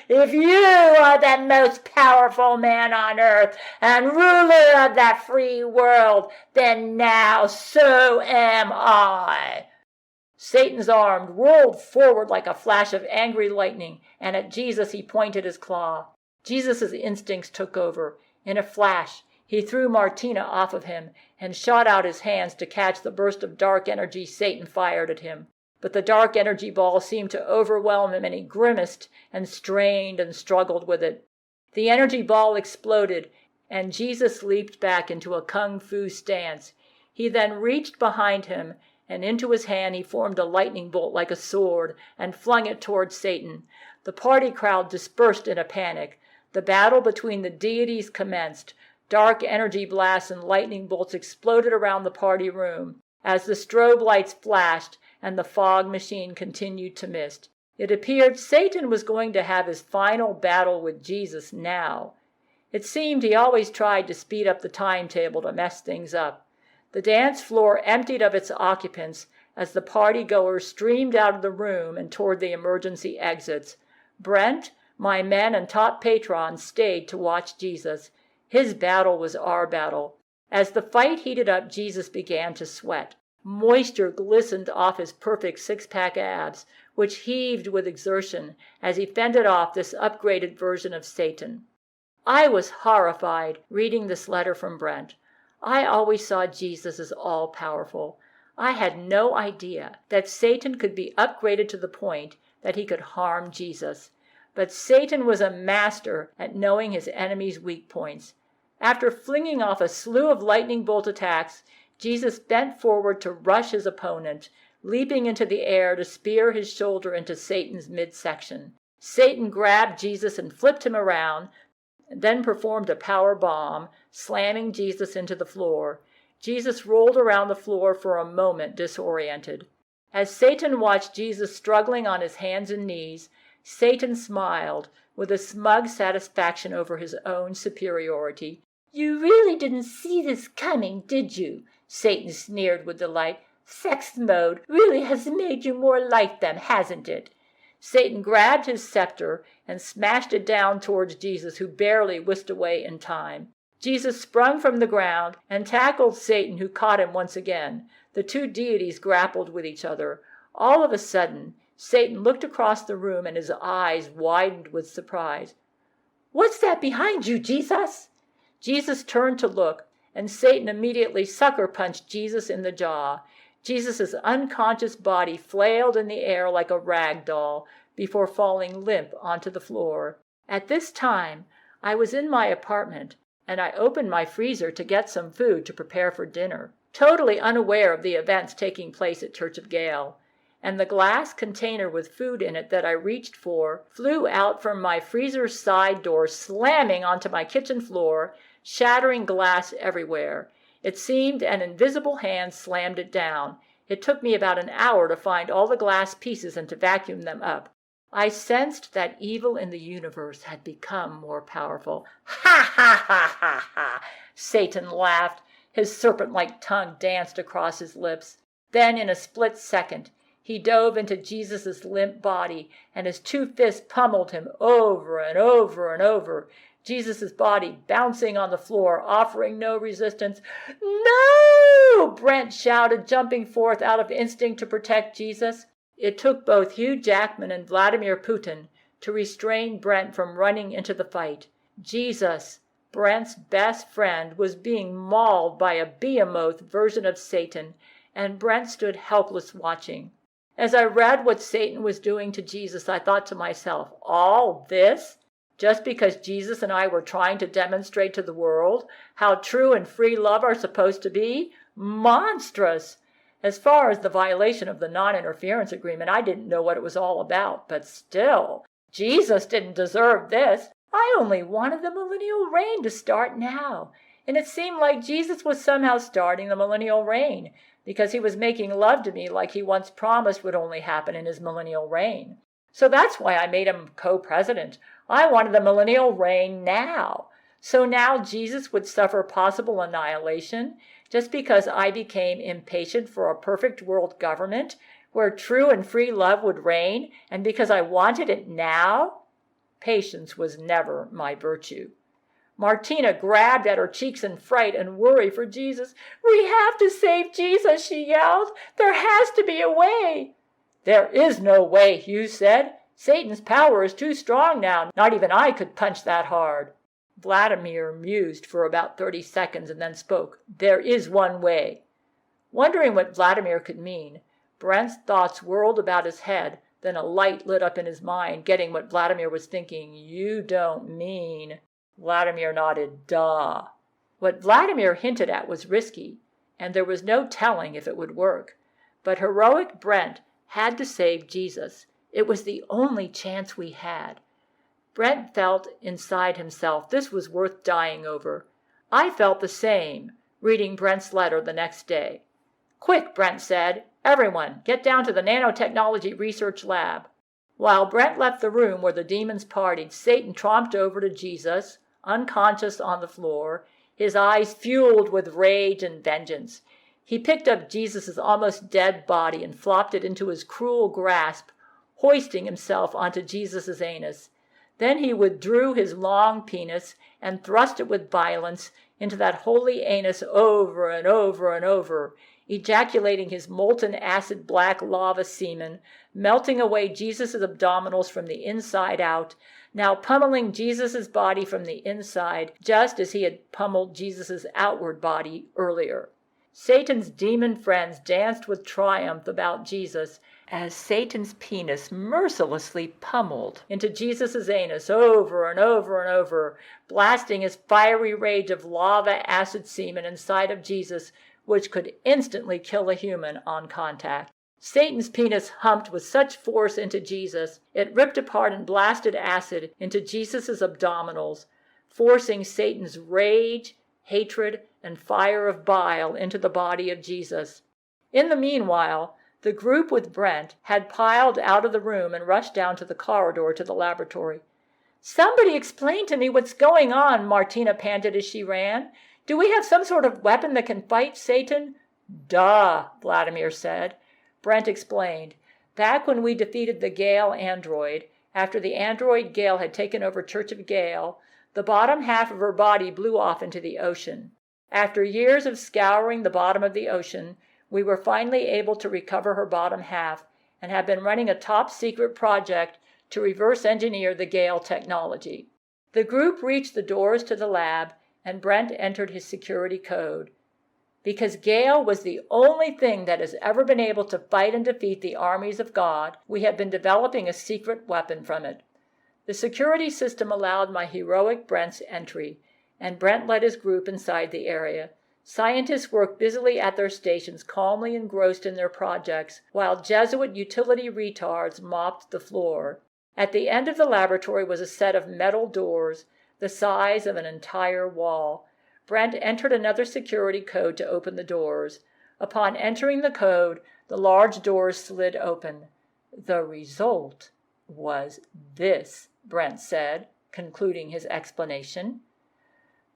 If you are the most powerful man on earth and ruler of that free world, then now so am I. Satan's arm whirled forward like a flash of angry lightning, and at Jesus he pointed his claw. Jesus' instincts took over. In a flash, he threw Martina off of him and shot out his hands to catch the burst of dark energy Satan fired at him. But the dark energy ball seemed to overwhelm him, and he grimaced and strained and struggled with it. The energy ball exploded, and Jesus leaped back into a kung fu stance. He then reached behind him, and into his hand he formed a lightning bolt like a sword and flung it towards Satan. The party crowd dispersed in a panic. The battle between the deities commenced. Dark energy blasts and lightning bolts exploded around the party room as the strobe lights flashed and the fog machine continued to mist. It appeared Satan was going to have his final battle with Jesus now. It seemed he always tried to speed up the timetable to mess things up. The dance floor emptied of its occupants as the party-goers streamed out of the room and toward the emergency exits. Brent, my men, and top patrons stayed to watch Jesus. His battle was our battle. As the fight heated up, Jesus began to sweat. Moisture glistened off his perfect six-pack abs, which heaved with exertion as he fended off this upgraded version of Satan. I was horrified reading this letter from Brent. I always saw Jesus as all-powerful. I had no idea that Satan could be upgraded to the point that he could harm Jesus. But Satan was a master at knowing his enemy's weak points. After flinging off a slew of lightning bolt attacks, Jesus bent forward to rush his opponent, leaping into the air to spear his shoulder into Satan's midsection. Satan grabbed Jesus and flipped him around, and then performed a power bomb, slamming Jesus into the floor. Jesus rolled around the floor for a moment disoriented. As Satan watched Jesus struggling on his hands and knees, Satan smiled with a smug satisfaction over his own superiority. "You really didn't see this coming, did you?" Satan sneered with delight. "Sex mode really has made you more like them, hasn't it?" Satan grabbed his scepter and smashed it down towards Jesus, who barely whisked away in time. Jesus sprung from the ground and tackled Satan, who caught him once again. The two deities grappled with each other. All of a sudden, Satan looked across the room and his eyes widened with surprise. "What's that behind you, Jesus?" Jesus turned to look, and Satan immediately sucker-punched Jesus in the jaw. Jesus' unconscious body flailed in the air like a rag doll before falling limp onto the floor. At this time, I was in my apartment, and I opened my freezer to get some food to prepare for dinner, totally unaware of the events taking place at Church of Gail. And the glass container with food in it that I reached for flew out from my freezer's side door, slamming onto my kitchen floor, shattering glass everywhere. It seemed an invisible hand slammed it down. It took me about an hour to find all the glass pieces and to vacuum them up. I sensed that evil in the universe had become more powerful. "Ha, ha, ha, ha, ha!" Satan laughed. His serpent-like tongue danced across his lips. Then, in a split second, he dove into Jesus' limp body, and his two fists pummeled him over and over and over, Jesus' body bouncing on the floor, offering no resistance. "No!" Brent shouted, jumping forth out of instinct to protect Jesus. It took both Hugh Jackman and Vladimir Putin to restrain Brent from running into the fight. Jesus, Brent's best friend, was being mauled by a behemoth version of Satan, and Brent stood helpless watching. As I read what Satan was doing to Jesus, I thought to myself, all this? Just because Jesus and I were trying to demonstrate to the world how true and free love are supposed to be? Monstrous! As far as the violation of the non-interference agreement, I didn't know what it was all about, but still, Jesus didn't deserve this. I only wanted the millennial reign to start now, and it seemed like Jesus was somehow starting the millennial reign because he was making love to me like he once promised would only happen in his millennial reign. So that's why I made him co-president. I wanted the millennial reign now. So now Jesus would suffer possible annihilation just because I became impatient for a perfect world government where true and free love would reign, and because I wanted it now? Patience was never my virtue. Martina grabbed at her cheeks in fright and worry for Jesus. "We have to save Jesus," she yelled. "There has to be a way." "There is no way," Hugh said. "Satan's power is too strong now. Not even I could punch that hard." Vladimir mused for about 30 seconds and then spoke. "There is one way." Wondering what Vladimir could mean, Brent's thoughts whirled about his head. Then a light lit up in his mind, getting what Vladimir was thinking. "You don't mean..." Vladimir nodded. "Duh." What Vladimir hinted at was risky. and there was no telling if it would work. But heroic Brent had to save Jesus. It was the only chance we had. Brent felt inside himself this was worth dying over. I felt the same, reading Brent's letter the next day. "Quick," Brent said. "Everyone, get down to the nanotechnology research lab." While Brent left the room where the demons partied, Satan tromped over to Jesus, unconscious on the floor, his eyes fueled with rage and vengeance. He picked up Jesus' almost dead body and flopped it into his cruel grasp, hoisting himself onto Jesus' anus. Then he withdrew his long penis and thrust it with violence into that holy anus over and over and over, ejaculating his molten acid black lava semen, melting away Jesus' abdominals from the inside out, now pummeling Jesus' body from the inside, just as he had pummeled Jesus' outward body earlier. Satan's demon friends danced with triumph about Jesus as Satan's penis mercilessly pummeled into Jesus' anus over and over and over, blasting his fiery rage of lava acid semen inside of Jesus, which could instantly kill a human on contact. Satan's penis humped with such force into Jesus, it ripped apart and blasted acid into Jesus' abdominals, forcing Satan's rage, hatred, and fire of bile into the body of Jesus. In the meanwhile, the group with Brent had piled out of the room and rushed down to the corridor to the laboratory. "Somebody explain to me what's going on," Martina panted as she ran. "Do we have some sort of weapon that can fight Satan?" "Duh," Vladimir said. Brent explained. "Back when we defeated the Gail android, after the android Gail had taken over Church of Gail, the bottom half of her body blew off into the ocean. After years of scouring the bottom of the ocean, we were finally able to recover her bottom half and have been running a top-secret project to reverse engineer the Gail technology." The group reached the doors to the lab, and Brent entered his security code. Because Gail was the only thing that has ever been able to fight and defeat the armies of God, we have been developing a secret weapon from it. The security system allowed my heroic Brent's entry, and Brent led his group inside the area. Scientists worked busily at their stations, calmly engrossed in their projects, while Jesuit utility retards mopped the floor. At the end of the laboratory was a set of metal doors, the size of an entire wall. Brent entered another security code to open the doors. Upon entering the code, the large doors slid open. "The result was this," Brent said, concluding his explanation.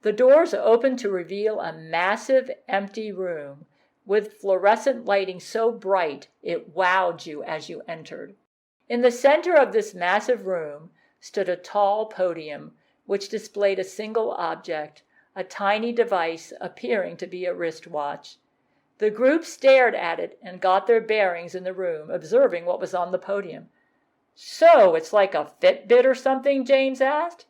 The doors opened to reveal a massive, empty room with fluorescent lighting so bright it wowed you as you entered. In the center of this massive room stood a tall podium, which displayed a single object, a tiny device appearing to be a wristwatch. The group stared at it and got their bearings in the room, observing what was on the podium. "So it's like a Fitbit or something?" James asked.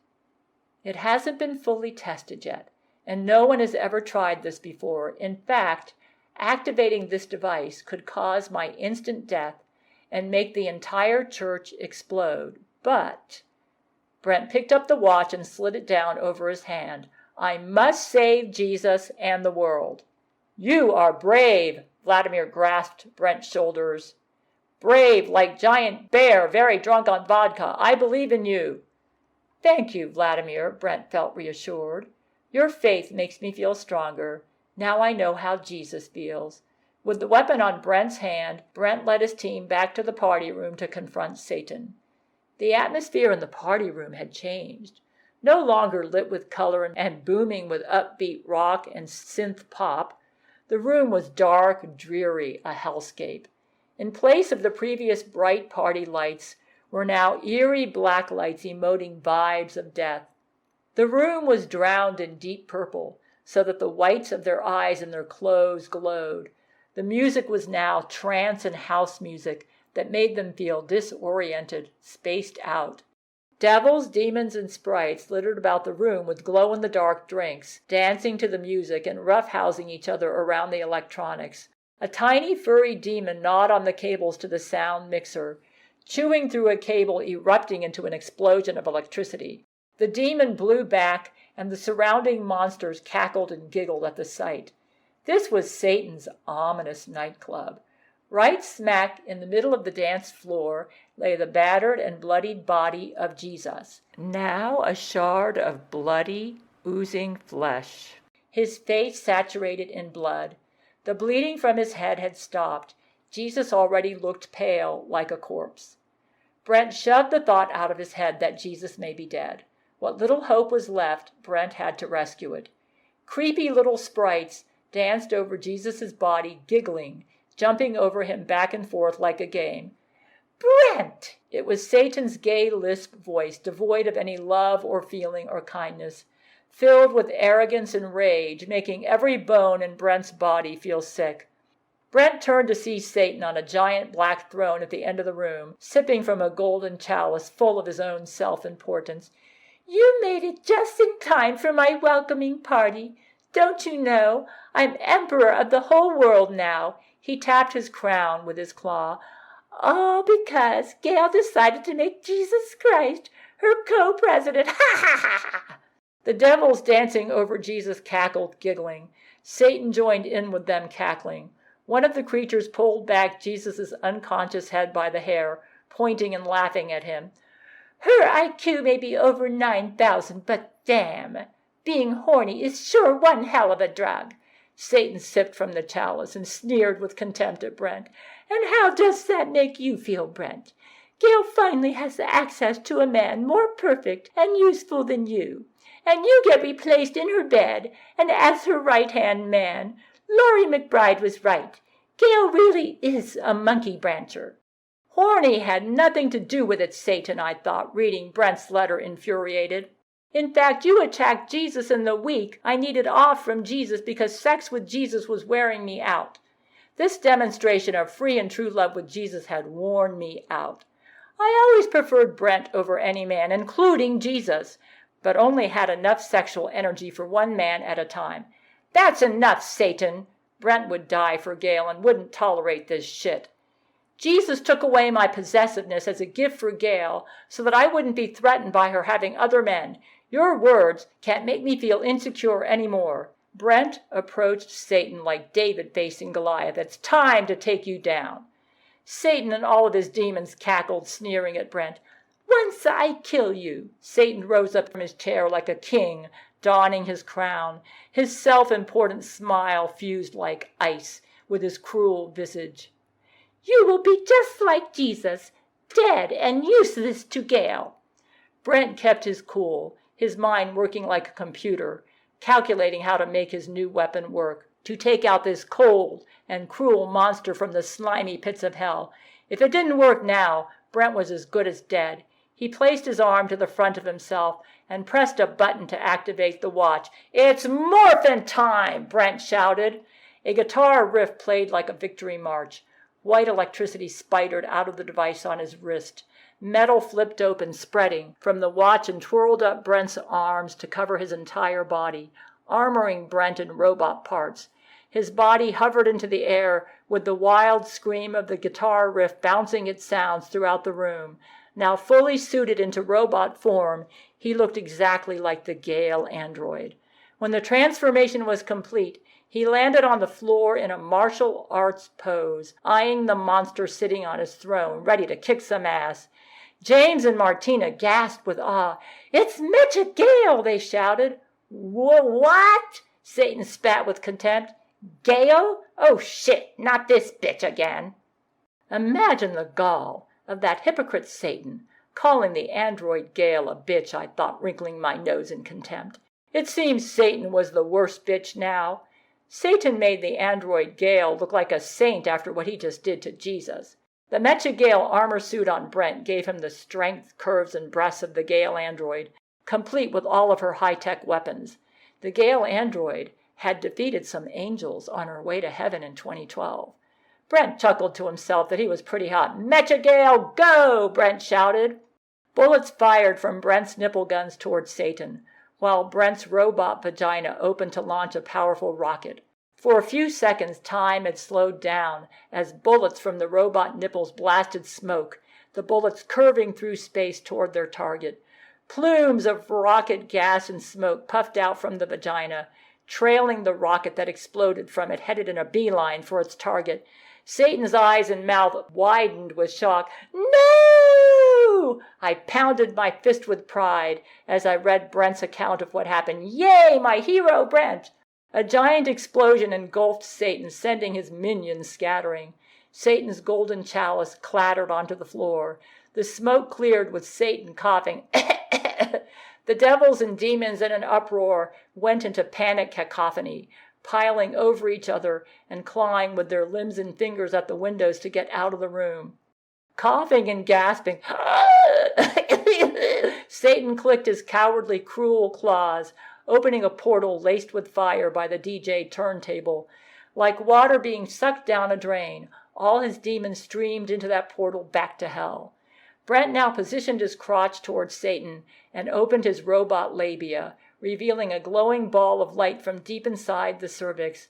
"It hasn't been fully tested yet, and no one has ever tried this before. In fact, activating this device could cause my instant death and make the entire church explode. But," Brent picked up the watch and slid it down over his hand, "I must save Jesus and the world." "You are brave," Vladimir grasped Brent's shoulders. "Brave like giant bear, very drunk on vodka. I believe in you." "Thank you, Vladimir," Brent felt reassured. "Your faith makes me feel stronger. Now I know how Jesus feels." With the weapon on Brent's hand, Brent led his team back to the party room to confront Satan. The atmosphere in the party room had changed. No longer lit with color and booming with upbeat rock and synth pop, the room was dark, dreary, a hellscape. In place of the previous bright party lights were now eerie black lights emoting vibes of death. The room was drowned in deep purple, so that the whites of their eyes and their clothes glowed. The music was now trance and house music that made them feel disoriented, spaced out. Devils, demons, and sprites littered about the room with glow-in-the-dark drinks, dancing to the music and roughhousing each other around the electronics. A tiny furry demon gnawed on the cables to the sound mixer, chewing through a cable erupting into an explosion of electricity. The demon blew back, and the surrounding monsters cackled and giggled at the sight. This was Satan's ominous nightclub. Right smack in the middle of the dance floor lay the battered and bloodied body of Jesus, now a shard of bloody, oozing flesh, his face saturated in blood. The bleeding from his head had stopped. Jesus already looked pale, like a corpse. Brent shoved the thought out of his head that Jesus may be dead. What little hope was left, Brent had to rescue it. Creepy little sprites danced over Jesus' body, giggling, jumping over him back and forth like a game. "Brent!" It was Satan's gay lisp voice, devoid of any love or feeling or kindness, filled with arrogance and rage, making every bone in Brent's body feel sick. Brent turned to see Satan on a giant black throne at the end of the room, sipping from a golden chalice full of his own self-importance. "You made it just in time for my welcoming party. Don't you know, I'm emperor of the whole world now." He tapped his crown with his claw. "All because Gail decided to make Jesus Christ her co-president. Ha ha ha ha!" The devils dancing over Jesus cackled, giggling. Satan joined in with them cackling. One of the creatures pulled back Jesus' unconscious head by the hair, pointing and laughing at him. "Her IQ may be over 9,000, but damn, being horny is sure one hell of a drug." Satan sipped from the chalice and sneered with contempt at Brent. "And how does that make you feel, Brent? Gail finally has access to a man more perfect and useful than you, and you get replaced in her bed and as her right-hand man. Laurie McBride was right. Gail really is a monkey brancher." "Horny had nothing to do with it, Satan," I thought, reading Brent's letter infuriated. "In fact, you attacked Jesus in the week I needed off from Jesus because sex with Jesus was wearing me out. This demonstration of free and true love with Jesus had worn me out. I always preferred Brent over any man, including Jesus, but only had enough sexual energy for one man at a time. That's enough, Satan." Brent would die for Gail and wouldn't tolerate this shit. "Jesus took away my possessiveness as a gift for Gail so that I wouldn't be threatened by her having other men. Your words can't make me feel insecure anymore." Brent approached Satan like David facing Goliath. "It's time to take you down." Satan and all of his demons cackled, sneering at Brent. "Once I kill you." Satan rose up from his chair like a king, donning his crown. His self-important smile fused like ice with his cruel visage. "You will be just like Jesus, dead and useless to Gail." Brent kept his cool, his mind working like a computer, calculating how to make his new weapon work, to take out this cold and cruel monster from the slimy pits of hell. If it didn't work now, Brent was as good as dead. He placed his arm to the front of himself and pressed a button to activate the watch. "It's morphin' time!" Brent shouted. A guitar riff played like a victory march. White electricity spidered out of the device on his wrist. Metal flipped open, spreading from the watch and twirled up Brent's arms to cover his entire body, armoring Brent in robot parts. His body hovered into the air with the wild scream of the guitar riff bouncing its sounds throughout the room. Now fully suited into robot form, he looked exactly like the Gail android. When the transformation was complete, he landed on the floor in a martial arts pose, eyeing the monster sitting on his throne, ready to kick some ass. James and Martina gasped with awe. "It's Mitcha Gail!" they shouted. "What?" Satan spat with contempt. "Gail? Oh shit, not this bitch again." Imagine the gall of that hypocrite Satan, calling the android Gail a bitch, I thought, wrinkling my nose in contempt. It seems Satan was the worst bitch now. Satan made the android Gail look like a saint after what he just did to Jesus. The Metcha Gail armor suit on Brent gave him the strength, curves, and breasts of the Gail android, complete with all of her high-tech weapons. The Gail android had defeated some angels on her way to heaven in 2012. Brent chuckled to himself that he was pretty hot. "Metcha Gail, go!" Brent shouted. Bullets fired from Brent's nipple guns toward Satan, while Brent's robot vagina opened to launch a powerful rocket. For a few seconds, time had slowed down as bullets from the robot nipples blasted smoke, the bullets curving through space toward their target. Plumes of rocket gas and smoke puffed out from the vagina. trailing the rocket that exploded from it, headed in a beeline for its target. Satan's eyes and mouth widened with shock. "No!" I pounded my fist with pride as I read Brent's account of what happened. "Yay, my hero, Brent!" A giant explosion engulfed Satan, sending his minions scattering. Satan's golden chalice clattered onto the floor. The smoke cleared with Satan coughing. The devils and demons in an uproar went into panic cacophony, piling over each other and clawing with their limbs and fingers at the windows to get out of the room. Coughing and gasping, Satan clicked his cowardly, cruel claws, opening a portal laced with fire by the DJ turntable. Like water being sucked down a drain, all his demons streamed into that portal back to hell. Brent now positioned his crotch towards Satan and opened his robot labia, revealing a glowing ball of light from deep inside the cervix.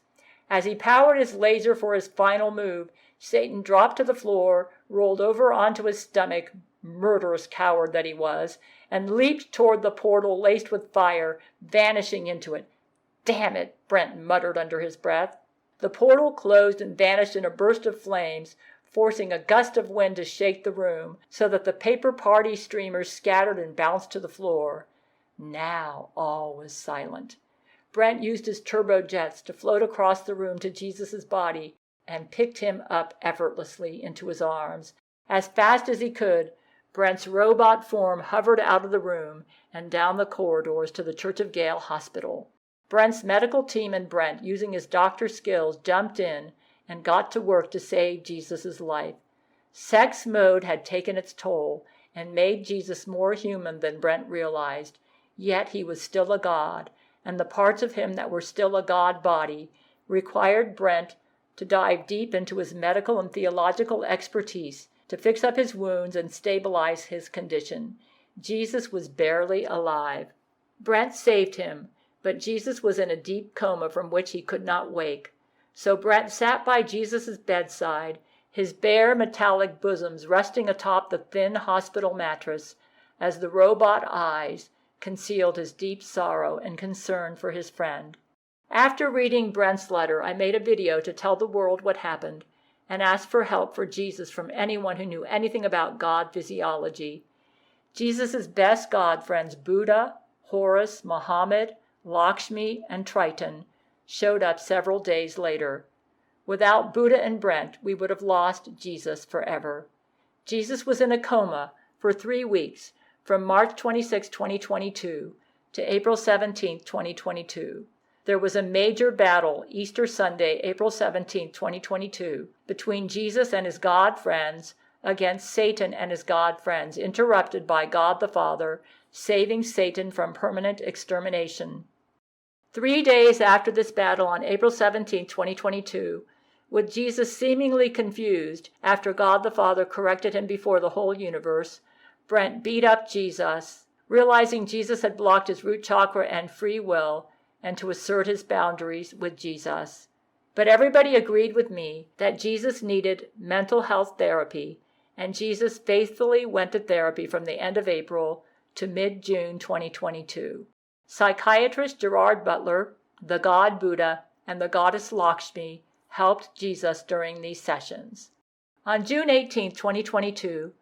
As he powered his laser for his final move, Satan dropped to the floor, rolled over onto his stomach, murderous coward that he was, and leaped toward the portal laced with fire, vanishing into it. "Damn it," Brent muttered under his breath. The portal closed and vanished in a burst of flames, forcing a gust of wind to shake the room, so that the paper party streamers scattered and bounced to the floor. Now all was silent. Brent used his turbojets to float across the room to Jesus' body and picked him up effortlessly into his arms. As fast as he could, Brent's robot form hovered out of the room and down the corridors to the Church of Gail Hospital. Brent's medical team and Brent, using his doctor skills, jumped in and got to work to save Jesus' life. Sex mode had taken its toll and made Jesus more human than Brent realized, yet he was still a god, and the parts of him that were still a god body required Brent to dive deep into his medical and theological expertise to fix up his wounds and stabilize his condition. Jesus was barely alive. Brent saved him, but Jesus was in a deep coma from which he could not wake. So Brent sat by Jesus' bedside, his bare metallic bosoms resting atop the thin hospital mattress, as the robot eyes concealed his deep sorrow and concern for his friend. After reading Brent's letter, I made a video to tell the world what happened and asked for help for Jesus from anyone who knew anything about God physiology. Jesus' best God friends, Buddha, Horus, Muhammad, Lakshmi, and Triton, showed up several days later. Without Buddha and Brent, we would have lost Jesus forever. Jesus was in a coma for 3 weeks, from March 26, 2022 to April 17, 2022. There was a major battle Easter Sunday, April 17, 2022, between Jesus and his God friends against Satan and his God friends, interrupted by God the Father, saving Satan from permanent extermination. 3 days after this battle, on April 17, 2022, with Jesus seemingly confused after God the Father corrected him before the whole universe, Brent beat up Jesus, realizing Jesus had blocked his root chakra and free will, and to assert his boundaries with Jesus. But everybody agreed with me that Jesus needed mental health therapy, and Jesus faithfully went to therapy from the end of April to mid-June 2022. Psychiatrist Gerard Butler, the god Buddha, and the goddess Lakshmi helped Jesus during these sessions. On June 18, 2022,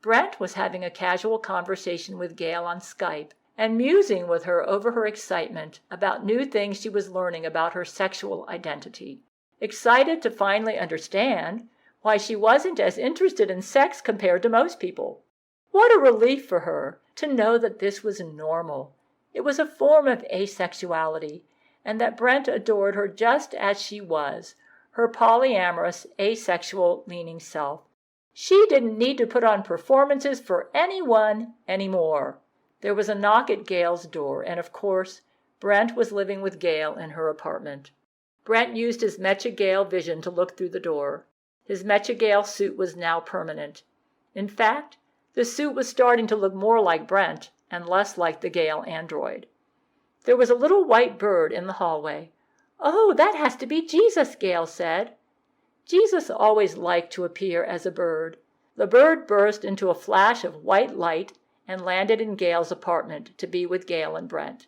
Brent was having a casual conversation with Gail on Skype and musing with her over her excitement about new things she was learning about her sexual identity. Excited to finally understand why she wasn't as interested in sex compared to most people. What a relief for her to know that this was normal. It was a form of asexuality, and that Brent adored her just as she was, her polyamorous, asexual-leaning self. She didn't need to put on performances for anyone anymore. There was a knock at Gail's door, and of course, Brent was living with Gail in her apartment. Brent used his Mecha Gail vision to look through the door. His Mecha Gail suit was now permanent. In fact, the suit was starting to look more like Brent and less like the Gail android. There was a little white bird in the hallway. "Oh, that has to be Jesus," Gail said. Jesus always liked to appear as a bird. The bird burst into a flash of white light and landed in Gail's apartment to be with Gail and Brent.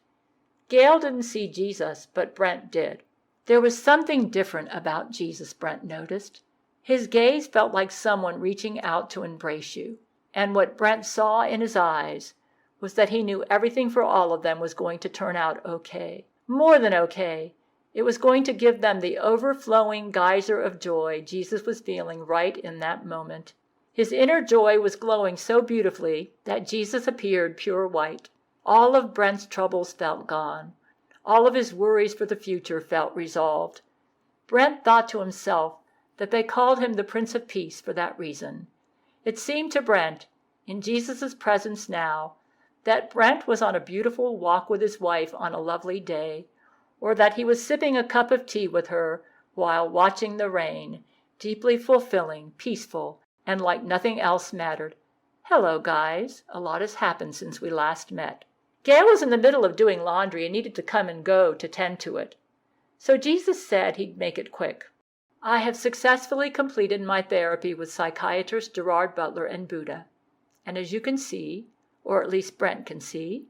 Gail didn't see Jesus, but Brent did. There was something different about Jesus, Brent noticed. His gaze felt like someone reaching out to embrace you. And what Brent saw in his eyes was that he knew everything for all of them was going to turn out okay. More than okay. It was going to give them the overflowing geyser of joy Jesus was feeling right in that moment. His inner joy was glowing so beautifully that Jesus appeared pure white. All of Brent's troubles felt gone. All of his worries for the future felt resolved. Brent thought to himself that they called him the Prince of Peace for that reason. It seemed to Brent, in Jesus' presence now, that Brent was on a beautiful walk with his wife on a lovely day, or that he was sipping a cup of tea with her while watching the rain, deeply fulfilling, peaceful, and like nothing else mattered. Hello, guys. A lot has happened since we last met. Gail was in the middle of doing laundry and needed to come and go to tend to it. So Jesus said he'd make it quick. I have successfully completed my therapy with psychiatrist Gerard Butler and Buddha. And as you can see, or at least Brent can see,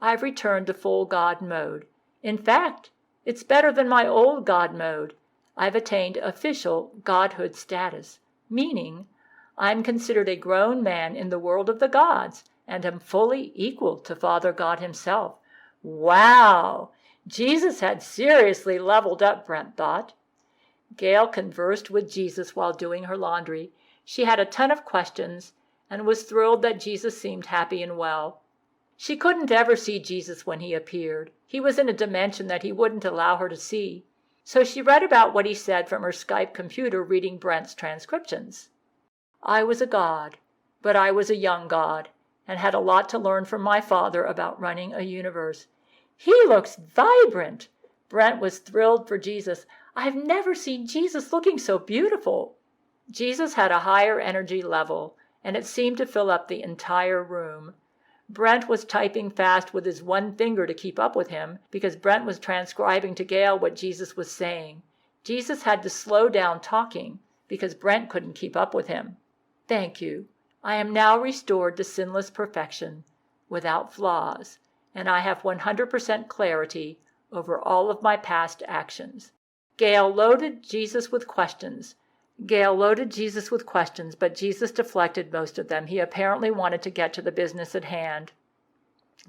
I've returned to full God mode. In fact, it's better than my old God mode. I've attained official godhood status, meaning I'm considered a grown man in the world of the gods and am fully equal to Father God himself. Wow! Jesus had seriously leveled up, Brent thought. Gail conversed with Jesus while doing her laundry. She had a ton of questions and was thrilled that Jesus seemed happy and well. She couldn't ever see Jesus when he appeared. He was in a dimension that he wouldn't allow her to see. So she read about what he said from her Skype computer, reading Brent's transcriptions. I was a god, but I was a young god, and had a lot to learn from my father about running a universe. He looks vibrant. Brent was thrilled for Jesus. I've never seen Jesus looking so beautiful. Jesus had a higher energy level, and it seemed to fill up the entire room. Brent was typing fast with his one finger to keep up with him, because Brent was transcribing to Gail what Jesus was saying. Jesus had to slow down talking, because Brent couldn't keep up with him. Thank you. I am now restored to sinless perfection, without flaws, and I have 100% clarity over all of my past actions. Gail loaded Jesus with questions, but Jesus deflected most of them. He apparently wanted to get to the business at hand.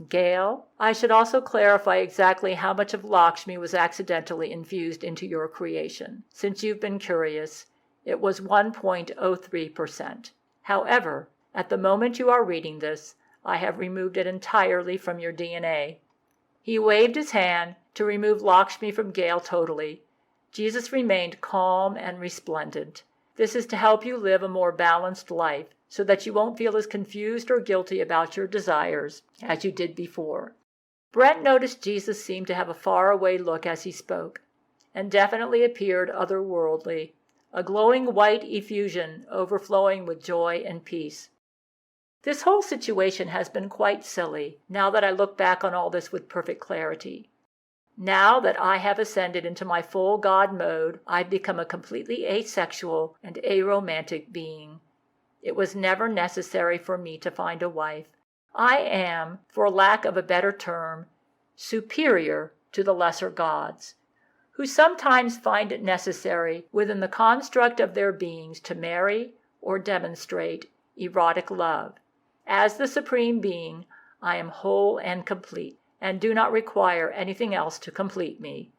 Gail, I should also clarify exactly how much of Lakshmi was accidentally infused into your creation. Since you've been curious, it was 1.03%. However, at the moment you are reading this, I have removed it entirely from your DNA. He waved his hand to remove Lakshmi from Gail totally. Jesus remained calm and resplendent. This is to help you live a more balanced life, so that you won't feel as confused or guilty about your desires as you did before. Brent noticed Jesus seemed to have a faraway look as he spoke, and definitely appeared otherworldly, a glowing white effusion overflowing with joy and peace. This whole situation has been quite silly, now that I look back on all this with perfect clarity. Now that I have ascended into my full God mode, I've become a completely asexual and aromantic being. It was never necessary for me to find a wife. I am, for lack of a better term, superior to the lesser gods, who sometimes find it necessary within the construct of their beings to marry or demonstrate erotic love. As the Supreme Being, I am whole and complete, and do not require anything else to complete me.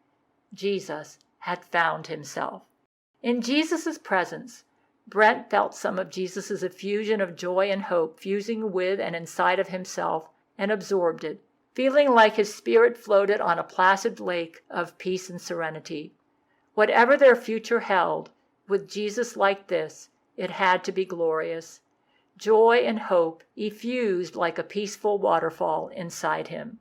Jesus had found himself. In Jesus' presence, Brent felt some of Jesus' effusion of joy and hope fusing with and inside of himself, and absorbed it, feeling like his spirit floated on a placid lake of peace and serenity. Whatever their future held, with Jesus like this, it had to be glorious. Joy and hope effused like a peaceful waterfall inside him.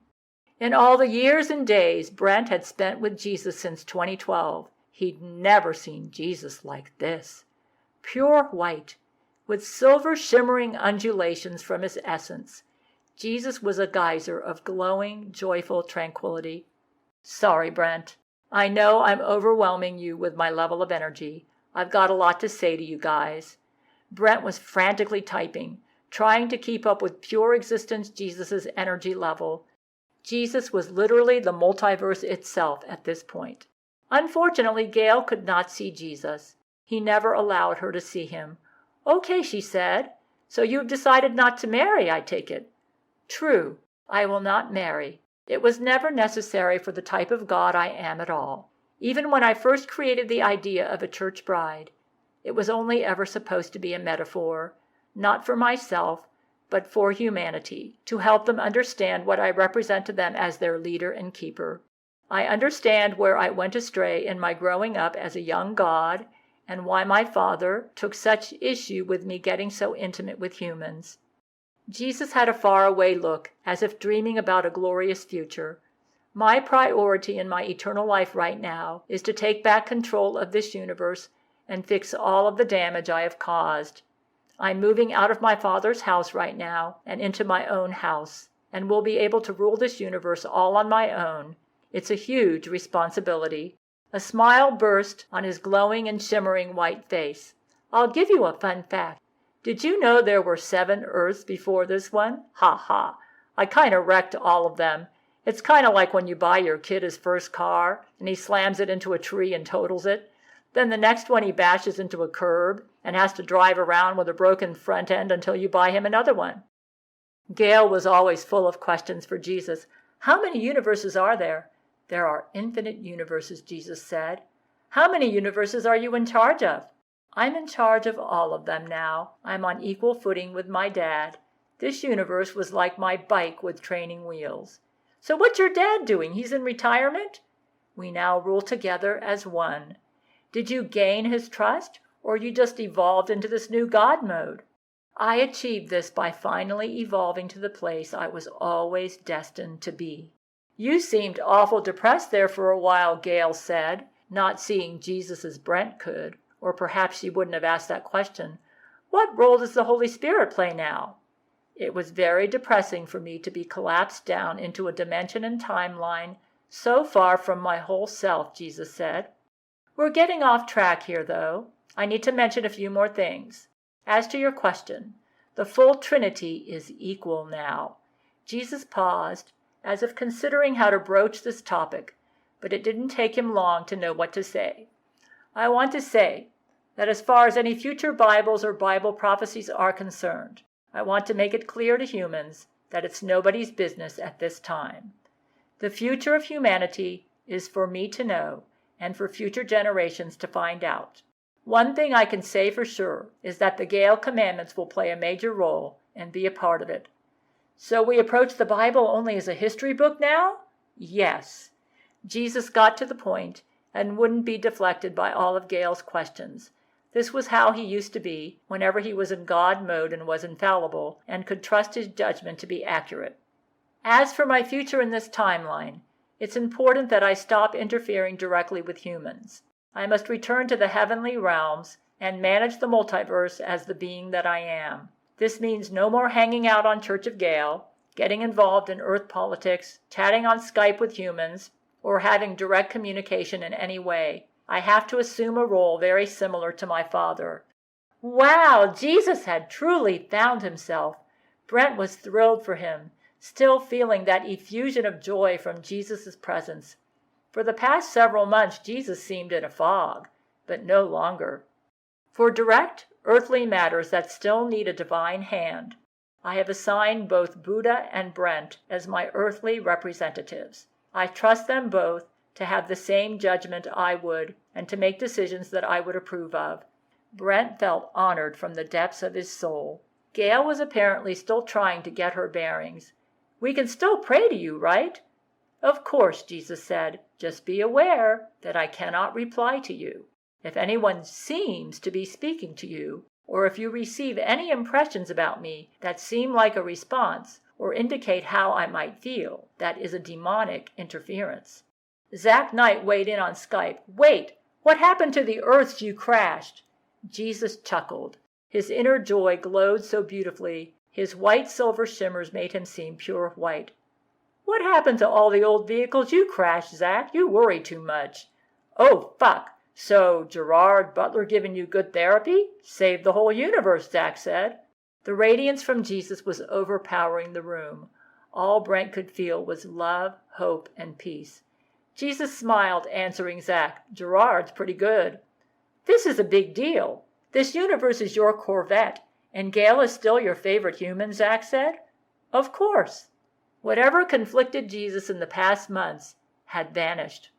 In all the years and days Brent had spent with Jesus since 2012, he'd never seen Jesus like this. Pure white, with silver shimmering undulations from his essence, Jesus was a geyser of glowing, joyful tranquility. Sorry, Brent. I know I'm overwhelming you with my level of energy. I've got a lot to say to you guys. Brent was frantically typing, trying to keep up with pure existence Jesus' energy level. Jesus was literally the multiverse itself at this point. Unfortunately, Gail could not see Jesus. He never allowed her to see him. "Okay," she said. "So you've decided not to marry, I take it." "True. I will not marry. It was never necessary for the type of God I am at all. Even when I first created the idea of a church bride, it was only ever supposed to be a metaphor, not for myself, but for humanity, to help them understand what I represent to them as their leader and keeper. I understand where I went astray in my growing up as a young God, and why my father took such issue with me getting so intimate with humans." Jesus had a faraway look, as if dreaming about a glorious future. "My priority in my eternal life right now is to take back control of this universe and fix all of the damage I have caused. I'm moving out of my Father's house right now and into my own house, and will be able to rule this universe all on my own. It's a huge responsibility." A smile burst on his glowing and shimmering white face. "I'll give you a fun fact. Did you know there were 7 Earths before this one? Ha ha. I kind of wrecked all of them. It's kind of like when you buy your kid his first car and he slams it into a tree and totals it. Then the next one he bashes into a curb and has to drive around with a broken front end until you buy him another one." Gail was always full of questions for Jesus. "How many universes are there?" "There are infinite universes," Jesus said. "How many universes are you in charge of?" "I'm in charge of all of them now. I'm on equal footing with my dad. This universe was like my bike with training wheels." "So what's your dad doing? He's in retirement?" "We now rule together as one." "Did you gain his trust, or you just evolved into this new God mode?" "I achieved this by finally evolving to the place I was always destined to be." "You seemed awful depressed there for a while," Gail said, not seeing Jesus as Brent could, or perhaps she wouldn't have asked that question. "What role does the Holy Spirit play now?" "It was very depressing for me to be collapsed down into a dimension and timeline so far from my whole self," Jesus said. "We're getting off track here, though. I need to mention a few more things. As to your question, the full Trinity is equal now." Jesus paused, as if considering how to broach this topic, but it didn't take him long to know what to say. "I want to say that as far as any future Bibles or Bible prophecies are concerned, I want to make it clear to humans that it's nobody's business at this time. The future of humanity is for me to know and for future generations to find out. One thing I can say for sure is that the Gail Commandments will play a major role and be a part of it." "So we approach the Bible only as a history book now?" "Yes." Jesus got to the point and wouldn't be deflected by all of Gail's questions. This was how he used to be whenever he was in God mode and was infallible and could trust his judgment to be accurate. "As for my future in this timeline, it's important that I stop interfering directly with humans. I must return to the heavenly realms and manage the multiverse as the being that I am. This means no more hanging out on Church of Gail, getting involved in Earth politics, chatting on Skype with humans, or having direct communication in any way. I have to assume a role very similar to my father." Wow, Jesus had truly found himself. Brent was thrilled for him, still feeling that effusion of joy from Jesus' presence. For the past several months, Jesus seemed in a fog, but no longer. "For direct, earthly matters that still need a divine hand, I have assigned both Buddha and Brent as my earthly representatives. I trust them both to have the same judgment I would and to make decisions that I would approve of." Brent felt honored from the depths of his soul. Gail was apparently still trying to get her bearings. "We can still pray to you, right?" "Of course," Jesus said. "Just be aware that I cannot reply to you. If anyone seems to be speaking to you, or if you receive any impressions about me that seem like a response or indicate how I might feel, that is a demonic interference." Zach Knight weighed in on Skype. "Wait, what happened to the Earths you crashed?" Jesus chuckled. His inner joy glowed so beautifully, his white silver shimmers made him seem pure white. "What happened to all the old vehicles you crashed, Zach? You worry too much." "Oh, fuck. So, Gerard Butler giving you good therapy? Saved the whole universe," Zach said. The radiance from Jesus was overpowering the room. All Brent could feel was love, hope, and peace. Jesus smiled, answering Zach, "Gerard's pretty good." "This is a big deal. This universe is your Corvette, and Gail is still your favorite human," Zach said. "Of course." Whatever conflicted Jesus in the past months had vanished.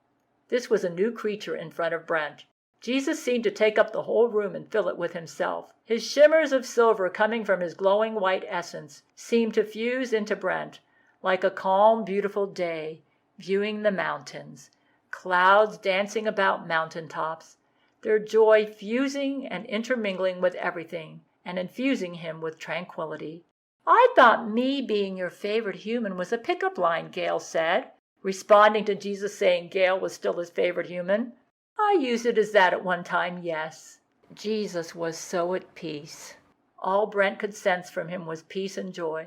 This was a new creature in front of Brent. Jesus seemed to take up the whole room and fill it with himself. His shimmers of silver coming from his glowing white essence seemed to fuse into Brent like a calm, beautiful day, viewing the mountains, clouds dancing about mountain tops, their joy fusing and intermingling with everything and infusing him with tranquility. "I thought me being your favorite human was a pickup line," Gail said, responding to Jesus saying Gail was still his favorite human. "I used it as that at one time, yes." Jesus was so at peace. All Brent could sense from him was peace and joy.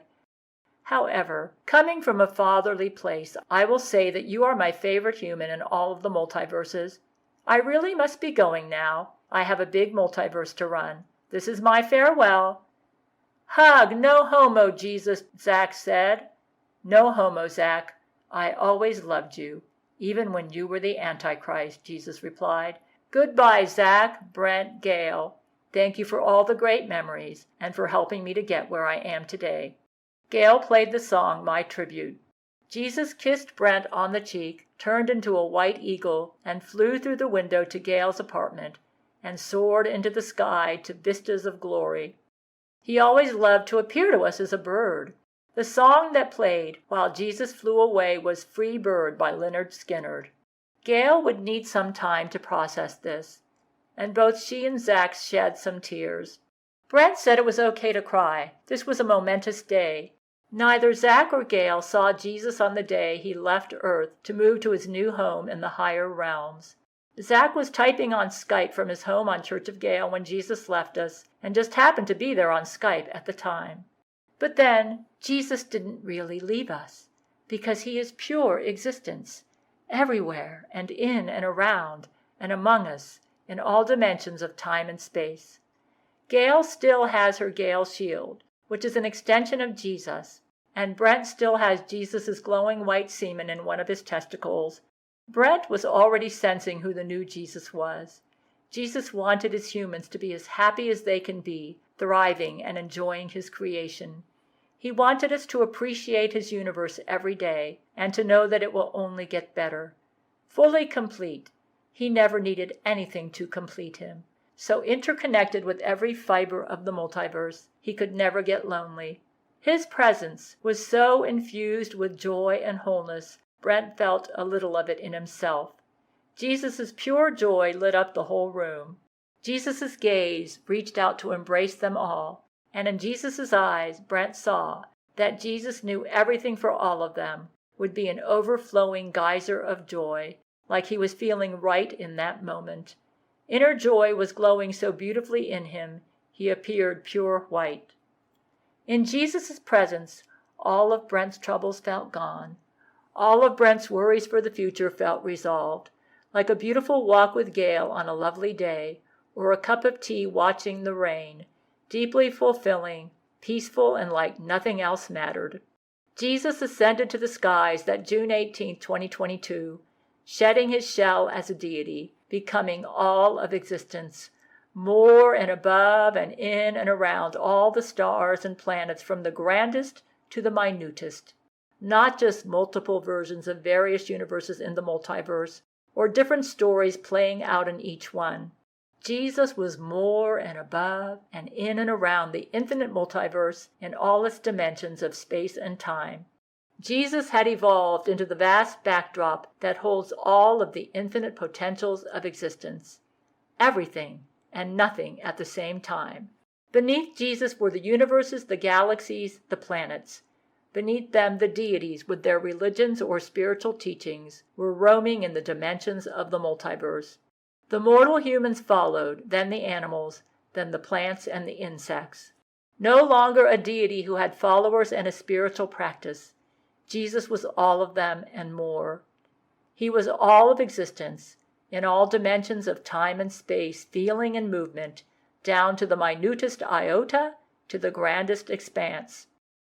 "However, coming from a fatherly place, I will say that you are my favorite human in all of the multiverses. I really must be going now. I have a big multiverse to run. This is my farewell." "Hug, no homo, Jesus," Zach said. "No homo, Zach. I always loved you, even when you were the Antichrist," Jesus replied. "Goodbye, Zach, Brent, Gail. Thank you for all the great memories and for helping me to get where I am today." Gail played the song, My Tribute. Jesus kissed Brent on the cheek, turned into a white eagle, and flew through the window to Gail's apartment and soared into the sky to vistas of glory. He always loved to appear to us as a bird. The song that played while Jesus flew away was Free Bird by Lynyrd Skynyrd. Gail would need some time to process this, and both she and Zach shed some tears. Brent said it was okay to cry. This was a momentous day. Neither Zach or Gail saw Jesus on the day he left Earth to move to his new home in the higher realms. Zach was typing on Skype from his home on Church of Gail when Jesus left us, and just happened to be there on Skype at the time. But then, Jesus didn't really leave us, because he is pure existence, everywhere and in and around and among us in all dimensions of time and space. Gail still has her Gail shield, which is an extension of Jesus, and Brent still has Jesus' glowing white semen in one of his testicles. Brent was already sensing who the new Jesus was. Jesus wanted his humans to be as happy as they can be, thriving and enjoying his creation. He wanted us to appreciate his universe every day and to know that it will only get better. Fully complete, he never needed anything to complete him. So interconnected with every fiber of the multiverse, he could never get lonely. His presence was so infused with joy and wholeness, Brent felt a little of it in himself. Jesus' pure joy lit up the whole room. Jesus' gaze reached out to embrace them all, and in Jesus' eyes, Brent saw that Jesus knew everything for all of them would be an overflowing geyser of joy, like he was feeling right in that moment. Inner joy was glowing so beautifully in him, he appeared pure white. In Jesus' presence, all of Brent's troubles felt gone. All of Brent's worries for the future felt resolved, like a beautiful walk with Gail on a lovely day, or a cup of tea watching the rain, deeply fulfilling, peaceful, and like nothing else mattered. Jesus ascended to the skies that June 18, 2022, shedding his shell as a deity, becoming all of existence, more and above and in and around all the stars and planets from the grandest to the minutest. Not just multiple versions of various universes in the multiverse, or different stories playing out in each one. Jesus was more and above and in and around the infinite multiverse in all its dimensions of space and time. Jesus had evolved into the vast backdrop that holds all of the infinite potentials of existence. Everything and nothing at the same time. Beneath Jesus were the universes, the galaxies, the planets. Beneath them, the deities, with their religions or spiritual teachings, were roaming in the dimensions of the multiverse. The mortal humans followed, then the animals, then the plants and the insects. No longer a deity who had followers and a spiritual practice. Jesus was all of them and more. He was all of existence, in all dimensions of time and space, feeling and movement, down to the minutest iota, to the grandest expanse.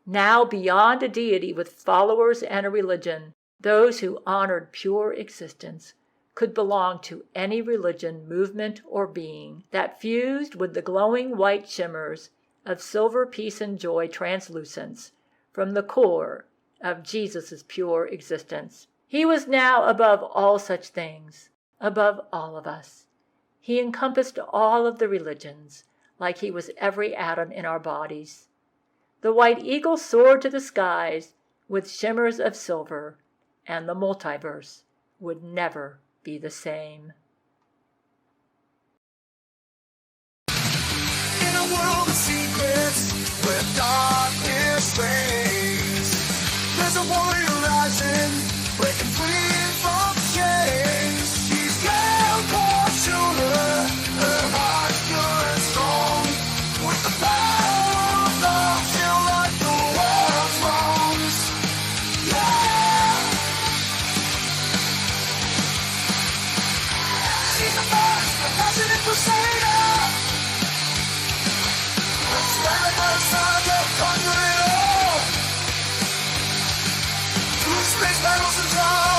Now beyond a deity with followers and a religion, those who honored pure existence could belong to any religion, movement, or being that fused with the glowing white shimmers of silver peace and joy translucence from the core of Jesus' pure existence. He was now above all such things, above all of us. He encompassed all of the religions, like he was every atom in our bodies. The white eagle soared to the skies with shimmers of silver, and the multiverse would never be the same. In a world of secrets where darkness reigns, there's a warrior rising, breaking free from chains. She's Gail Schuler, her heart pure and strong, with the power of love, she'll right the world's wrongs. Yeah! She's the first, a passionate crusader. Standing by the side to conquer it all. Through space battles and trials.